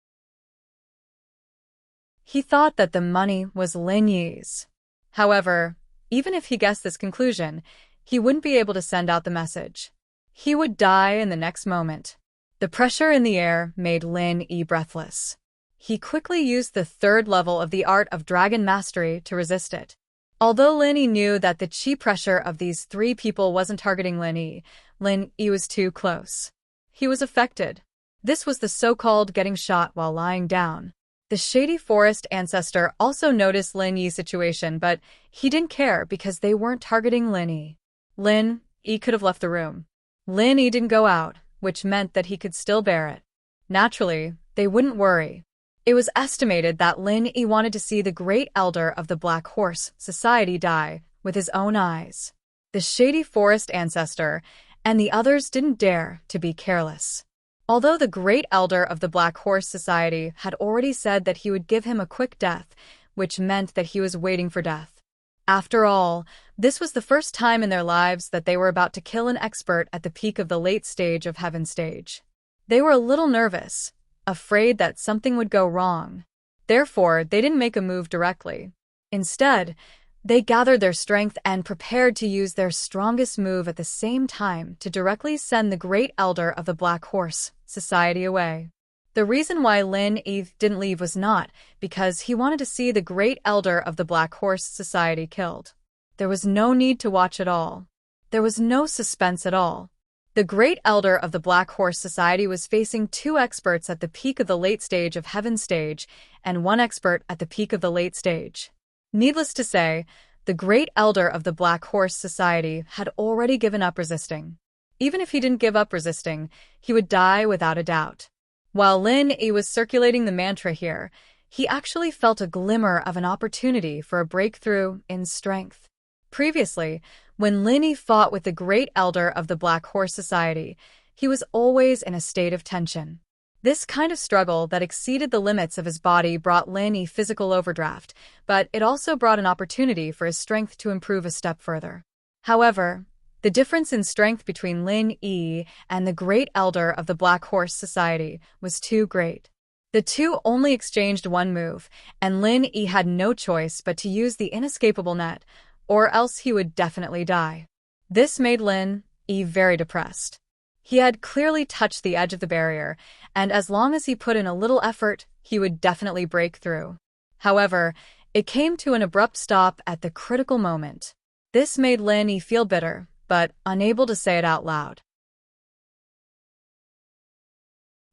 He thought that the money was Lin Yi's. However, even if he guessed this conclusion, He wouldn't be able to send out the message. He would die in the next moment. The pressure in the air made Lin Yi breathless. He quickly used the third level of the art of dragon mastery to resist it. Although Lin Yi knew that the chi pressure of these three people wasn't targeting Lin Yi was too close. He was affected. This was the so-called getting shot while lying down. The Shady Forest ancestor also noticed Lin Yi's situation, but he didn't care because they weren't targeting Lin Yi. Lin Yi could have left the room. Lin Yi didn't go out, which meant that he could still bear it. Naturally, they wouldn't worry. It was estimated that Lin Yi wanted to see the great elder of the Black Horse Society die with his own eyes. The Shady Forest ancestor and the others didn't dare to be careless. Although the great elder of the Black Horse Society had already said that he would give him a quick death, which meant that he was waiting for death. After all, this was the first time in their lives that they were about to kill an expert at the peak of the late stage of Heaven stage. They were a little nervous, afraid that something would go wrong. Therefore, they didn't make a move directly. Instead, they gathered their strength and prepared to use their strongest move at the same time to directly send the great elder of the Black Horse Society away. The reason why Lin Yi didn't leave was not because he wanted to see the great elder of the Black Horse Society killed. There was no need to watch at all. There was no suspense at all. The great elder of the Black Horse Society was facing two experts at the peak of the late stage of Heaven stage and one expert at the peak of the late stage. Needless to say, the great elder of the Black Horse Society had already given up resisting. Even if he didn't give up resisting, he would die without a doubt. While Lin Yi was circulating the mantra here, he actually felt a glimmer of an opportunity for a breakthrough in strength. Previously, when Lin Yi fought with the great elder of the Black Horse Society, he was always in a state of tension. This kind of struggle that exceeded the limits of his body brought Lin Yi physical overdraft, but it also brought an opportunity for his strength to improve a step further. However, the difference in strength between Lin Yi and the great elder of the Black Horse Society was too great. The two only exchanged one move, and Lin Yi had no choice but to use the inescapable net, or else he would definitely die. This made Lin Yi very depressed. He had clearly touched the edge of the barrier, and as long as he put in a little effort, he would definitely break through. However, it came to an abrupt stop at the critical moment. This made Lin Yi feel bitter, but unable to say it out loud.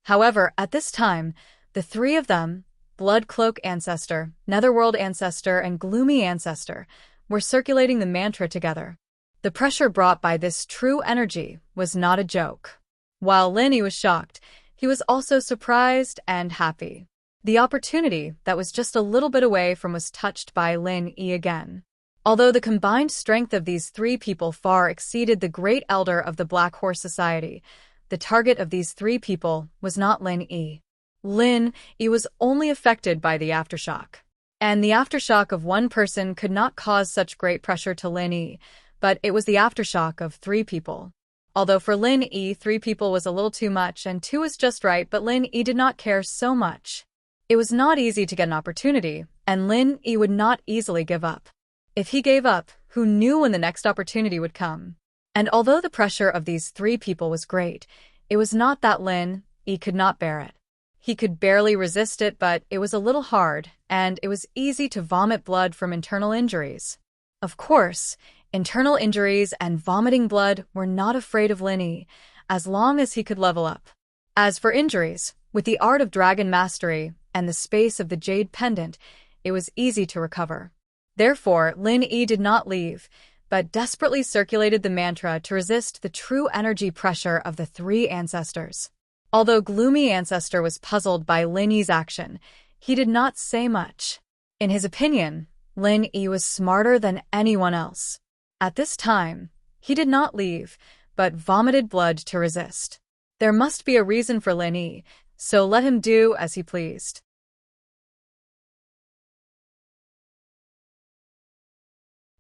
However, at this time, the three of them, Blood Cloak Ancestor, Netherworld Ancestor, and Gloomy Ancestor, were circulating the mantra together. The pressure brought by this true energy was not a joke. While Lin Yi was shocked, he was also surprised and happy. The opportunity that was just a little bit away from was touched by Lin Yi again. Although the combined strength of these three people far exceeded the great elder of the Black Horse Society, the target of these three people was not Lin Yi. Lin Yi was only affected by the aftershock. And the aftershock of one person could not cause such great pressure to Lin Yi, but it was the aftershock of three people. Although for Lin Yi, three people was a little too much and two was just right, but Lin Yi did not care so much. It was not easy to get an opportunity, and Lin Yi would not easily give up. If he gave up, who knew when the next opportunity would come? And although the pressure of these three people was great, it was not that Lin Yi could not bear it. He could barely resist it, but it was a little hard, and it was easy to vomit blood from internal injuries. Of course, internal injuries and vomiting blood were not afraid of Lin Yi, as long as he could level up. As for injuries, with the art of dragon mastery and the space of the jade pendant, it was easy to recover. Therefore, Lin Yi did not leave, but desperately circulated the mantra to resist the true energy pressure of the three ancestors. Although Gloomy Ancestor was puzzled by Lin Yi's action, he did not say much. In his opinion, Lin Yi was smarter than anyone else. At this time, he did not leave, but vomited blood to resist. There must be a reason for Lin Yi, so let him do as he pleased.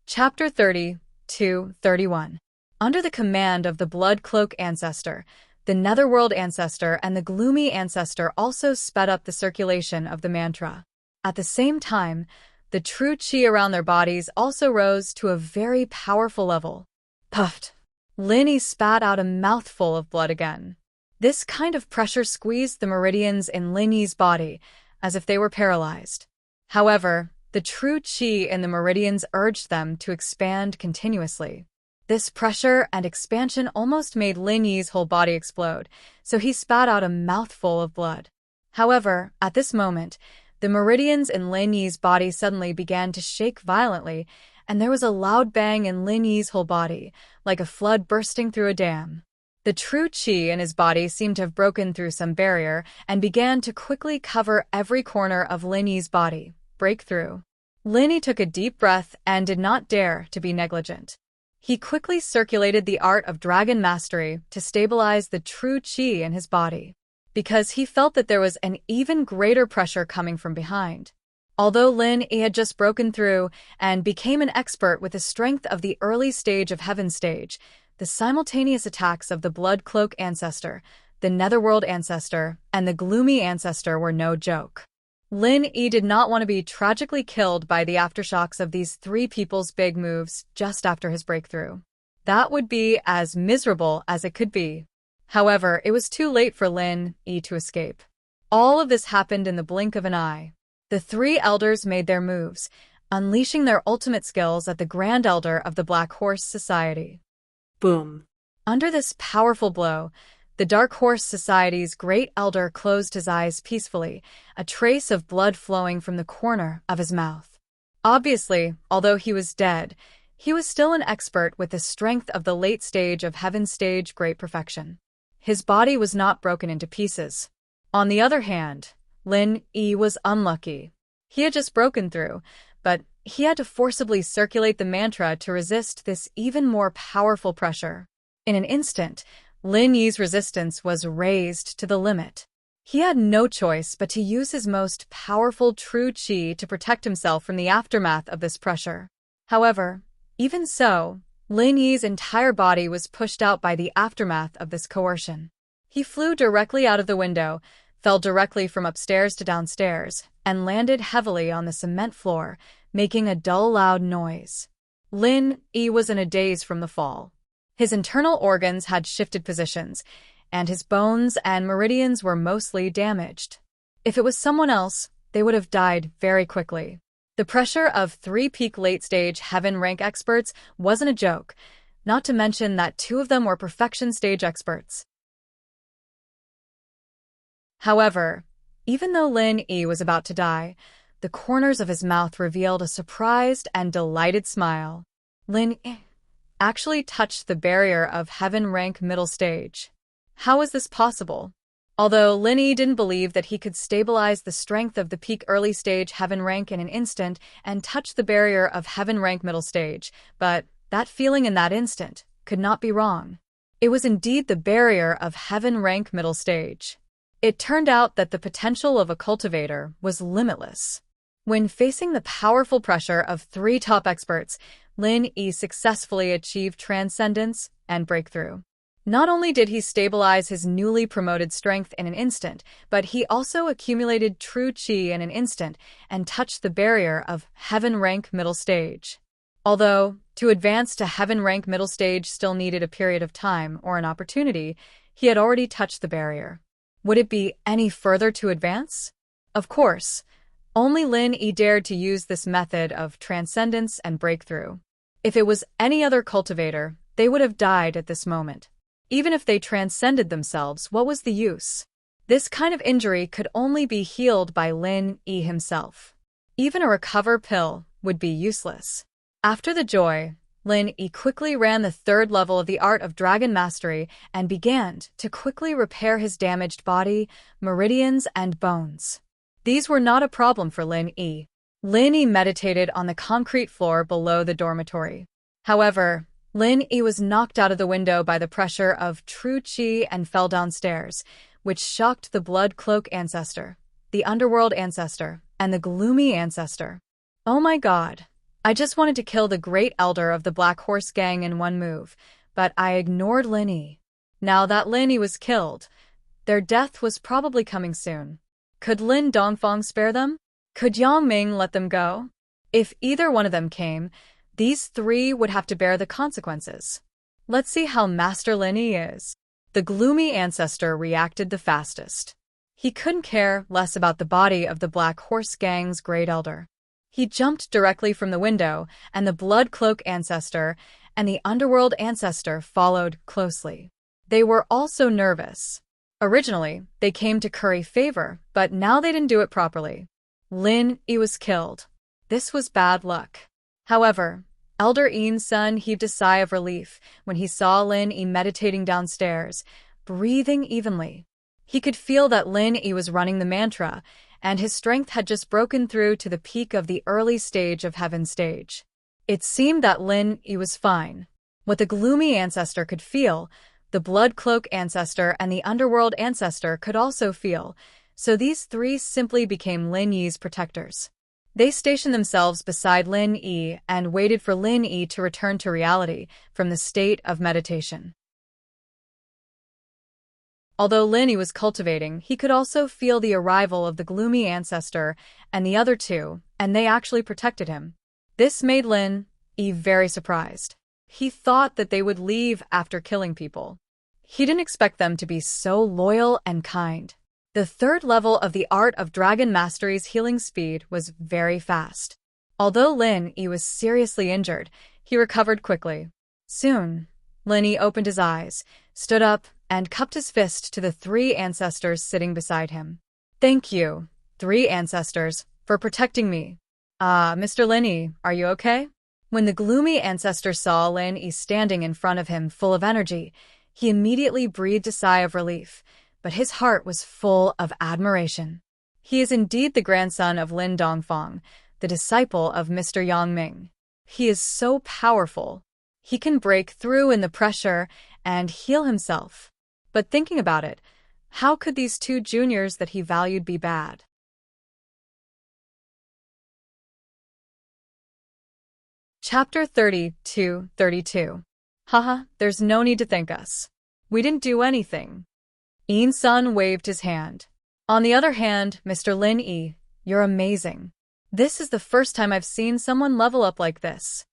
Chapter 30-31. Under the command of the Blood Cloak Ancestor, the Netherworld Ancestor and the Gloomy Ancestor also sped up the circulation of the mantra. At the same time, the true chi around their bodies also rose to a very powerful level. Puffed. Lin Yi spat out a mouthful of blood again. This kind of pressure squeezed the meridians in Lin Yi's body, as if they were paralyzed. However, the true qi in the meridians urged them to expand continuously. This pressure and expansion almost made Lin Yi's whole body explode, so he spat out a mouthful of blood. However, at this moment, the meridians in Lin Yi's body suddenly began to shake violently, and there was a loud bang in Lin Yi's whole body, like a flood bursting through a dam. The true qi in his body seemed to have broken through some barrier and began to quickly cover every corner of Lin Yi's body. Breakthrough. Lin Yi took a deep breath and did not dare to be negligent. He quickly circulated the art of dragon mastery to stabilize the true qi in his body, because he felt that there was an even greater pressure coming from behind. Although Lin Yi had just broken through and became an expert with the strength of the early stage of Heaven stage, the simultaneous attacks of the Blood Cloak Ancestor, the Netherworld Ancestor, and the Gloomy Ancestor were no joke. Lin Yi did not want to be tragically killed by the aftershocks of these three people's big moves just after his breakthrough. That would be as miserable as it could be. However, it was too late for Lin Yi to escape. All of this happened in the blink of an eye. The three elders made their moves, unleashing their ultimate skills at the Grand Elder of the Black Horse Society. Boom. Under this powerful blow, the Dark Horse Society's great elder closed his eyes peacefully, a trace of blood flowing from the corner of his mouth. Obviously, although he was dead, he was still an expert with the strength of the late stage of Heaven stage great perfection. His body was not broken into pieces. On the other hand, Lin Yi was unlucky. He had just broken through, but he had to forcibly circulate the mantra to resist this even more powerful pressure. In an instant, Lin Yi's resistance was raised to the limit. He had no choice but to use his most powerful true qi to protect himself from the aftermath of this pressure. However, even so, Lin Yi's entire body was pushed out by the aftermath of this coercion. He flew directly out of the window, fell directly from upstairs to downstairs, and landed heavily on the cement floor, making a dull, loud noise. Lin Yi was in a daze from the fall. His internal organs had shifted positions, and his bones and meridians were mostly damaged. If it was someone else, they would have died very quickly. The pressure of three peak late-stage Heaven rank experts wasn't a joke, not to mention that two of them were perfection stage experts. However, even though Lin Yi was about to die, the corners of his mouth revealed a surprised and delighted smile. Lin Yi actually touched the barrier of Heaven rank middle stage. How was this possible? Although Lin Yi didn't believe that he could stabilize the strength of the peak early stage Heaven rank in an instant and touch the barrier of Heaven rank middle stage, but that feeling in that instant could not be wrong. It was indeed the barrier of Heaven rank middle stage. It turned out that the potential of a cultivator was limitless. When facing the powerful pressure of three top experts, Lin Yi successfully achieved transcendence and breakthrough. Not only did he stabilize his newly promoted strength in an instant, but he also accumulated true qi in an instant and touched the barrier of Heaven rank middle stage. Although, to advance to Heaven rank middle stage still needed a period of time or an opportunity, he had already touched the barrier. Would it be any further to advance? Of course. Only Lin Yi dared to use this method of transcendence and breakthrough. If it was any other cultivator, they would have died at this moment. Even if they transcended themselves, what was the use? This kind of injury could only be healed by Lin Yi himself. Even a recover pill would be useless. After the joy, Lin Yi quickly ran the third level of the art of dragon mastery and began to quickly repair his damaged body, meridians, and bones. These were not a problem for Lin Yi. Lin Yi meditated on the concrete floor below the dormitory. However, Lin Yi was knocked out of the window by the pressure of true qi and fell downstairs, which shocked the Blood Cloak Ancestor, the Underworld Ancestor, and the Gloomy Ancestor. Oh my god. I just wanted to kill the Great Elder of the Black Horse Gang in one move, but I ignored Lin Yi. Now that Lin Yi was killed, their death was probably coming soon. Could Lin Dongfang spare them? Could Yang Ming let them go? If either one of them came, these three would have to bear the consequences. Let's see how Master Lin Yi is. The gloomy ancestor reacted the fastest. He couldn't care less about the body of the Black Horse Gang's great elder. He jumped directly from the window, and the Blood Cloak ancestor and the Underworld ancestor followed closely. They were also nervous. Originally, they came to curry favor, but now they didn't do it properly. Lin Yi was killed. This was bad luck. However, Elder Yi's son heaved a sigh of relief when he saw Lin Yi meditating downstairs, breathing evenly. He could feel that Lin Yi was running the mantra, and his strength had just broken through to the peak of the early stage of Heaven stage. It seemed that Lin Yi was fine. What the gloomy ancestor could feel, the Blood Cloak ancestor and the Underworld ancestor could also feel, so these three simply became Lin Yi's protectors. They stationed themselves beside Lin Yi and waited for Lin Yi to return to reality from the state of meditation. Although Lin Yi was cultivating, he could also feel the arrival of the gloomy ancestor and the other two, and they actually protected him. This made Lin Yi very surprised. He thought that they would leave after killing people. He didn't expect them to be so loyal and kind. The third level of the Art of Dragon Mastery's healing speed was very fast. Although Lin Yi was seriously injured, he recovered quickly. Soon, Lin Yi opened his eyes, stood up, and cupped his fist to the three ancestors sitting beside him. "Thank you, three ancestors, for protecting me. Mr. Lin Yi, are you okay?" When the gloomy ancestor saw Lin Yi standing in front of him full of energy, he immediately breathed a sigh of relief, but his heart was full of admiration. He is indeed the grandson of Lin Dongfang, the disciple of Mr. Yang Ming. He is so powerful. He can break through in the pressure and heal himself. But thinking about it, how could these two juniors that he valued be bad? Chapter 32. Haha, there's no need to thank us. We didn't do anything. Yi's son waved his hand. On the other hand, Mr. Lin Yi, you're amazing. This is the first time I've seen someone level up like this.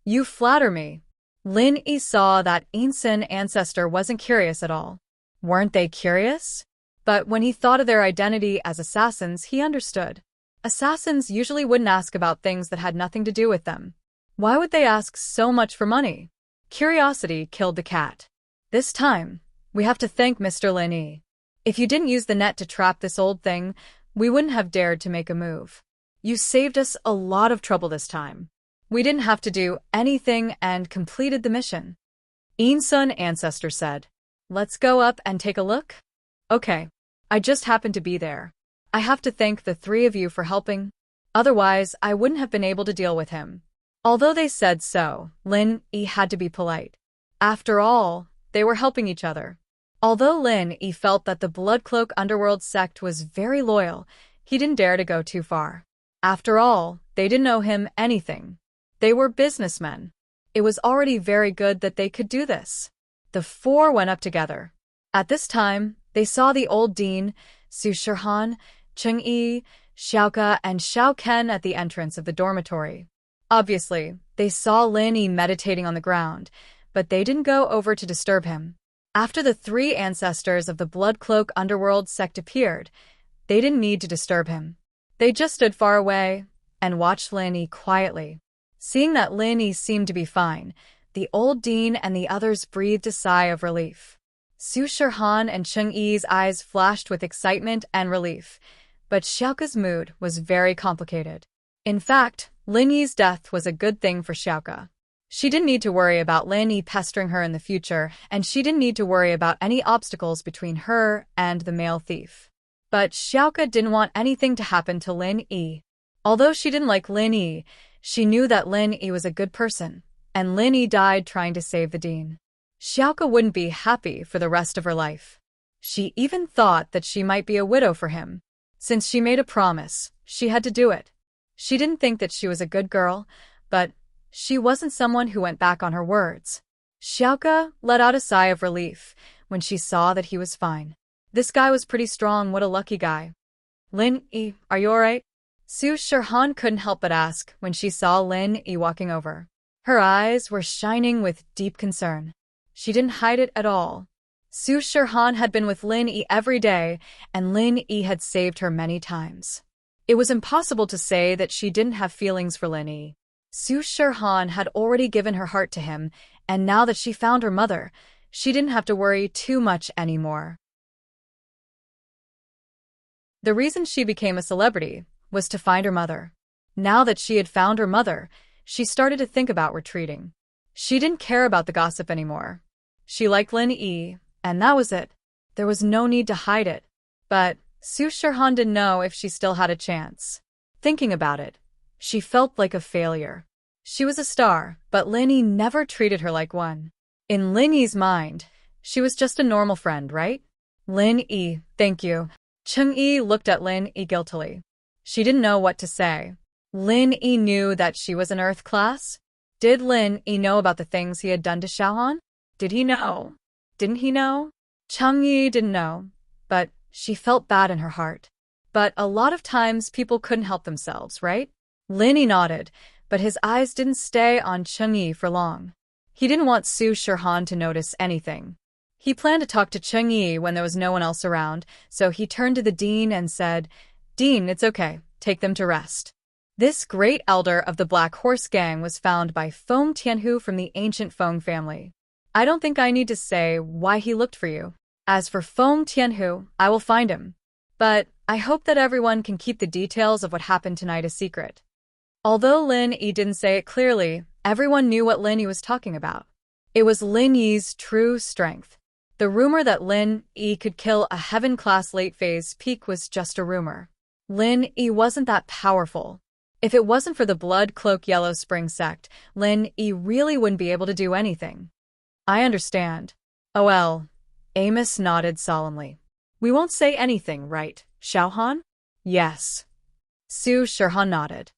You flatter me. Lin Yi saw that Yi's ancestor wasn't curious at all. Weren't they curious? But when he thought of their identity as assassins, he understood. Assassins usually wouldn't ask about things that had nothing to do with them. Why would they ask so much for money? Curiosity killed the cat. This time, we have to thank Mr. Lin Yi. If you didn't use the net to trap this old thing, we wouldn't have dared to make a move. You saved us a lot of trouble this time. We didn't have to do anything and completed the mission. Yi's ancestor said, "Let's go up and take a look?" "Okay. I just happened to be there. I have to thank the three of you for helping. Otherwise, I wouldn't have been able to deal with him." Although they said so, Lin Yi had to be polite. After all, they were helping each other. Although Lin Yi felt that the Blood Cloak Underworld sect was very loyal, he didn't dare to go too far. After all, they didn't owe him anything. They were businessmen. It was already very good that they could do this. The four went up together. At this time, they saw the old dean, Su Shihan, Cheng Yi, Xiaoke, and Xiao Ken at the entrance of the dormitory. Obviously, they saw Lin Yi meditating on the ground, but they didn't go over to disturb him. After the three ancestors of the Blood Cloak Underworld sect appeared, they didn't need to disturb him. They just stood far away and watched Lin Yi quietly. Seeing that Lin Yi seemed to be fine, the old dean and the others breathed a sigh of relief. Su Shihan and Cheng Yi's eyes flashed with excitement and relief, but Xiaoke's mood was very complicated. In fact, Lin Yi's death was a good thing for Xiaoke. She didn't need to worry about Lin Yi pestering her in the future, and she didn't need to worry about any obstacles between her and the male thief. But Xiaoke didn't want anything to happen to Lin Yi. Although she didn't like Lin Yi, she knew that Lin Yi was a good person, and Lin Yi died trying to save the dean. Xiaoke wouldn't be happy for the rest of her life. She even thought that she might be a widow for him. Since she made a promise, she had to do it. She didn't think that she was a good girl, but she wasn't someone who went back on her words. Xiaoke let out a sigh of relief when she saw that he was fine. This guy was pretty strong, what a lucky guy. "Lin Yi, are you alright?" Su Shihan couldn't help but ask when she saw Lin Yi walking over. Her eyes were shining with deep concern. She didn't hide it at all. Su Shirhan had been with Lin Yi every day, and Lin Yi had saved her many times. It was impossible to say that she didn't have feelings for Lin Yi. Su Shirhan had already given her heart to him, and now that she found her mother, she didn't have to worry too much anymore. The reason she became a celebrity was to find her mother. Now that she had found her mother, she started to think about retreating. She didn't care about the gossip anymore. She liked Lin Yi, and that was it. There was no need to hide it. But Su Shirhan didn't know if she still had a chance. Thinking about it, she felt like a failure. She was a star, but Lin Yi never treated her like one. In Lin Yi's mind, she was just a normal friend, right? Lin Yi, thank you. Cheng Yi looked at Lin Yi guiltily. She didn't know what to say. Lin Yi knew that she was an Earth class. Did Lin Yi know about the things he had done to Xiaohan? Did he know? Didn't he know? Cheng Yi didn't know, but she felt bad in her heart. But a lot of times people couldn't help themselves, right? Lin Yi nodded, but his eyes didn't stay on Cheng Yi for long. He didn't want Su Shirhan to notice anything. He planned to talk to Cheng Yi when there was no one else around, so he turned to the dean and said, "Dean, it's okay. Take them to rest." This great elder of the Black Horse Gang was found by Feng Tianhu from the ancient Feng family. I don't think I need to say why he looked for you. As for Feng Tianhu, I will find him. But I hope that everyone can keep the details of what happened tonight a secret. Although Lin Yi didn't say it clearly, everyone knew what Lin Yi was talking about. It was Lin Yi's true strength. The rumor that Lin Yi could kill a heaven-class late-phase peak was just a rumor. Lin Yi wasn't that powerful. If it wasn't for the Blood Cloak Yellow Spring sect, Lin Yi really wouldn't be able to do anything. I understand. Oh well. Amos nodded solemnly. We won't say anything, right, Xiaohan? Yes. Su Shirhan nodded.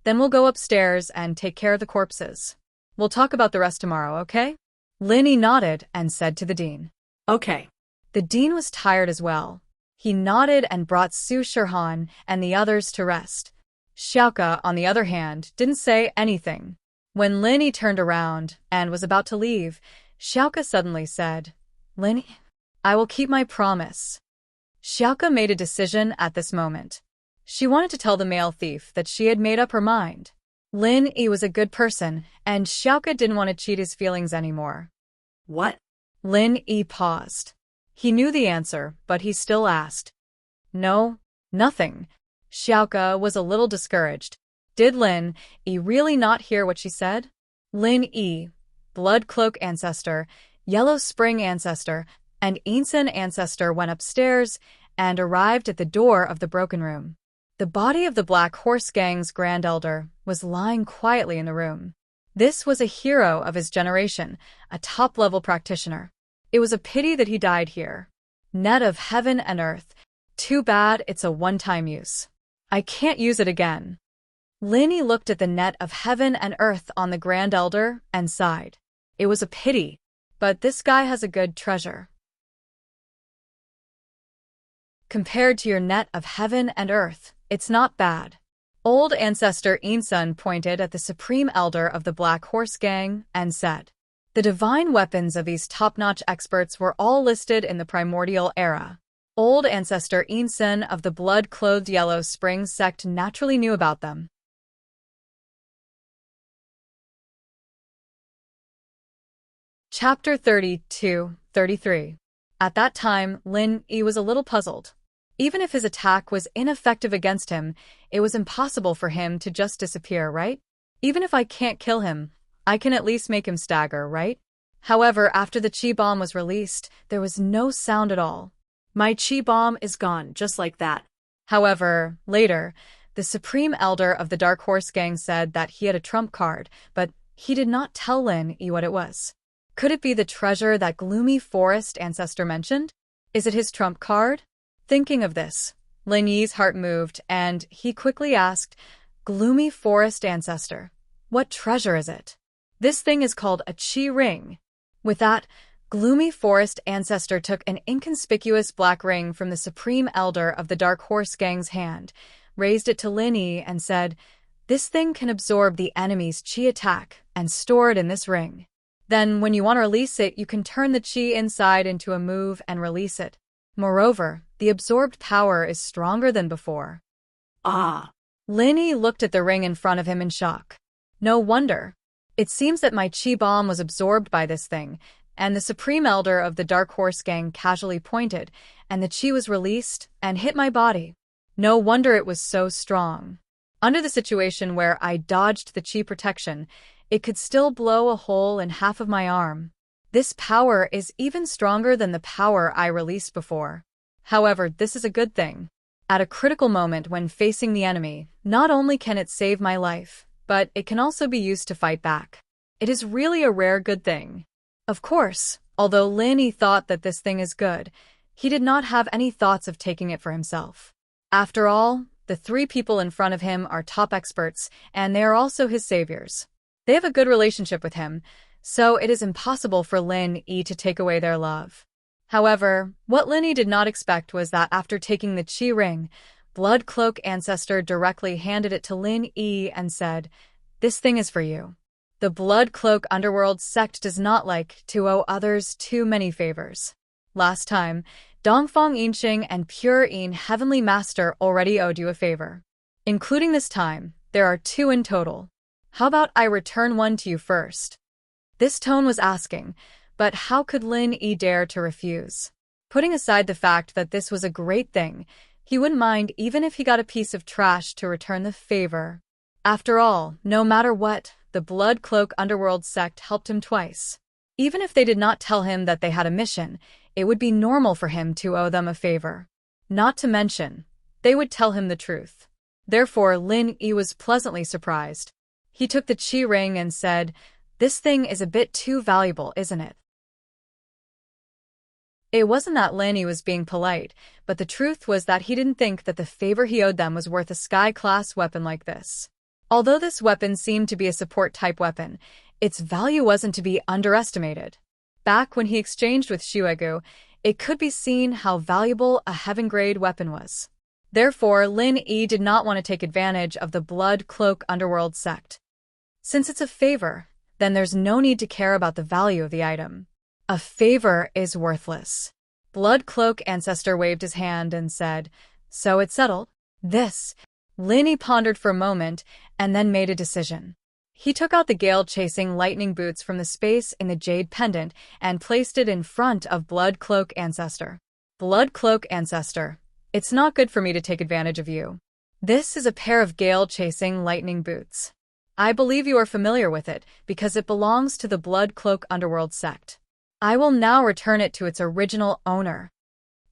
Then we'll go upstairs and take care of the corpses. We'll talk about the rest tomorrow, okay? Lin Yi nodded and said to the dean. Okay. The dean was tired as well. He nodded and brought Su Shirhan and the others to rest. Xiaoka, on the other hand, didn't say anything. When Lin Yi turned around and was about to leave, Xiaoka suddenly said, Lin Yi, I will keep my promise. Xiaoka made a decision at this moment. She wanted to tell the male thief that she had made up her mind. Lin Yi was a good person, and Xiaoka didn't want to cheat his feelings anymore. What? Lin Yi paused. He knew the answer, but he still asked. No, nothing. Xiaoka was a little discouraged. Did Lin Yi really not hear what she said? Lin Yi, Blood Cloak Ancestor, Yellow Spring Ancestor, and Ensign Ancestor went upstairs and arrived at the door of the broken room. The body of the Black Horse Gang's Grand Elder was lying quietly in the room. This was a hero of his generation, a top-level practitioner. It was a pity that he died here. Net of heaven and earth. Too bad it's a one-time use. I can't use it again. Lin Yi looked at the net of heaven and earth on the Grand Elder and sighed. It was a pity, but this guy has a good treasure. Compared to your net of heaven and earth, it's not bad. Old Ancestor Ensun pointed at the Supreme Elder of the Black Horse Gang and said, the divine weapons of these top-notch experts were all listed in the primordial era. Old Ancestor Ensun of the blood-clothed Yellow Spring sect naturally knew about them. Chapter 32-33. At that time, Lin Yi was a little puzzled. Even if his attack was ineffective against him, it was impossible for him to just disappear, right? Even if I can't kill him, I can at least make him stagger, right? However, after the Chi Bomb was released, there was no sound at all. My Chi Bomb is gone, just like that. However, later, the Supreme Elder of the Dark Horse Gang said that he had a trump card, but he did not tell Lin Yi what it was. Could it be the treasure that Gloomy Forest Ancestor mentioned? Is it his trump card? Thinking of this, Lin Yi's heart moved, and he quickly asked, Gloomy Forest Ancestor, what treasure is it? This thing is called a Chi Ring. With that, Gloomy Forest Ancestor took an inconspicuous black ring from the Supreme Elder of the Dark Horse Gang's hand, raised it to Lin Yi, and said, this thing can absorb the enemy's Chi attack and store it in this ring. Then, when you want to release it, you can turn the chi inside into a move and release it. Moreover, the absorbed power is stronger than before. Ah. Lin Yi looked at the ring in front of him in shock. No wonder. It seems that my chi bomb was absorbed by this thing, and the Supreme Elder of the Dark Horse Gang casually pointed, and the chi was released and hit my body. No wonder it was so strong. Under the situation where I dodged the chi protection, it could still blow a hole in half of my arm. This power is even stronger than the power I released before. However, this is a good thing. At a critical moment when facing the enemy, not only can it save my life, but it can also be used to fight back. It is really a rare good thing. Of course, although Lin Yi thought that this thing is good, he did not have any thoughts of taking it for himself. After all, the three people in front of him are top experts, and they are also his saviors. They have a good relationship with him, so it is impossible for Lin Yi to take away their love. However, what Lin Yi did not expect was that after taking the chi ring, Blood Cloak Ancestor directly handed it to Lin Yi and said, "This thing is for you." The Blood Cloak Underworld sect does not like to owe others too many favors. Last time, Dongfang Yinxing and Pure Yin Heavenly Master already owed you a favor. Including this time, there are 2 in total. How about I return one to you first? This tone was asking, but how could Lin Yi dare to refuse? Putting aside the fact that this was a great thing, he wouldn't mind even if he got a piece of trash to return the favor. After all, no matter what, the Blood Cloak Underworld sect helped him twice. Even if they did not tell him that they had a mission, it would be normal for him to owe them a favor. Not to mention, they would tell him the truth. Therefore, Lin Yi was pleasantly surprised. He took the chi ring and said, "This thing is a bit too valuable, isn't it?" It wasn't that Lin Yi was being polite, but the truth was that he didn't think that the favor he owed them was worth a sky-class weapon like this. Although this weapon seemed to be a support-type weapon, its value wasn't to be underestimated. Back when he exchanged with Xuegu, it could be seen how valuable a heaven-grade weapon was. Therefore, Lin Yi did not want to take advantage of the Blood Cloak Underworld sect. Since it's a favor, then there's no need to care about the value of the item. A favor is worthless. Blood Cloak Ancestor waved his hand and said, "So it's settled?" This. Lin Yi pondered for a moment and then made a decision. He took out the gale-chasing lightning boots from the space in the jade pendant and placed it in front of Blood Cloak Ancestor. "Blood Cloak Ancestor, it's not good for me to take advantage of you. This is a pair of gale-chasing lightning boots. I believe you are familiar with it because it belongs to the Blood Cloak Underworld sect. I will now return it to its original owner."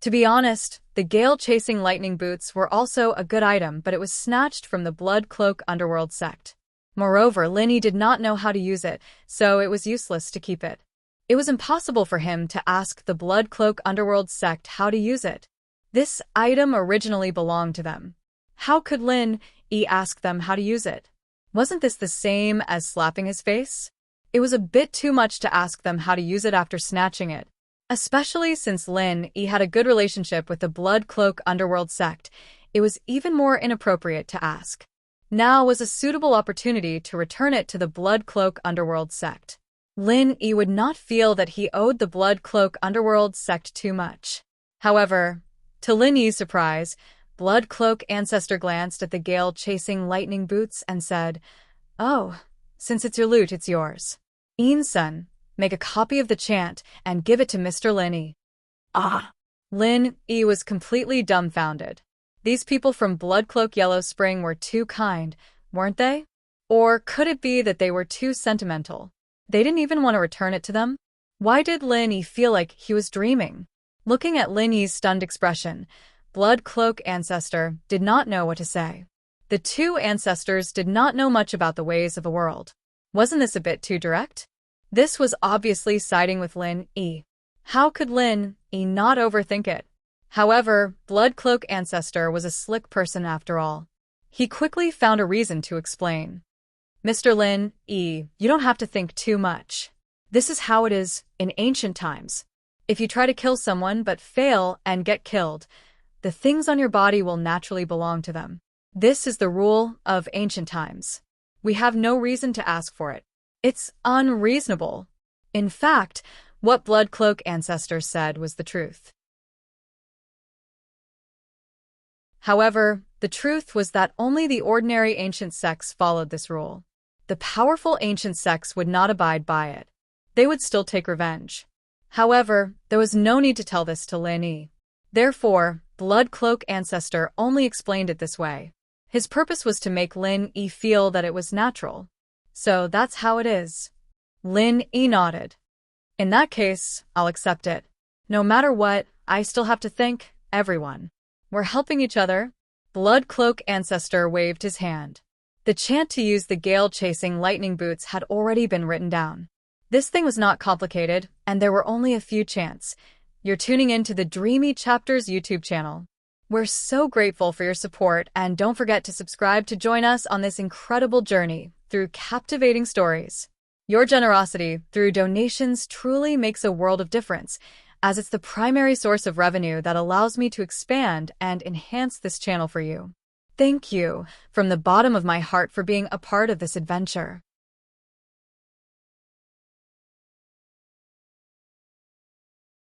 To be honest, the gale-chasing lightning boots were also a good item, but it was snatched from the Blood Cloak Underworld sect. Moreover, Lin Yi did not know how to use it, so it was useless to keep it. It was impossible for him to ask the Blood Cloak Underworld sect how to use it. This item originally belonged to them. How could Lin Yi ask them how to use it? Wasn't this the same as slapping his face? It was a bit too much to ask them how to use it after snatching it. Especially since Lin Yi had a good relationship with the Blood Cloak Underworld sect, it was even more inappropriate to ask. Now was a suitable opportunity to return it to the Blood Cloak Underworld sect. Lin Yi would not feel that he owed the Blood Cloak Underworld sect too much. However, to Lin Yi's surprise, Blood Cloak Ancestor glanced at the gale-chasing lightning boots and said, "Oh, since it's your loot, it's yours. Yin-sun, make a copy of the chant and give it to Mr. Lin Yi." Ah. Lin Yi was completely dumbfounded. These people from Blood Cloak Yellow Spring were too kind, weren't they? Or could it be that they were too sentimental? They didn't even want to return it to them? Why did Lin Yi feel like he was dreaming? Looking at Lin Yi's stunned expression, Blood Cloak Ancestor did not know what to say. The 2 ancestors did not know much about the ways of the world. Wasn't this a bit too direct? This was obviously siding with Lin Yi. How could Lin Yi not overthink it? However, Blood Cloak Ancestor was a slick person after all. He quickly found a reason to explain. "Mr. Lin Yi, you don't have to think too much. This is how it is in ancient times. If you try to kill someone but fail and get killed, the things on your body will naturally belong to them. This is the rule of ancient times. We have no reason to ask for it. It's unreasonable." In fact, what Bloodcloak ancestors said was the truth. However, the truth was that only the ordinary ancient sects followed this rule. The powerful ancient sects would not abide by it. They would still take revenge. However, there was no need to tell this to Lin Yi. Therefore, Bloodcloak ancestor only explained it this way. His purpose was to make Lin Yi feel that it was natural. So that's how it is. Lin Yi nodded. In that case, I'll accept it. No matter what, I still have to thank everyone. We're helping each other. Bloodcloak ancestor waved his hand. The chant to use the gale-chasing lightning boots had already been written down. This thing was not complicated, and there were only a few chants. You're tuning in to the Dreamy Chapters YouTube channel. We're so grateful for your support, and don't forget to subscribe to join us on this incredible journey through captivating stories. Your generosity through donations truly makes a world of difference, as it's the primary source of revenue that allows me to expand and enhance this channel for you. Thank you from the bottom of my heart for being a part of this adventure.